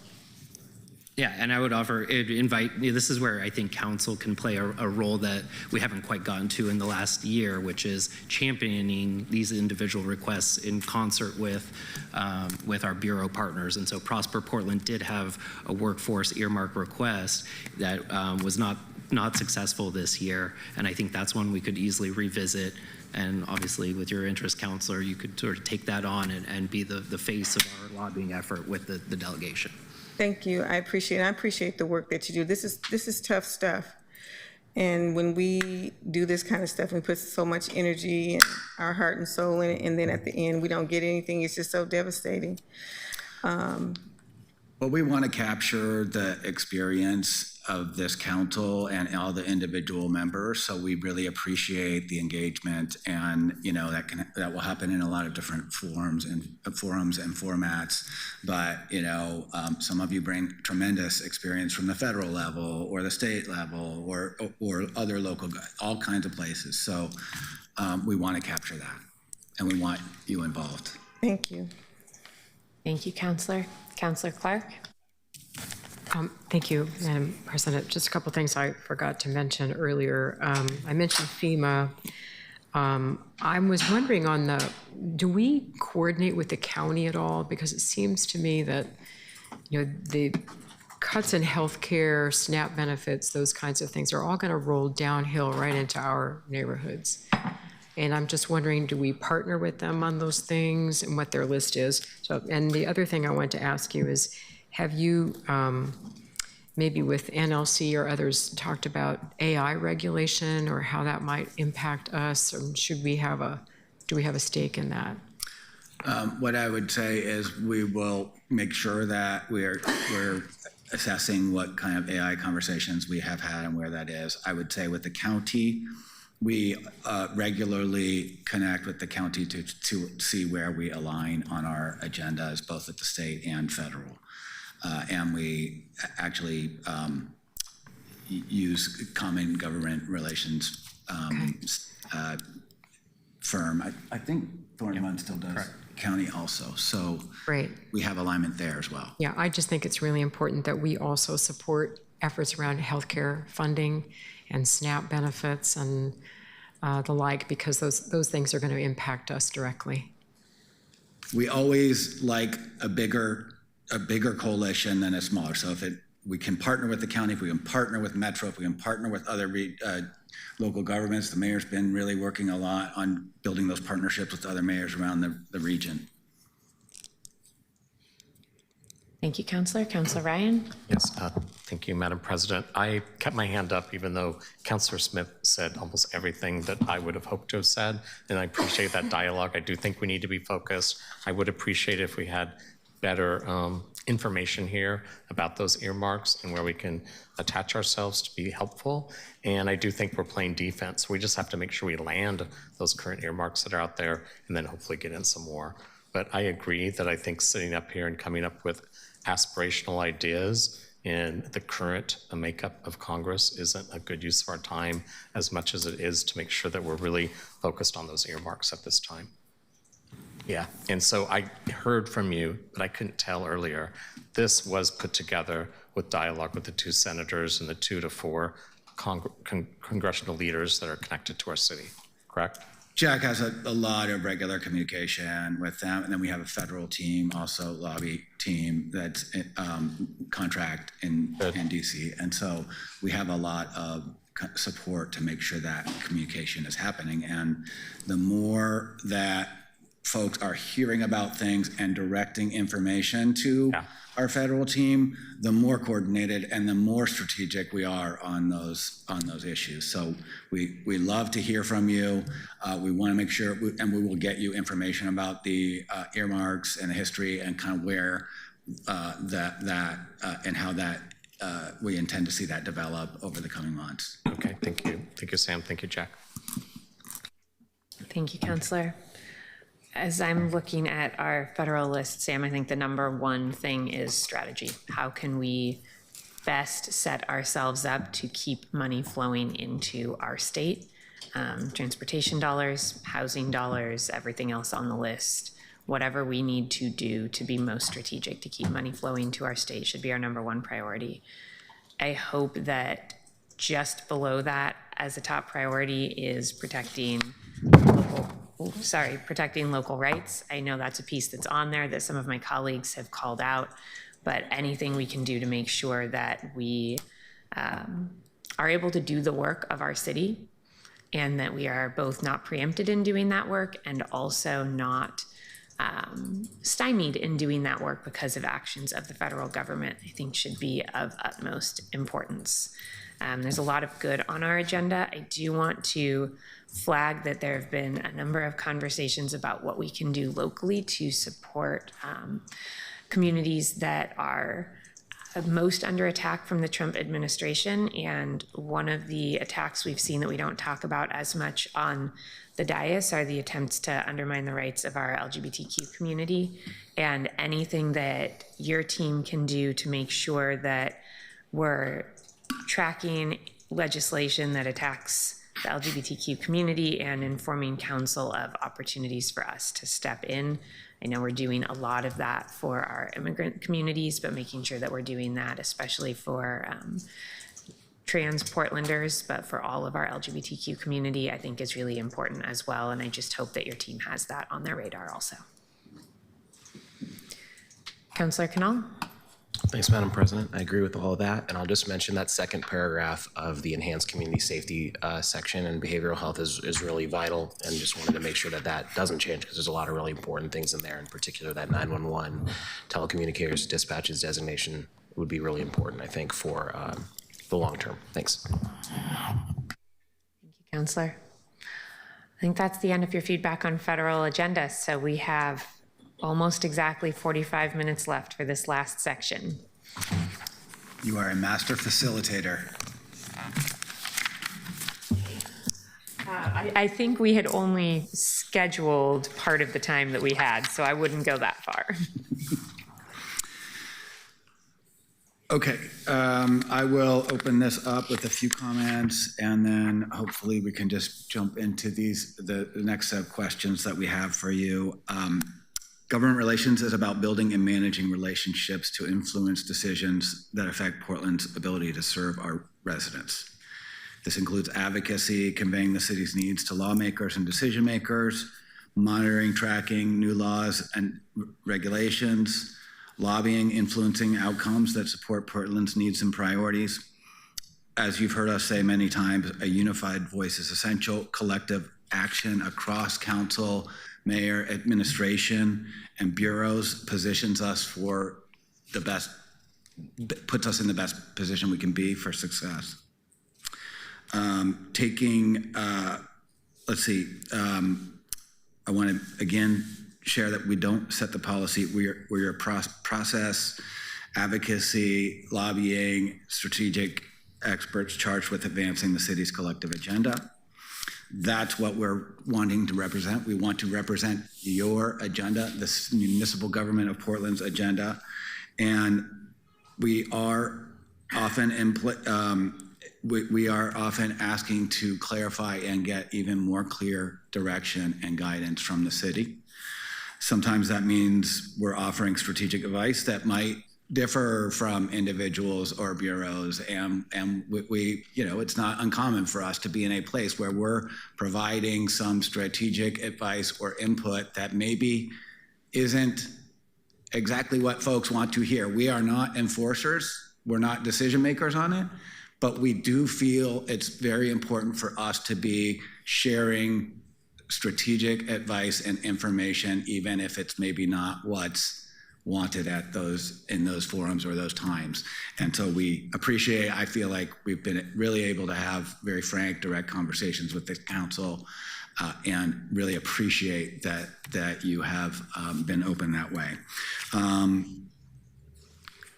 Yeah, and I would invite, this is where I think council can play a role that we haven't quite gotten to in the last year, which is championing these individual requests in concert with our bureau partners. And so Prosper Portland did have a workforce earmark request that was not successful this year. And I think that's one we could easily revisit. And obviously with your interest, Counselor, you could sort of take that on and be the face of our lobbying effort with the delegation. Thank you. I appreciate the work that you do. This is tough stuff. And when we do this kind of stuff, we put so much energy and our heart and soul in it, and then at the end we don't get anything. It's just so devastating. Well, we want to capture the experience of this council and all the individual members, so we really appreciate the engagement, and that will happen in a lot of different forums and formats. But some of you bring tremendous experience from the federal level or the state level or other local, all kinds of places. So we want to capture that, and we want you involved. Thank you. Thank you, Counselor. Counselor Clark? Thank you, Madam President. Just a couple things I forgot to mention earlier. I mentioned FEMA. I was wondering do we coordinate with the county at all? Because it seems to me that, the cuts in healthcare, SNAP benefits, those kinds of things are all going to roll downhill right into our neighborhoods. And I'm just wondering, do we partner with them on those things and what their list is? And the other thing I want to ask you is, have you, maybe with NLC or others, talked about AI regulation or how that might impact us? Or do we have a stake in that? What I would say is we will make sure that we're assessing what kind of AI conversations we have had and where that is. I would say with the county, we regularly connect with the county to see where we align on our agendas, both at the state and federal. And we actually use common government relations firm. I think Thornton still does. Correct. County also. So Great. We have alignment there as well. Yeah, I just think it's really important that we also support efforts around healthcare funding and SNAP benefits and the like, because those things are going to impact us directly. We always like a bigger coalition than a smaller. So if we can partner with the county, if we can partner with Metro, if we can partner with other local governments, the mayor's been really working a lot on building those partnerships with other mayors around the region. Thank you, Counselor. Counselor Ryan? Yes, thank you, Madam President. I kept my hand up even though Counselor Smith said almost everything that I would have hoped to have said, and I appreciate that dialogue. I do think we need to be focused. I would appreciate if we had better information here about those earmarks and where we can attach ourselves to be helpful. And I do think we're playing defense. We just have to make sure we land those current earmarks that are out there and then hopefully get in some more. But I agree that I think sitting up here and coming up with aspirational ideas in the current makeup of Congress isn't a good use of our time as much as it is to make sure that we're really focused on those earmarks at this time. Yeah, and so I heard from you, but I couldn't tell earlier. This was put together with dialogue with the 2 senators and the 2 to 4 congressional leaders that are connected to our city, correct? Jack has a lot of regular communication with them, and then we have a federal team, also lobby team that's contract in DC, and so we have a lot of support to make sure that communication is happening. And the more that folks are hearing about things and directing information to our federal team, the more coordinated and the more strategic we are on those issues. So we love to hear from you. We want to make sure, and we will get you information about the earmarks and the history and kind of where and how that we intend to see that develop over the coming months. Okay, thank you. Thank you, Sam. Thank you, Jack. Thank you, Counselor. As I'm looking at our federal list, Sam, I think the number one thing is strategy. How can we best set ourselves up to keep money flowing into our state? Transportation dollars, housing dollars, everything else on the list. whatever we need to do to be most strategic to keep money flowing to our state should be our number one priority. I hope that just below that, as a top priority, is protecting local rights. I know that's a piece that's on there that some of my colleagues have called out, but anything we can do to make sure that we are able to do the work of our city, and that we are both not preempted in doing that work and also not stymied in doing that work because of actions of the federal government, I think should be of utmost importance. There's a lot of good on our agenda. I do want to flag that there have been a number of conversations about what we can do locally to support communities that are most under attack from the Trump administration. And one of the attacks we've seen that we don't talk about as much on the dais are the attempts to undermine the rights of our LGBTQ community. And anything that your team can do to make sure that we're tracking legislation that attacks the LGBTQ community and informing council of opportunities for us to step in. I know we're doing a lot of that for our immigrant communities, but making sure that we're doing that, especially for trans Portlanders, but for all of our LGBTQ community, I think is really important as well. And I just hope that your team has that on their radar also. Councillor Canal. Thanks, Madam President. I agree with all of that. And I'll just mention that second paragraph of the enhanced community safety section, and behavioral health is really vital, and just wanted to make sure that that doesn't change, because there's a lot of really important things in there. In particular, that 911 telecommunicators dispatches designation would be really important, I think, for the long term. Thanks. Thank you, Councillor. I think that's the end of your feedback on federal agenda. So we have almost exactly 45 minutes left for this last section. You are a master facilitator. I think we had only scheduled part of the time that we had, so I wouldn't go that far. Okay, I will open this up with a few comments, and then hopefully we can just jump into the next set of questions that we have for you. Government relations is about building and managing relationships to influence decisions that affect Portland's ability to serve our residents. This includes advocacy, conveying the city's needs to lawmakers and decision makers, monitoring, tracking new laws and regulations, lobbying, influencing outcomes that support Portland's needs and priorities. As you've heard us say many times, a unified voice is essential. Collective action across council, mayor, administration, and bureaus positions us for the best, puts us in the best position we can be for success. I want to again share that we don't set the policy. We're a process, advocacy, lobbying, strategic experts charged with advancing the city's collective agenda. That's what we're wanting to represent. We want to represent your agenda, the municipal government of Portland's agenda, and we are often asking to clarify and get even more clear direction and guidance from the city. Sometimes that means we're offering strategic advice that might differ from individuals or bureaus, and we it's not uncommon for us to be in a place where we're providing some strategic advice or input that maybe isn't exactly what folks want to hear. We are not enforcers, we're not decision makers on it, but we do feel it's very important for us to be sharing strategic advice and information, even if it's maybe not what's wanted in those forums or those times. And so we appreciate, I feel like we've been really able to have very frank, direct conversations with the council, and really appreciate that you have been open that way.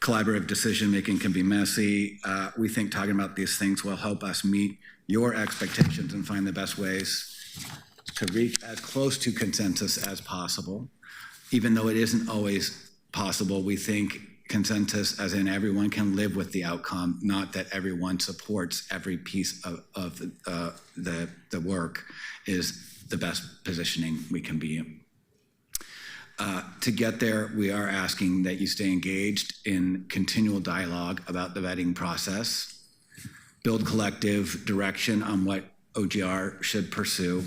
Collaborative decision-making can be messy. We think talking about these things will help us meet your expectations and find the best ways to reach as close to consensus as possible. Even though it isn't always possible, we think consensus, as in everyone can live with the outcome, not that everyone supports every piece of the work, is the best positioning we can be in. To get there, we are asking that you stay engaged in continual dialogue about the vetting process, build collective direction on what OGR should pursue,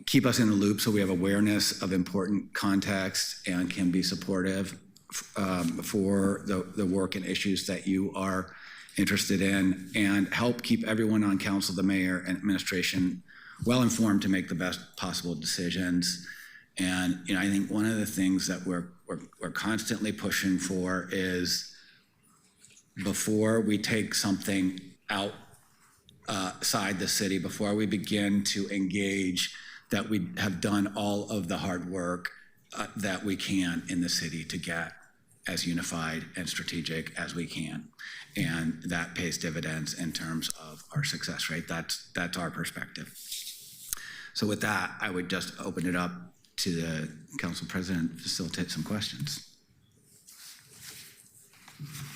keep us in the loop so we have awareness of important context and can be supportive for the work and issues that you are interested in, and help keep everyone on council, the mayor and administration, well informed to make the best possible decisions. And I think one of the things that we're constantly pushing for is, before we take something outside the city, before we begin to engage, that we have done all of the hard work that we can in the city to get as unified and strategic as we can. And that pays dividends in terms of our success rate. That's our perspective. So with that, I would just open it up to the council president to facilitate some questions.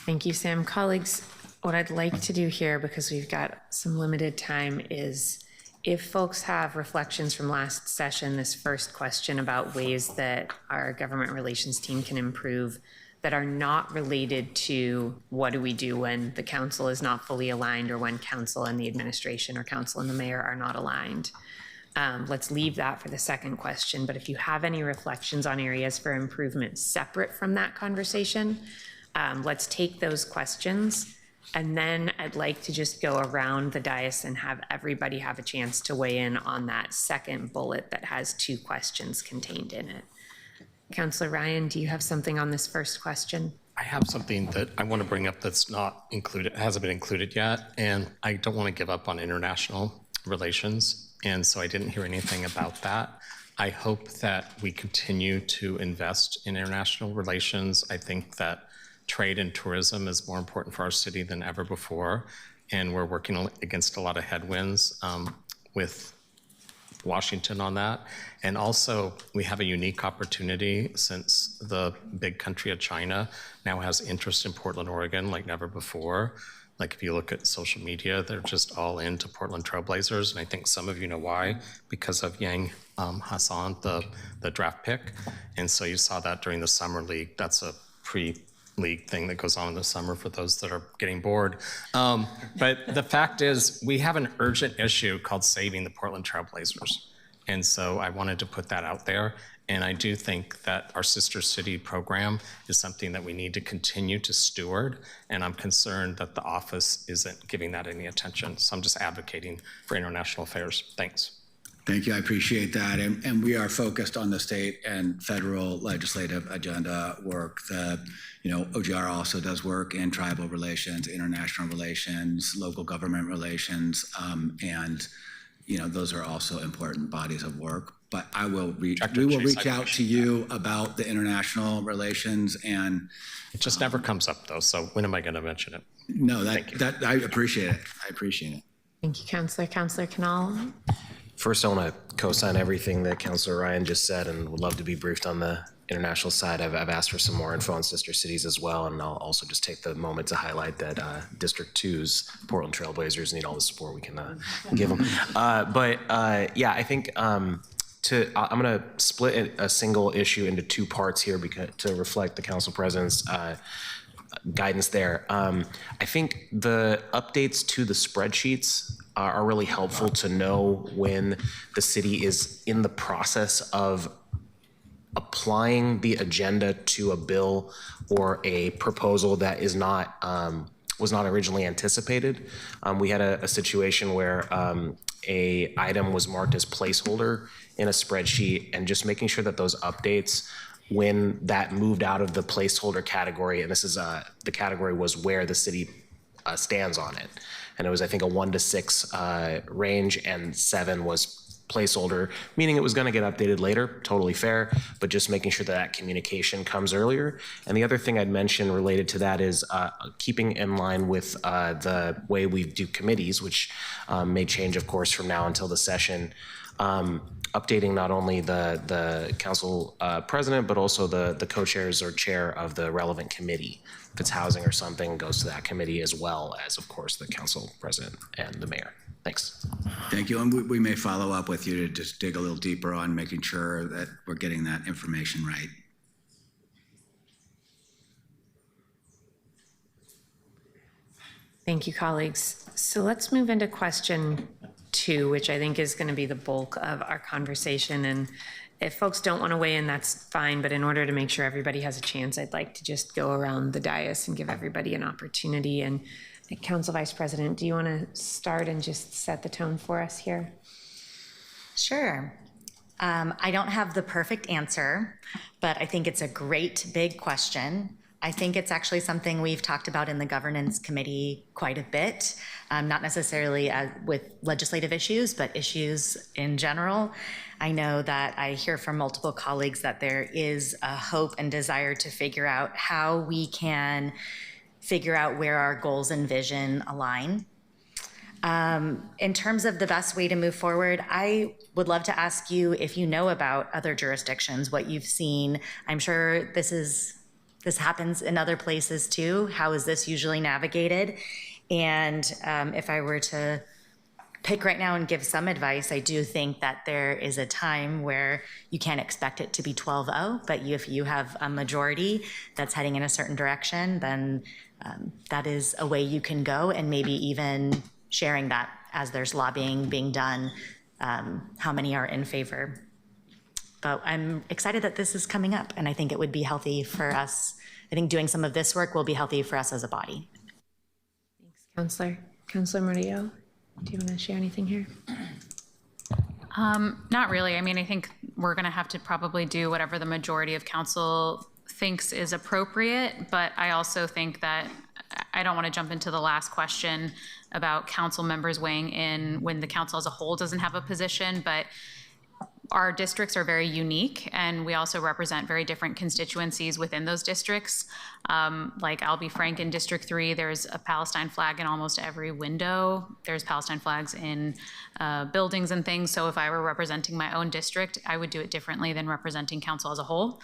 Thank you, Sam. Colleagues, what I'd like to do here, because we've got some limited time, is if folks have reflections from last session, this first question about ways that our government relations team can improve that are not related to what do we do when the council is not fully aligned, or when council and the administration or council and the mayor are not aligned. Let's leave that for the second question, but if you have any reflections on areas for improvement separate from that conversation, let's take those questions. And then I'd like to just go around the dais and have everybody have a chance to weigh in on that second bullet that has 2 questions contained in it. Councillor Ryan, do you have something on this first question? I have something that I want to bring up that's not included, hasn't been included yet, and I don't want to give up on international relations, and so I didn't hear anything about that. I hope that we continue to invest in international relations. I think that trade and tourism is more important for our city than ever before, and we're working against a lot of headwinds with Washington on that. And also, we have a unique opportunity since the big country of China now has interest in Portland, Oregon like never before. Like if you look at social media, they're just all into Portland Trailblazers, and I think some of you know why, because of Yang Hassan, the draft pick. And so you saw that during the Summer League. That's a pre-league thing that goes on in the summer for those that are getting bored. But the fact is, we have an urgent issue called saving the Portland Trailblazers. And so I wanted to put that out there. And I do think that our Sister City program is something that we need to continue to steward. And I'm concerned that the office isn't giving that any attention. So I'm just advocating for international affairs. Thanks. Thank you, I appreciate that. And we are focused on the state and federal legislative agenda work. OGR also does work in tribal relations, international relations, local government relations, and those are also important bodies of work. But we will reach out to you about the international relations, and it just never comes up though. So when am I going to mention it? No, I appreciate it. I appreciate it. Thank you, Councillor. Councillor Canal. First, I want to co-sign everything that Councillor Ryan just said, and would love to be briefed on the international side. I've asked for some more info on sister cities as well, and I'll also just take the moment to highlight that District 2's Portland Trailblazers need all the support we can give them. I think I'm going to split a single issue into 2 parts here to reflect the Council President's guidance there. I think the updates to the spreadsheets are really helpful to know when the city is in the process of applying the agenda to a bill or a proposal that is not was not originally anticipated. We had a situation where a item was marked as placeholder in a spreadsheet, and just making sure that those updates, when that moved out of the placeholder category, and this is the category was where the city stands on it, and it was I think a 1 to 6 range, and 7 was placeholder, meaning it was going to get updated later, totally fair, but just making sure that communication comes earlier. And the other thing I'd mention related to that is keeping in line with the way we do committees, which may change, of course, from now until the session, updating not only the council president, but also the co-chairs or chair of the relevant committee. If it's housing or something, goes to that committee as well as, of course, the council president and the mayor. Thanks. Thank you, and we may follow up with you to just dig a little deeper on making sure that we're getting that information right. Thank you, colleagues. So let's move into question 2, which I think is going to be the bulk of our conversation. And if folks don't want to weigh in, that's fine. But in order to make sure everybody has a chance, I'd like to just go around the dais and give everybody an opportunity. And Council Vice President, do you want to start and just set the tone for us here? Sure. I don't have the perfect answer, but I think it's a great big question. I think it's actually something we've talked about in the governance committee quite a bit, not necessarily with legislative issues, but issues in general. I know that I hear from multiple colleagues that there is a hope and desire to figure out how we can figure out where our goals and vision align. In terms of the best way to move forward, I would love to ask you if you know about other jurisdictions, what you've seen. I'm sure this happens in other places too. How is this usually navigated? And if I were to pick right now and give some advice, I do think that there is a time where you can't expect it to be 12-0, but if you have a majority that's heading in a certain direction, then that is a way you can go, and maybe even sharing that as there's lobbying being done, how many are in favor. But I'm excited that this is coming up, and I think it would be healthy for us. I think doing some of this work will be healthy for us as a body. Thanks, Councillor. Councillor Murillo, do you want to share anything here? Not really. I mean, I think we're going to have to probably do whatever the majority of council thinks is appropriate, but I also think that I don't want to jump into the last question about council members weighing in when the council as a whole doesn't have a position, but our districts are very unique, and we also represent very different constituencies within those districts. Like, I'll be frank, in District 3, there's a Palestine flag in almost every window. There's Palestine flags in buildings and things. So if I were representing my own district, I would do it differently than representing council as a whole.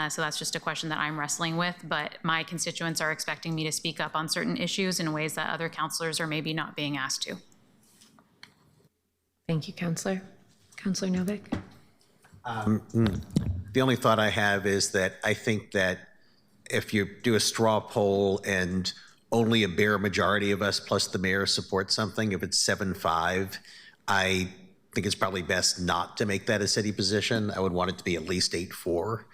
So that's just a question that I'm wrestling with. But my constituents are expecting me to speak up on certain issues in ways that other councilors are maybe not being asked to. Thank you, Councillor. Councillor Novick? The only thought I have is that I think that if you do a straw poll and only a bare majority of us plus the mayor support something, if it's 7-5, I think it's probably best not to make that a city position. I would want it to be at least 8-4,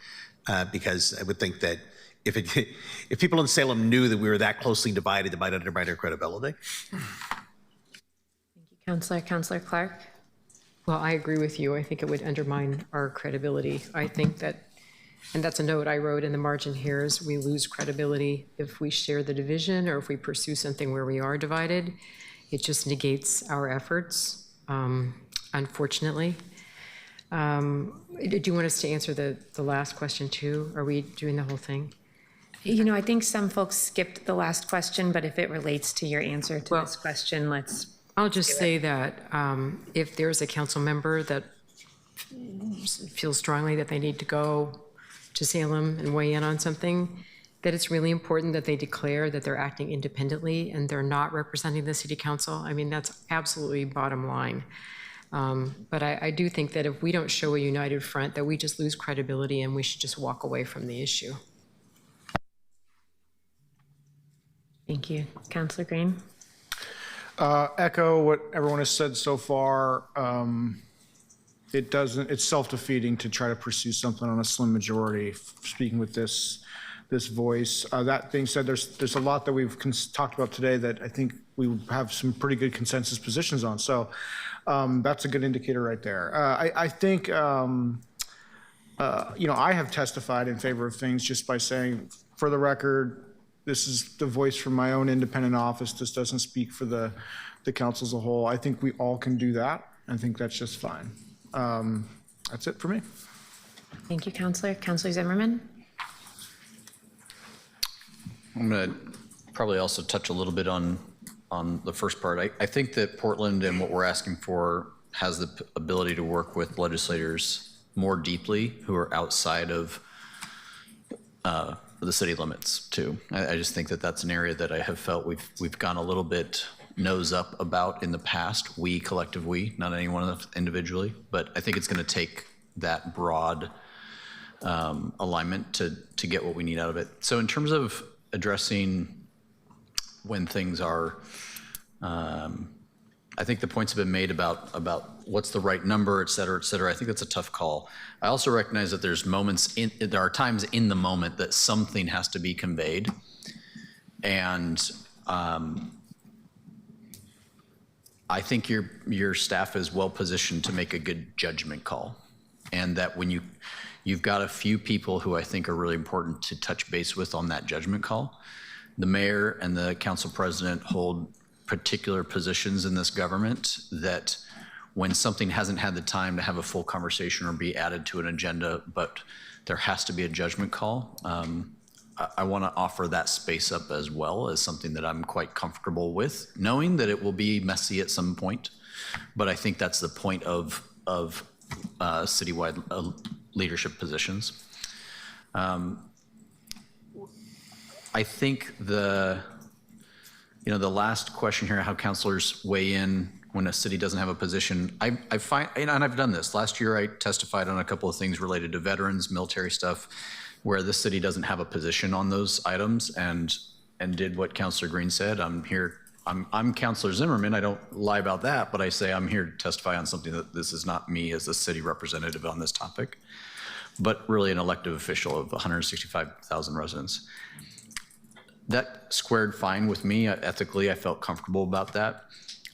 because I would think that if people in Salem knew that we were that closely divided, it might undermine our credibility. Thank you, Councillor. Councillor Clark? Well, I agree with you. I think it would undermine our credibility. I think that, and that's a note I wrote in the margin here, is we lose credibility if we share the division or if we pursue something where we are divided. It just negates our efforts, unfortunately. Do you want us to answer the last question too? Are we doing the whole thing? You know, I think some folks skipped the last question, but if it relates to your answer to this question, I'll just say that if there's a council member that feels strongly that they need to go to Salem and weigh in on something, that it's really important that they declare that they're acting independently and they're not representing the city council. I mean, that's absolutely bottom line. But I do think that if we don't show a united front, that we just lose credibility and we should just walk away from the issue. Thank you. Councillor Green? Echo what everyone has said so far. It's self-defeating to try to pursue something on a slim majority, speaking with this voice. That being said, there's a lot that we've talked about today that I think we have some pretty good consensus positions on. So that's a good indicator right there. I think, I have testified in favor of things just by saying, for the record, this is the voice from my own independent office. This doesn't speak for the council as a whole. I think we all can do that. I think that's just fine. That's it for me. Thank you, Councillor. Councillor Zimmerman? I'm going to probably also touch a little bit on the first part. I think that Portland and what we're asking for has the ability to work with legislators more deeply who are outside of the city limits too. I just think that that's an area that I have felt we've gone a little bit nose up about in the past, we, collective we, not any one of us individually, but I think it's going to take that broad alignment to get what we need out of it. So in terms of addressing when things are, I think the points have been made about what's the right number, et cetera, et cetera. I think that's a tough call. I also recognize that there are times in the moment that something has to be conveyed. And I think your staff is well positioned to make a good judgment call. And that when you've got a few people who I think are really important to touch base with on that judgment call. The mayor and the council president hold particular positions in this government that when something hasn't had the time to have a full conversation or be added to an agenda, but there has to be a judgment call, I want to offer that space up as well as something that I'm quite comfortable with, knowing that it will be messy at some point. But I think that's the point of citywide leadership positions. I think the last question here, how councilors weigh in when a city doesn't have a position, I find, and I've done this. Last year, I testified on a couple of things related to veterans, military stuff, where the city doesn't have a position on those items, and did what Councilor Green said. I'm here. I'm Councilor Zimmerman. I don't lie about that, but I say I'm here to testify on something that this is not me as a city representative on this topic, but really an elected official of 165,000 residents. That squared fine with me. Ethically, I felt comfortable about that.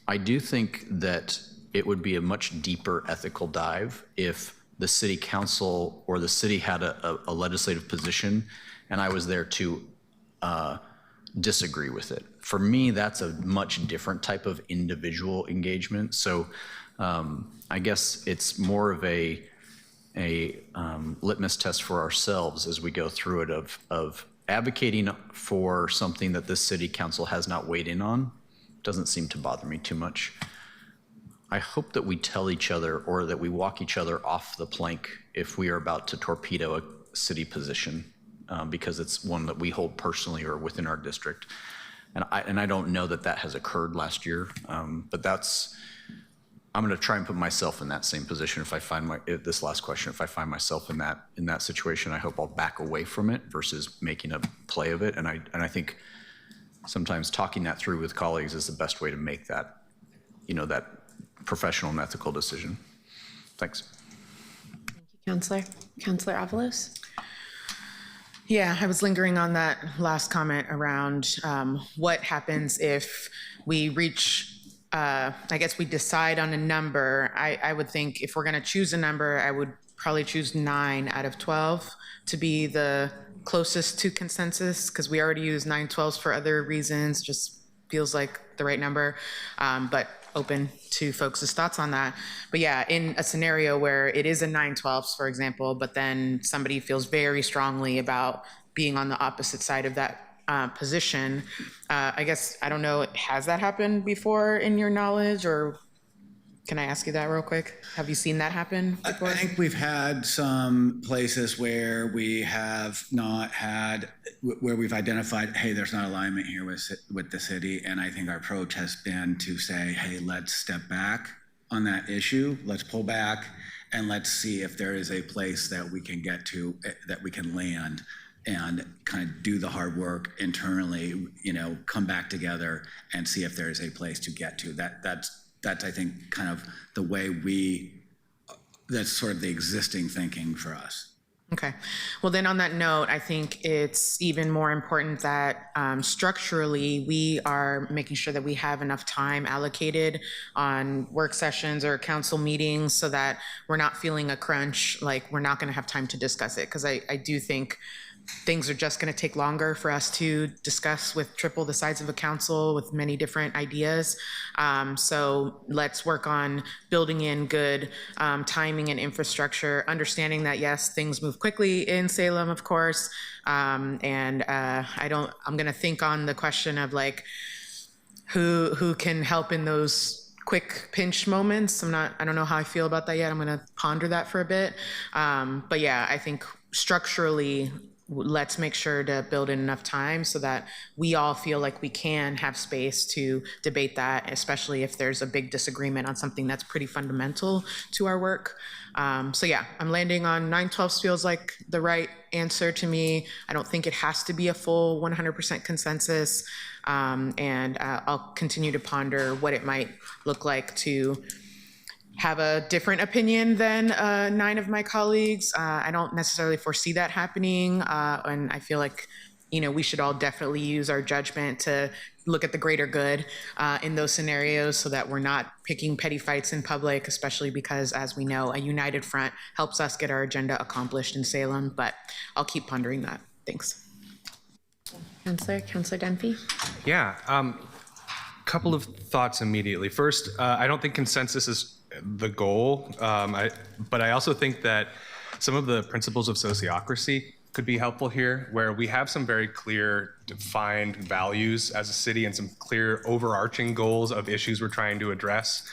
I do think that it would be a much deeper ethical dive if the city council or the city had a legislative position and I was there to disagree with it. For me, that's a much different type of individual engagement. So I guess it's more of a litmus test for ourselves as we go through it of advocating for something that this city council has not weighed in on. Doesn't seem to bother me too much. I hope that we tell each other or that we walk each other off the plank if we are about to torpedo a city position because it's one that we hold personally or within our district. And I don't know that has occurred last year, but I'm going to try and put myself in that same position. If I find this last question, if I find myself in that situation, I hope I'll back away from it versus making a play of it. And I think sometimes talking that through with colleagues is the best way to make that, that professional and ethical decision. Thanks. Counselor Avalos? Yeah, I was lingering on that last comment around what happens if we reach, I guess we decide on a number. I would think if we're going to choose a number, I would probably choose 9 out of 12 to be the closest to consensus, because we already use 9/12s for other reasons, just feels like the right number, but open to folks' thoughts on that. But yeah, in a scenario where it is a 9/12s, for example, but then somebody feels very strongly about being on the opposite side of that position, I guess, I don't know, has that happened before in your knowledge, or can I ask you that real quick? Have you seen that happen before? I think we've had some places where we have not had, where we've identified, hey, there's not alignment here with the city. And I think our approach has been to say, hey, let's step back on that issue. Let's pull back and let's see if there is a place that we can get to, that we can land and kind of do the hard work internally, come back together and see if there is a place to get to. That's I think, kind of the way that's sort of the existing thinking for us. Okay. Well, then on that note, I think it's even more important that structurally we are making sure that we have enough time allocated on work sessions or council meetings so that we're not feeling a crunch, like we're not going to have time to discuss it. Because I do think things are just going to take longer for us to discuss with triple the size of a council with many different ideas. So let's work on building in good timing and infrastructure, understanding that, yes, things move quickly in Salem, of course. I'm going to think on the question of like, who can help in those quick pinch moments. I don't know how I feel about that yet. I'm going to ponder that for a bit. But yeah, I think structurally, let's make sure to build in enough time so that we all feel like we can have space to debate that, especially if there's a big disagreement on something that's pretty fundamental to our work. So yeah, I'm landing on 9/12 feels like the right answer to me. I don't think it has to be a full 100% consensus. And I'll continue to ponder what it might look like to have a different opinion than 9 of my colleagues. I don't necessarily foresee that happening. And I feel like, we should all definitely use our judgment to look at the greater good in those scenarios so that we're not picking petty fights in public, especially because, as we know, a united front helps us get our agenda accomplished in Salem. But I'll keep pondering that. Thanks. Counselor Dunphy? Yeah, couple of thoughts immediately. First, I don't think consensus is the goal, but I also think that some of the principles of sociocracy could be helpful here, where we have some very clear defined values as a city and some clear overarching goals of issues we're trying to address.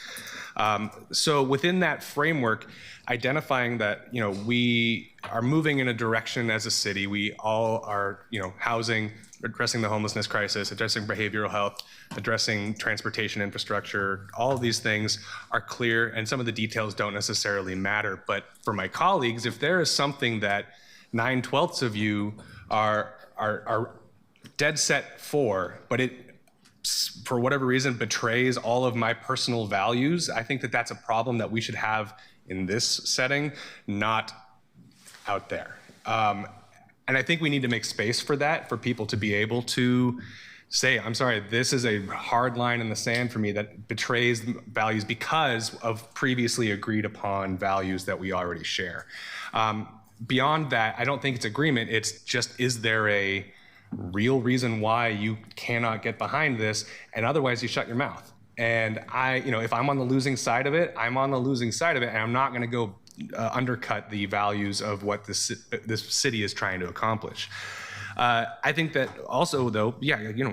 So within that framework, identifying that, we are moving in a direction as a city, we all are, housing, addressing the homelessness crisis, addressing behavioral health, addressing transportation infrastructure, all of these things are clear and some of the details don't necessarily matter. But for my colleagues, if there is something that 9/12 of you are dead set for, but it, for whatever reason, betrays all of my personal values, I think that that's a problem that we should have in this setting, not out there. And I think we need to make space for that, for people to be able to say, I'm sorry, this is a hard line in the sand for me that betrays values because of previously agreed upon values that we already share. Beyond that, I don't think it's agreement. It's just, is there a real reason why you cannot get behind this? And otherwise you shut your mouth. And if I'm on the losing side of it, I'm on the losing side of it, and I'm not going to go undercut the values of what this city is trying to accomplish. I think that also, though,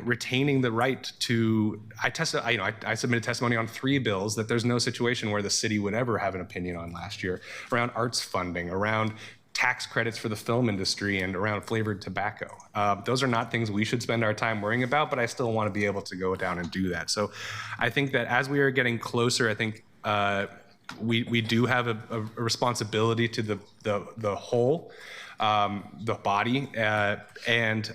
retaining the right to, I submitted testimony on 3 bills that there's no situation where the city would ever have an opinion on last year, around arts funding, around tax credits for the film industry, and around flavored tobacco. Those are not things we should spend our time worrying about, but I still want to be able to go down and do that. So I think that as we are getting closer, I think we do have a responsibility to the whole, the body, and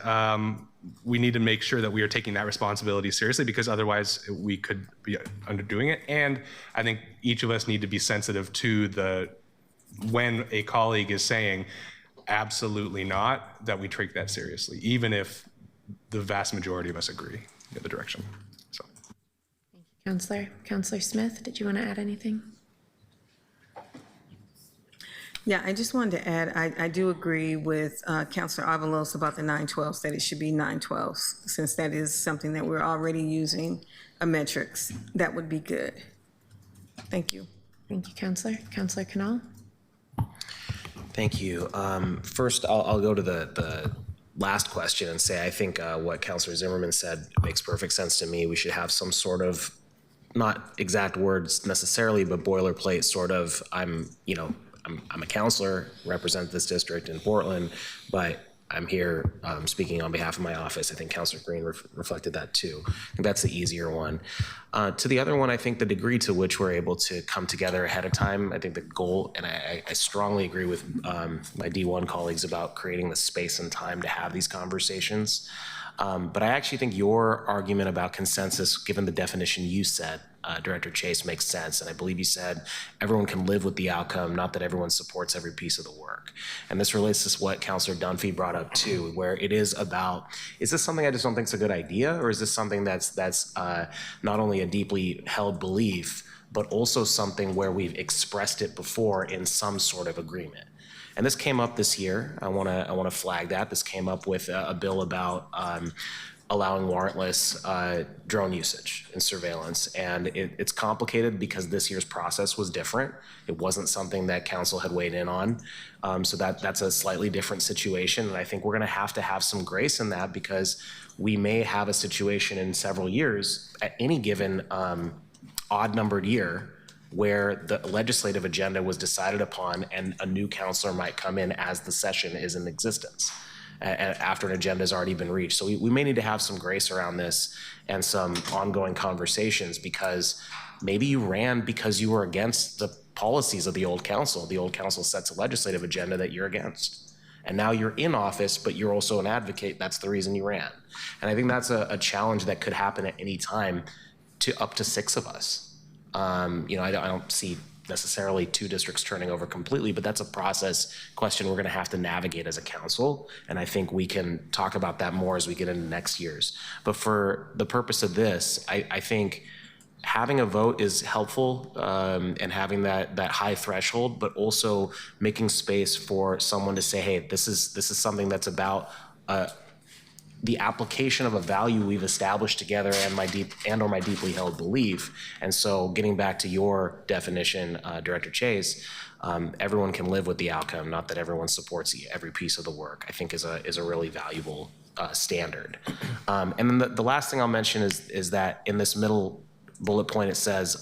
we need to make sure that we are taking that responsibility seriously, because otherwise we could be underdoing it. And I think each of us need to be sensitive to when a colleague is saying absolutely not, that we take that seriously, even if the vast majority of us agree in the other direction. So. Counselor Smith, did you want to add anything? Yeah, I just wanted to add, I do agree with Councilor Avalos about the 9/12s, that it should be 9/12s, since that is something that we're already using a metrics. That would be good. Thank you. Thank you, Counselor. Counselor Canal? Thank you. First, I'll go to the last question and say I think what Councilor Zimmerman said makes perfect sense to me. We should have some sort of, not exact words necessarily, but boilerplate sort of, I'm a counselor, represent this district in Portland, but I'm here speaking on behalf of my office. I think Councilor Green reflected that too. I think that's the easier one. To the other one, I think the degree to which we're able to come together ahead of time, I think the goal, and I strongly agree with my D1 colleagues about creating the space and time to have these conversations. But I actually think your argument about consensus, given the definition you said, Director Chase, makes sense. And I believe you said everyone can live with the outcome, not that everyone supports every piece of the work. And this relates to what Councilor Dunphy brought up too, where it is about, is this something I just don't think is a good idea? Or is this something that's not only a deeply held belief, but also something where we've expressed it before in some sort of agreement? And this came up this year. I want to flag that. This came up with a bill about allowing warrantless drone usage and surveillance. And it's complicated because this year's process was different. It wasn't something that council had weighed in on. So that's a slightly different situation. And I think we're going to have some grace in that, because we may have a situation in several years at any given odd numbered year where the legislative agenda was decided upon and a new counselor might come in as the session is in existence. after an agenda has already been reached. So we may need to have some grace around this and some ongoing conversations, because maybe you ran because you were against the policies of the old council. The old council sets a legislative agenda that you're against. And now you're in office, but you're also an advocate. That's the reason you ran. And I think that's a challenge that could happen at any time to up to 6 of us. You know, I don't see necessarily 2 districts turning over completely, but that's a process question we're going to have to navigate as a council. And I think we can talk about that more as we get into next year's. But for the purpose of this, I think having a vote is helpful, and having that high threshold, but also making space for someone to say, hey, this is something that's about the application of a value we've established together and my deeply held belief. And so getting back to your definition, Director Chase, everyone can live with the outcome, not that everyone supports every piece of the work, I think is a really valuable standard. And then the last thing I'll mention is that in this middle bullet point, it says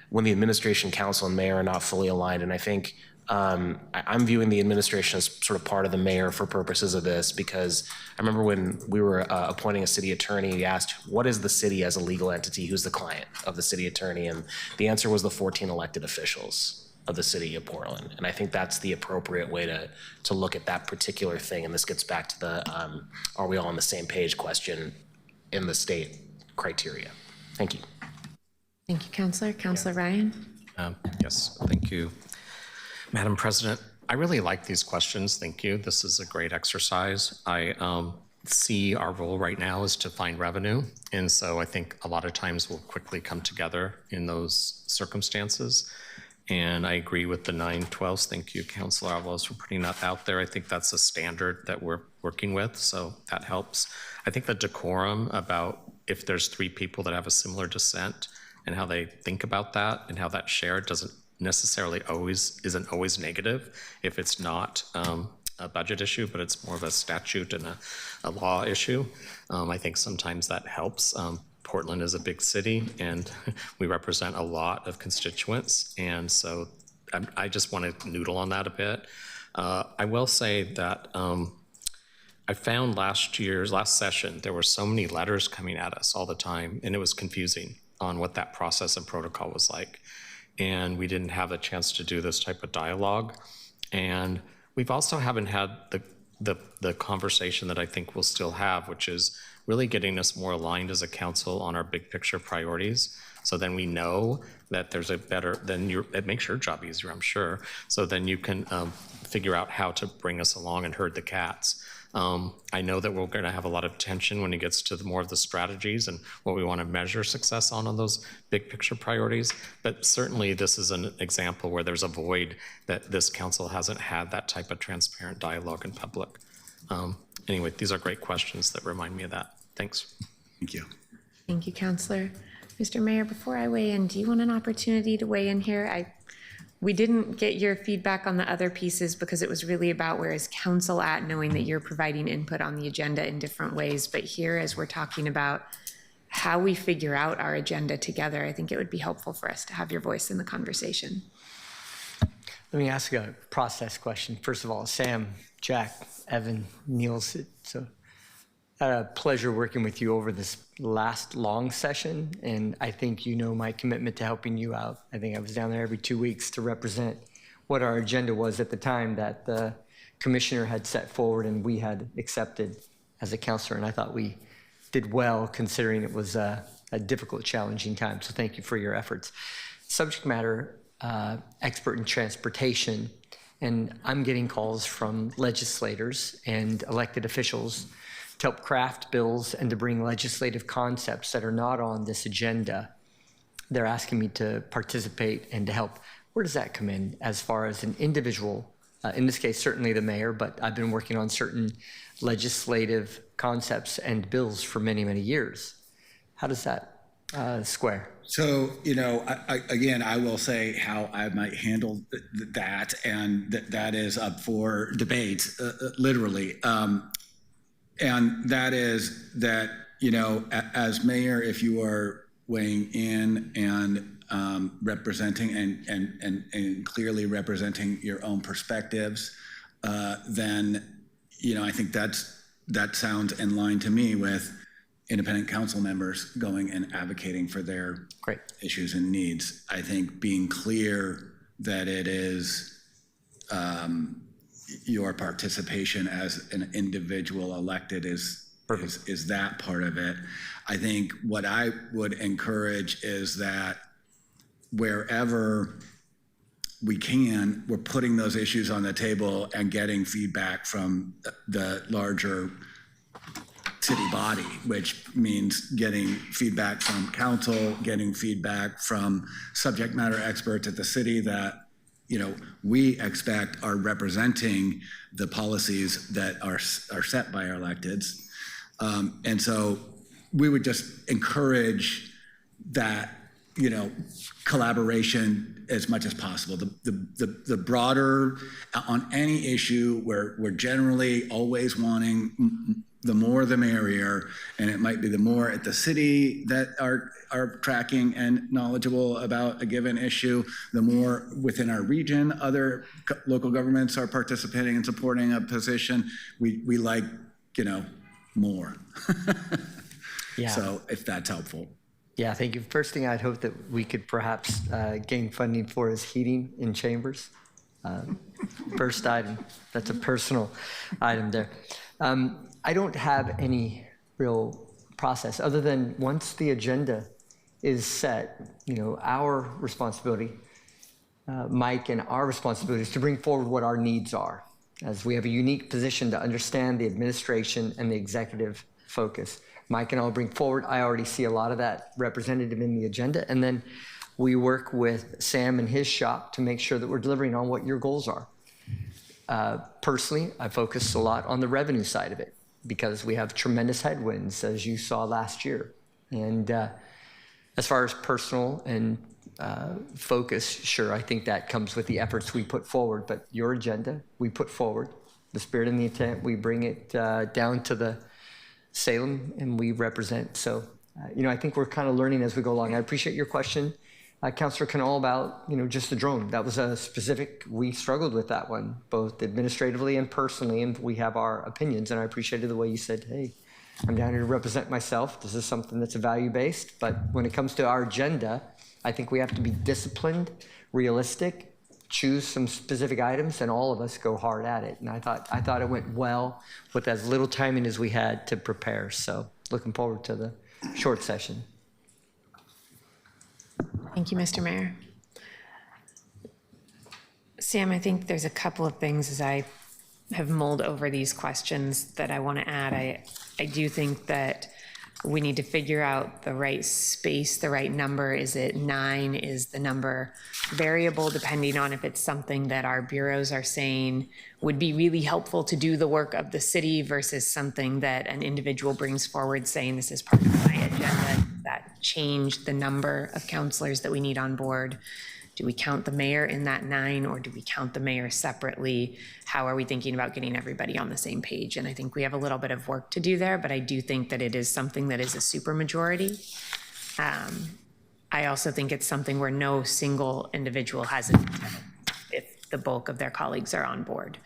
when the administration, council, and mayor are not fully aligned. And I think I'm viewing the administration as sort of part of the mayor for purposes of this, because I remember when we were appointing a city attorney, he asked, what is the city as a legal entity? Who's the client of the city attorney? And the answer was the 14 elected officials of the city of Portland. And I think that's the appropriate way to look at that particular thing. And this gets back to the are we all on the same page question in the state criteria. Thank you. Thank you, Councilor. Councilor Ryan? Yes, thank you. Madam President, I really like these questions. Thank you. This is a great exercise. I see our role right now is to find revenue. And so I think a lot of times we'll quickly come together in those circumstances. And I agree with the 9/12s. Thank you, Councilor Avalos, for putting that out there. I think that's a standard that we're working with, so that helps. I think the decorum about if there's 3 people that have a similar dissent and how they think about that and how that's shared isn't always negative if it's not a budget issue, but it's more of a statute and a law issue. I think sometimes that helps. Portland is a big city and we represent a lot of constituents, and so I just want to noodle on that a bit. I will say that I found last session there were so many letters coming at us all the time, and it was confusing on what that process and protocol was like. And we didn't have a chance to do this type of dialogue. And we've also haven't had the conversation that I think we'll still have, which is really getting us more aligned as a council on our big picture priorities. So then we know that there's a better, it makes your job easier, I'm sure. So then you can figure out how to bring us along and herd the cats. I know that we're going to have a lot of tension when it gets to more of the strategies and what we want to measure success on those big picture priorities. But certainly this is an example where there's a void that this council hasn't had that type of transparent dialogue in public. Anyway, these are great questions that remind me of that. Thanks. Thank you. Thank you, Councilor. Mr. Mayor, before I weigh in, do you want an opportunity to weigh in here? We didn't get your feedback on the other pieces because it was really about where is council at, knowing that you're providing input on the agenda in different ways. But here, as we're talking about how we figure out our agenda together, I think it would be helpful for us to have your voice in the conversation. Let me ask a process question. First of all, Sam, Jack, Evan, Niels, it's a pleasure working with you over this last long session, and I think you know my commitment to helping you out. I think I was down there every 2 weeks to represent what our agenda was at the time that the commissioner had set forward and we had accepted as a councilor, and I thought we did well considering it was a difficult, challenging time, so thank you for your efforts. Subject matter expert in transportation, and I'm getting calls from legislators and elected officials to help craft bills and to bring legislative concepts that are not on this agenda. They're asking me to participate and to help. Where does that come in as far as an individual? In this case, certainly the mayor, but I've been working on certain legislative concepts and bills for many, many years. How does that square? So, you know, I will say how I might handle that, and that is up for debate, literally. And that is that, you know, as mayor, if you are weighing in and representing and clearly representing your own perspectives, then I think that sounds in line to me with independent council members going and advocating for their issues and needs. I think being clear that it is your participation as an individual elected is that part of it. I think what I would encourage is that wherever we can, we're putting those issues on the table and getting feedback from the larger city body, which means getting feedback from council, getting feedback from subject matter experts at the city that, we expect are representing the policies that are set by our electeds. And so we would just encourage that, collaboration as much as possible. The broader, on any issue, we're generally always wanting the more the merrier, and it might be the more at the city that are tracking and knowledgeable about a given issue, the more within our region other local governments are participating and supporting a position. We like, more. Yeah. So if that's helpful. Yeah, thank you. First thing I'd hope that we could perhaps gain funding for is heating in chambers. First item, that's a personal item there. I don't have any real process other than once the agenda is set, our responsibility, Mike and our responsibility is to bring forward what our needs are, as we have a unique position to understand the administration and the executive focus. Mike and I will bring forward. I already see a lot of that representative in the agenda. And then we work with Sam and his shop to make sure that we're delivering on what your goals are. Personally, I focus a lot on the revenue side of it because we have tremendous headwinds, as you saw last year. And as far as personal and focus, sure, I think that comes with the efforts we put forward. But your agenda, we put forward. The spirit and the intent, we bring it down to the Salem, and we represent. So, I think we're kind of learning as we go along. I appreciate your question, Councilor Knoll, about, just the drone. That was a specific, we struggled with that one, both administratively and personally, and we have our opinions. And I appreciated the way you said, hey, I'm down here to represent myself. This is something that's a value-based. But when it comes to our agenda, I think we have to be disciplined, realistic, choose some specific items, and all of us go hard at it. And I thought it went well with as little timing as we had to prepare. So looking forward to the short session. Thank you, Mr. Mayor. Sam, I think there's a couple of things as I have mulled over these questions that I want to add. I do think that we need to figure out the right space, the right number. Is it 9? Is the number variable depending on if it's something that our bureaus are saying would be really helpful to do the work of the city versus something that an individual brings forward saying this is part of my agenda? Does that change the number of counselors that we need on board? Do we count the mayor in that 9, or do we count the mayor separately? How are we thinking about getting everybody on the same page? And I think we have a little bit of work to do there, but I do think that it is something that is a supermajority. I also think it's something where no single individual has it if the bulk of their colleagues are on board.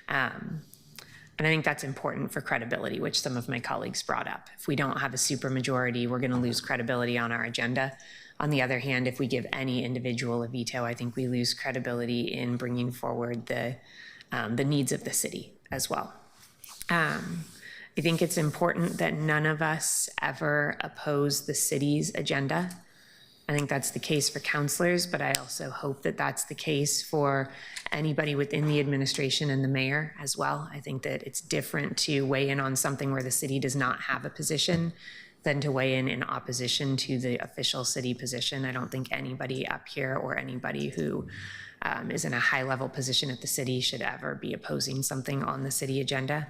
And I think that's important for credibility, which some of my colleagues brought up. If we don't have a supermajority, we're going to lose credibility on our agenda. On the other hand, if we give any individual a veto, I think we lose credibility in bringing forward the needs of the city as well. I think it's important that none of us ever oppose the city's agenda. I think that's the case for counselors, but I also hope that that's the case for anybody within the administration and the mayor as well. I think that it's different to weigh in on something where the city does not have a position than to weigh in opposition to the official city position. I don't think anybody up here or anybody who is in a high-level position at the city should ever be opposing something on the city agenda.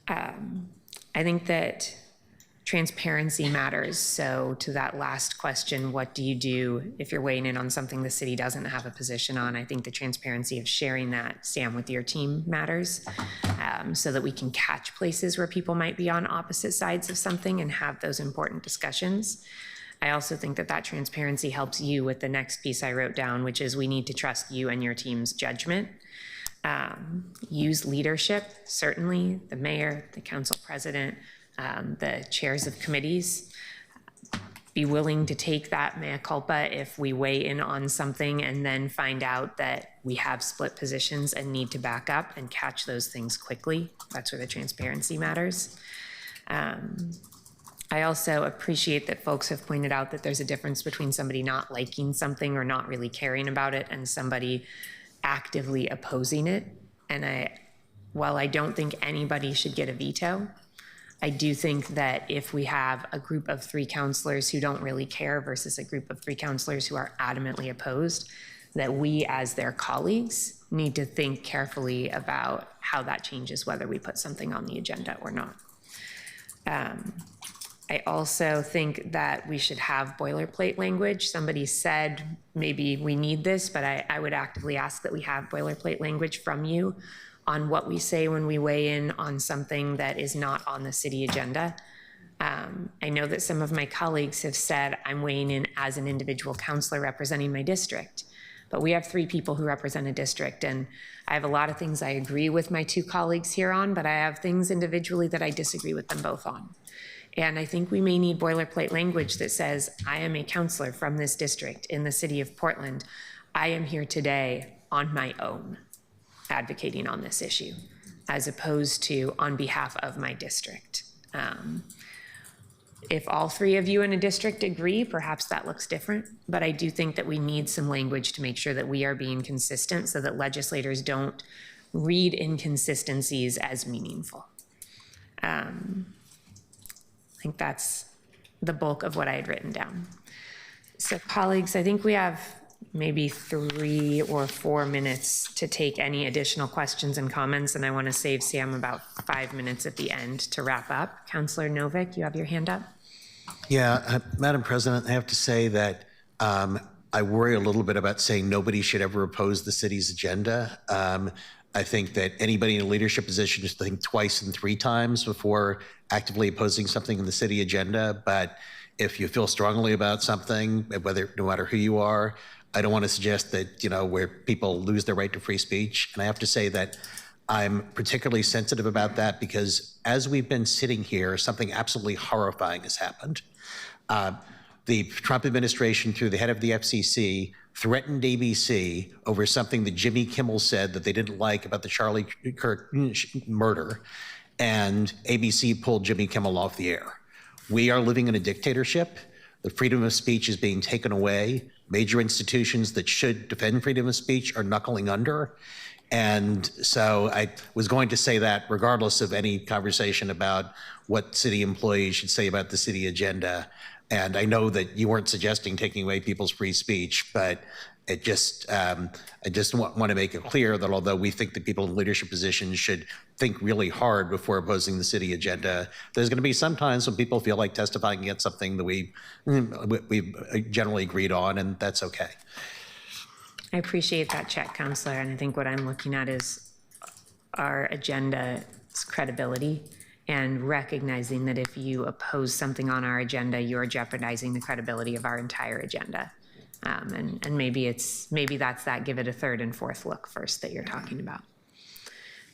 I think that transparency matters. So to that last question, what do you do if you're weighing in on something the city doesn't have a position on? I think the transparency of sharing that, Sam, with your team matters, so that we can catch places where people might be on opposite sides of something and have those important discussions. I also think that that transparency helps you with the next piece I wrote down, which is we need to trust you and your team's judgment. use leadership, certainly the mayor, the council president, the chairs of committees. Be willing to take that mea culpa if we weigh in on something and then find out that we have split positions and need to back up and catch those things quickly. That's where the transparency matters. I also appreciate that folks have pointed out that there's a difference between somebody not liking something or not really caring about it and somebody actively opposing it. And while I don't think anybody should get a veto, I do think that if we have a group of 3 counselors who don't really care versus a group of 3 counselors who are adamantly opposed, that we as their colleagues need to think carefully about how that changes whether we put something on the agenda or not. I also think that we should have boilerplate language. Somebody said maybe we need this, but I would actively ask that we have boilerplate language from you on what we say when we weigh in on something that is not on the city agenda. I know that some of my colleagues have said I'm weighing in as an individual counselor representing my district, but we have 3 people who represent a district, and I have a lot of things I agree with my 2 colleagues here on, but I have things individually that I disagree with them both on. And I think we may need boilerplate language that says, I am a counselor from this district in the city of Portland. I am here today on my own advocating on this issue, as opposed to on behalf of my district. If all 3 of you in a district agree, perhaps that looks different, but I do think that we need some language to make sure that we are being consistent so that legislators don't read inconsistencies as meaningful. I think that's the bulk of what I had written down. So colleagues, I think we have maybe 3 or 4 minutes to take any additional questions and comments, and I want to save Sam about 5 minutes at the end to wrap up. Councilor Novick, you have your hand up. Yeah, Madam President, I have to say that I worry a little bit about saying nobody should ever oppose the city's agenda. I think that anybody in a leadership position should think twice and 3 times before actively opposing something in the city agenda. But if you feel strongly about something, no matter who you are, I don't want to suggest that, where people lose their right to free speech. And I have to say that I'm particularly sensitive about that because as we've been sitting here, something absolutely horrifying has happened. The Trump administration, through the head of the FCC, threatened ABC over something that Jimmy Kimmel said that they didn't like about the Charlie Kirk murder, and ABC pulled Jimmy Kimmel off the air. We are living in a dictatorship. The freedom of speech is being taken away. Major institutions that should defend freedom of speech are knuckling under. And so I was going to say that regardless of any conversation about what city employees should say about the city agenda. And I know that you weren't suggesting taking away people's free speech, but I just want to make it clear that although we think that people in leadership positions should think really hard before opposing the city agenda, there's going to be some times when people feel like testifying against something that we've generally agreed on, and that's okay. I appreciate that check, Councilor, and I think what I'm looking at is our agenda's credibility and recognizing that if you oppose something on our agenda, you're jeopardizing the credibility of our entire agenda. And maybe that's that give it a 3rd and 4th look first that you're talking about.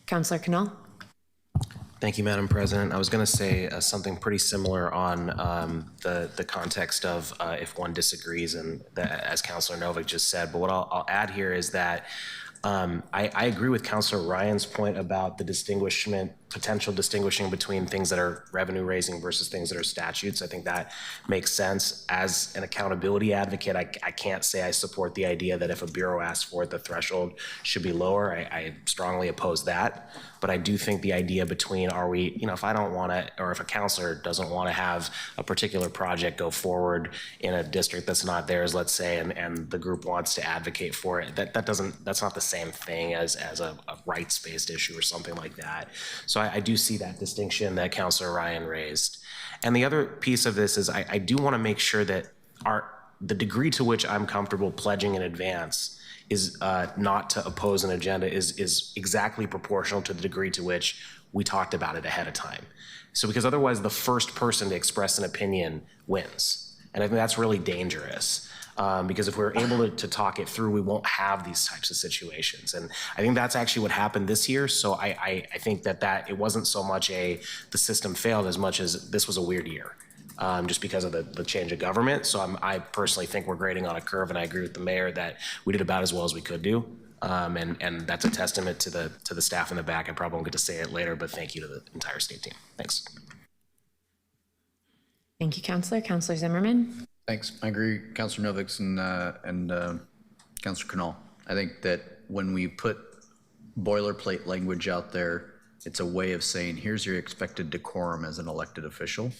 Councilor Knoll? Thank you, Madam President. I was going to say something pretty similar on the context of if one disagrees, and as Councilor Novick just said. But what I'll add here is that I agree with Councilor Ryan's point about the potential distinguishing between things that are revenue raising versus things that are statutes. I think that makes sense. As an accountability advocate, I can't say I support the idea that if a bureau asks for it, the threshold should be lower. I strongly oppose that. But I do think the idea between if I don't want to, or if a counselor doesn't want to have a particular project go forward in a district that's not theirs, let's say, and the group wants to advocate for it, that's not the same thing as a rights-based issue or something like that. So I do see that distinction that Councilor Ryan raised. And the other piece of this is I do want to make sure that the degree to which I'm comfortable pledging in advance is not to oppose an agenda is exactly proportional to the degree to which we talked about it ahead of time. So because otherwise the first person to express an opinion wins. And I think that's really dangerous. Because if we're able to talk it through, we won't have these types of situations. And I think that's actually what happened this year. So I think that it wasn't so much the system failed as much as this was a weird year. Just because of the change of government. So I personally think we're grading on a curve, and I agree with the mayor that we did about as well as we could do. And that's a testament to the staff in the back. I probably won't get to say it later, but thank you to the entire state team. Thanks. Thank you, Counselor. Counselor Zimmerman? Thanks. I agree, Counselor Novix and Counselor Canal. I think that when we put boilerplate language out there, it's a way of saying, here's your expected decorum as an elected official.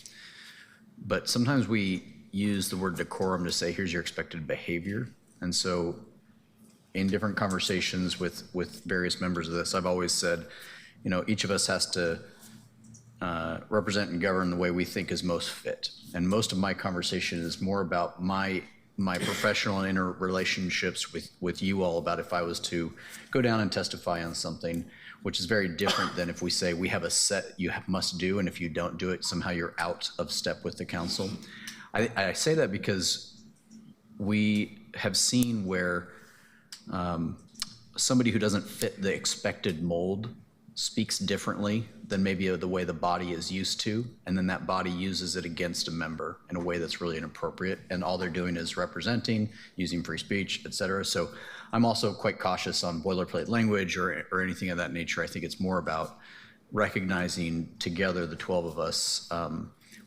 But sometimes we use the word decorum to say, here's your expected behavior. And so in different conversations with various members of this, I've always said, you know, each of us has to represent and govern the way we think is most fit. And most of my conversation is more about my professional and interrelationships with you all, about if I was to go down and testify on something, which is very different than if we say we have a set you must do, and if you don't do it, somehow you're out of step with the council. I say that because we have seen where somebody who doesn't fit the expected mold speaks differently than maybe the way the body is used to, and then that body uses it against a member in a way that's really inappropriate, and all they're doing is representing, using free speech, et cetera. So I'm also quite cautious on boilerplate language or anything of that nature. I think it's more about recognizing together, the 12 of us,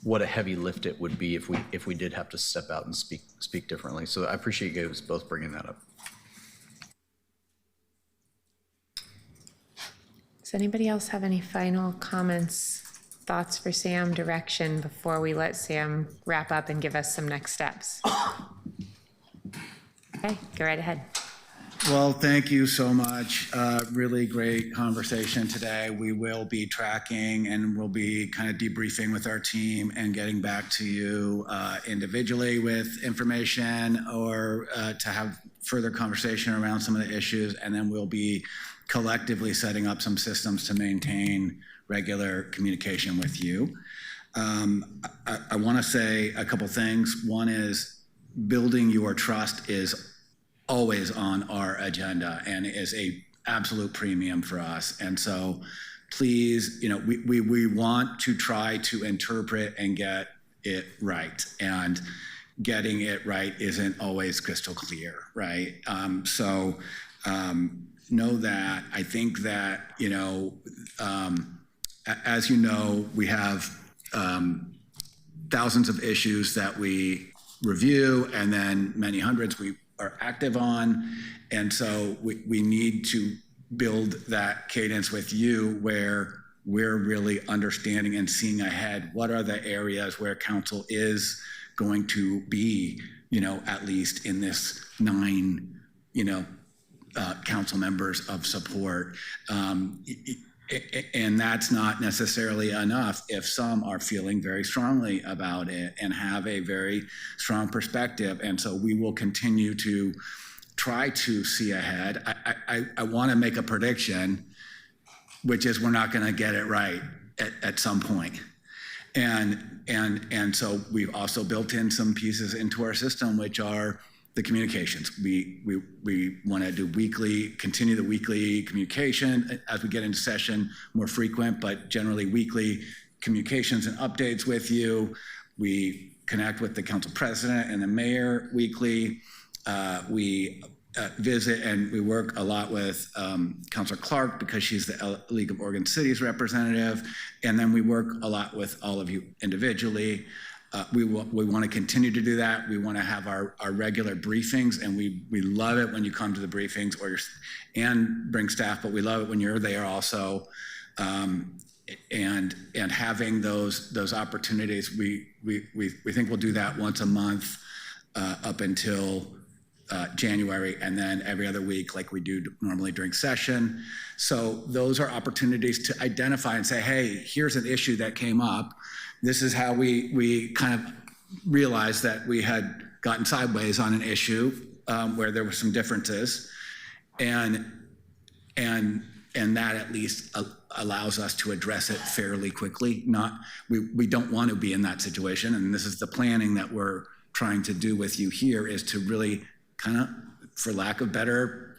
what a heavy lift it would be if we did have to step out and speak differently. So I appreciate you guys both bringing that up. Does anybody else have any final comments, thoughts for Sam, direction before we let Sam wrap up and give us some next steps? Okay, go right ahead. Well, thank you so much. Really great conversation today. We will be tracking and we'll be kind of debriefing with our team and getting back to you individually with information or to have further conversation around some of the issues. And then we'll be collectively setting up some systems to maintain regular communication with you. I want to say a couple things. One is building your trust is always on our agenda and is a absolute premium for us. And so please, you know, we want to try to interpret and get it right. And getting it right isn't always crystal clear, right? Know that. I think that, you know, as you know, we have thousands of issues that we review and then many hundreds we are active on. And so we need to build that cadence with you where we're really understanding and seeing ahead what are the areas where council is going to be, you know, at least in this 9, you know, council members of support. And that's not necessarily enough if some are feeling very strongly about it and have a very strong perspective. And so we will continue to try to see ahead. I want to make a prediction, which is we're not going to get it right at some point. And so we've also built in some pieces into our system, which are the communications. We want to do continue the weekly communication as we get into session, more frequent, but generally weekly communications and updates with you. We connect with the council president and the mayor weekly. We visit and we work a lot with Councilor Clark because she's the League of Oregon Cities representative. And then we work a lot with all of you individually. We want to continue to do that. We want to have our regular briefings, and we love it when you come to the briefings and bring staff, but we love it when you're there also. And having those opportunities, we think we'll do that once a month up until January, and then every other week like we do normally during session. So those are opportunities to identify and say, hey, here's an issue that came up. This is how we kind of realized that we had gotten sideways on an issue where there were some differences, and that at least allows us to address it fairly quickly. We don't want to be in that situation, and this is the planning that we're trying to do with you here is to really kind of, for lack of better,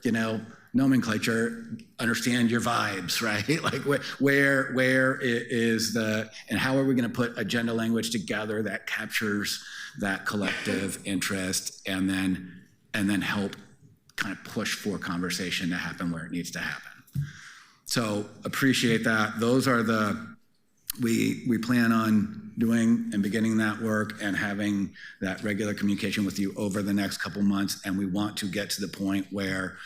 nomenclature, understand your vibes, right? Like where is the, and how are we going to put agenda language together that captures that collective interest, and then help kind of push for conversation to happen where it needs to happen. So appreciate that. Those are we plan on doing and beginning that work and having that regular communication with you over the next couple months. And we want to get to the point where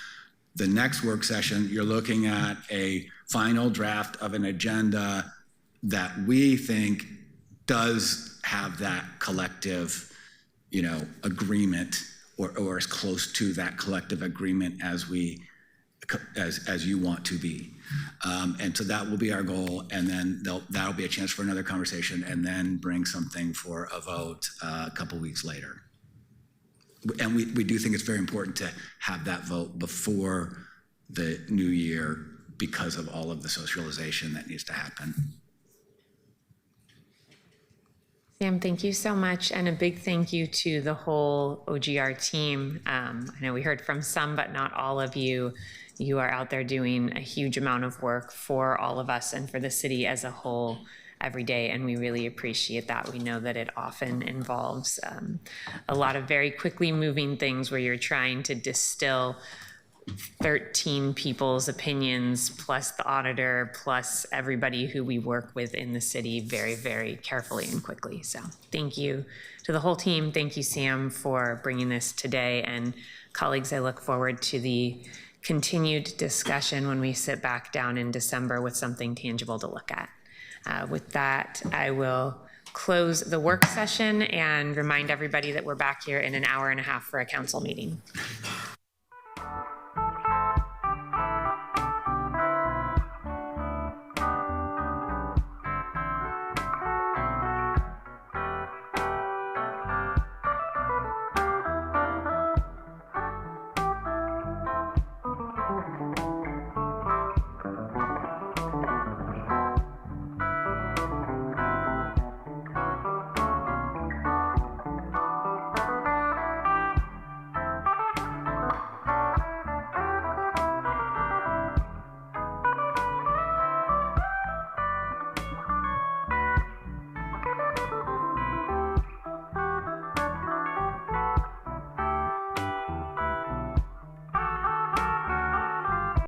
the next work session, you're looking at a final draft of an agenda that we think does have that collective, agreement, or as close to that collective agreement as you want to be. And so that will be our goal, and then that'll be a chance for another conversation, and then bring something for a vote a couple weeks later. And we do think it's very important to have that vote before the new year because of all of the socialization that needs to happen. Sam, thank you so much, and a big thank you to the whole OGR team. I know we heard from some, but not all of you. You are out there doing a huge amount of work for all of us and for the city as a whole every day, and we really appreciate that. We know that it often involves a lot of very quickly moving things where you're trying to distill 13 people's opinions, plus the auditor, plus everybody who we work with in the city very, very carefully and quickly. So thank you to the whole team. Thank you, Sam, for bringing this today. And colleagues, I look forward to the continued discussion when we sit back down in December with something tangible to look at. With that, I will close the work session and remind everybody that we're back here in an hour and a half for a council meeting.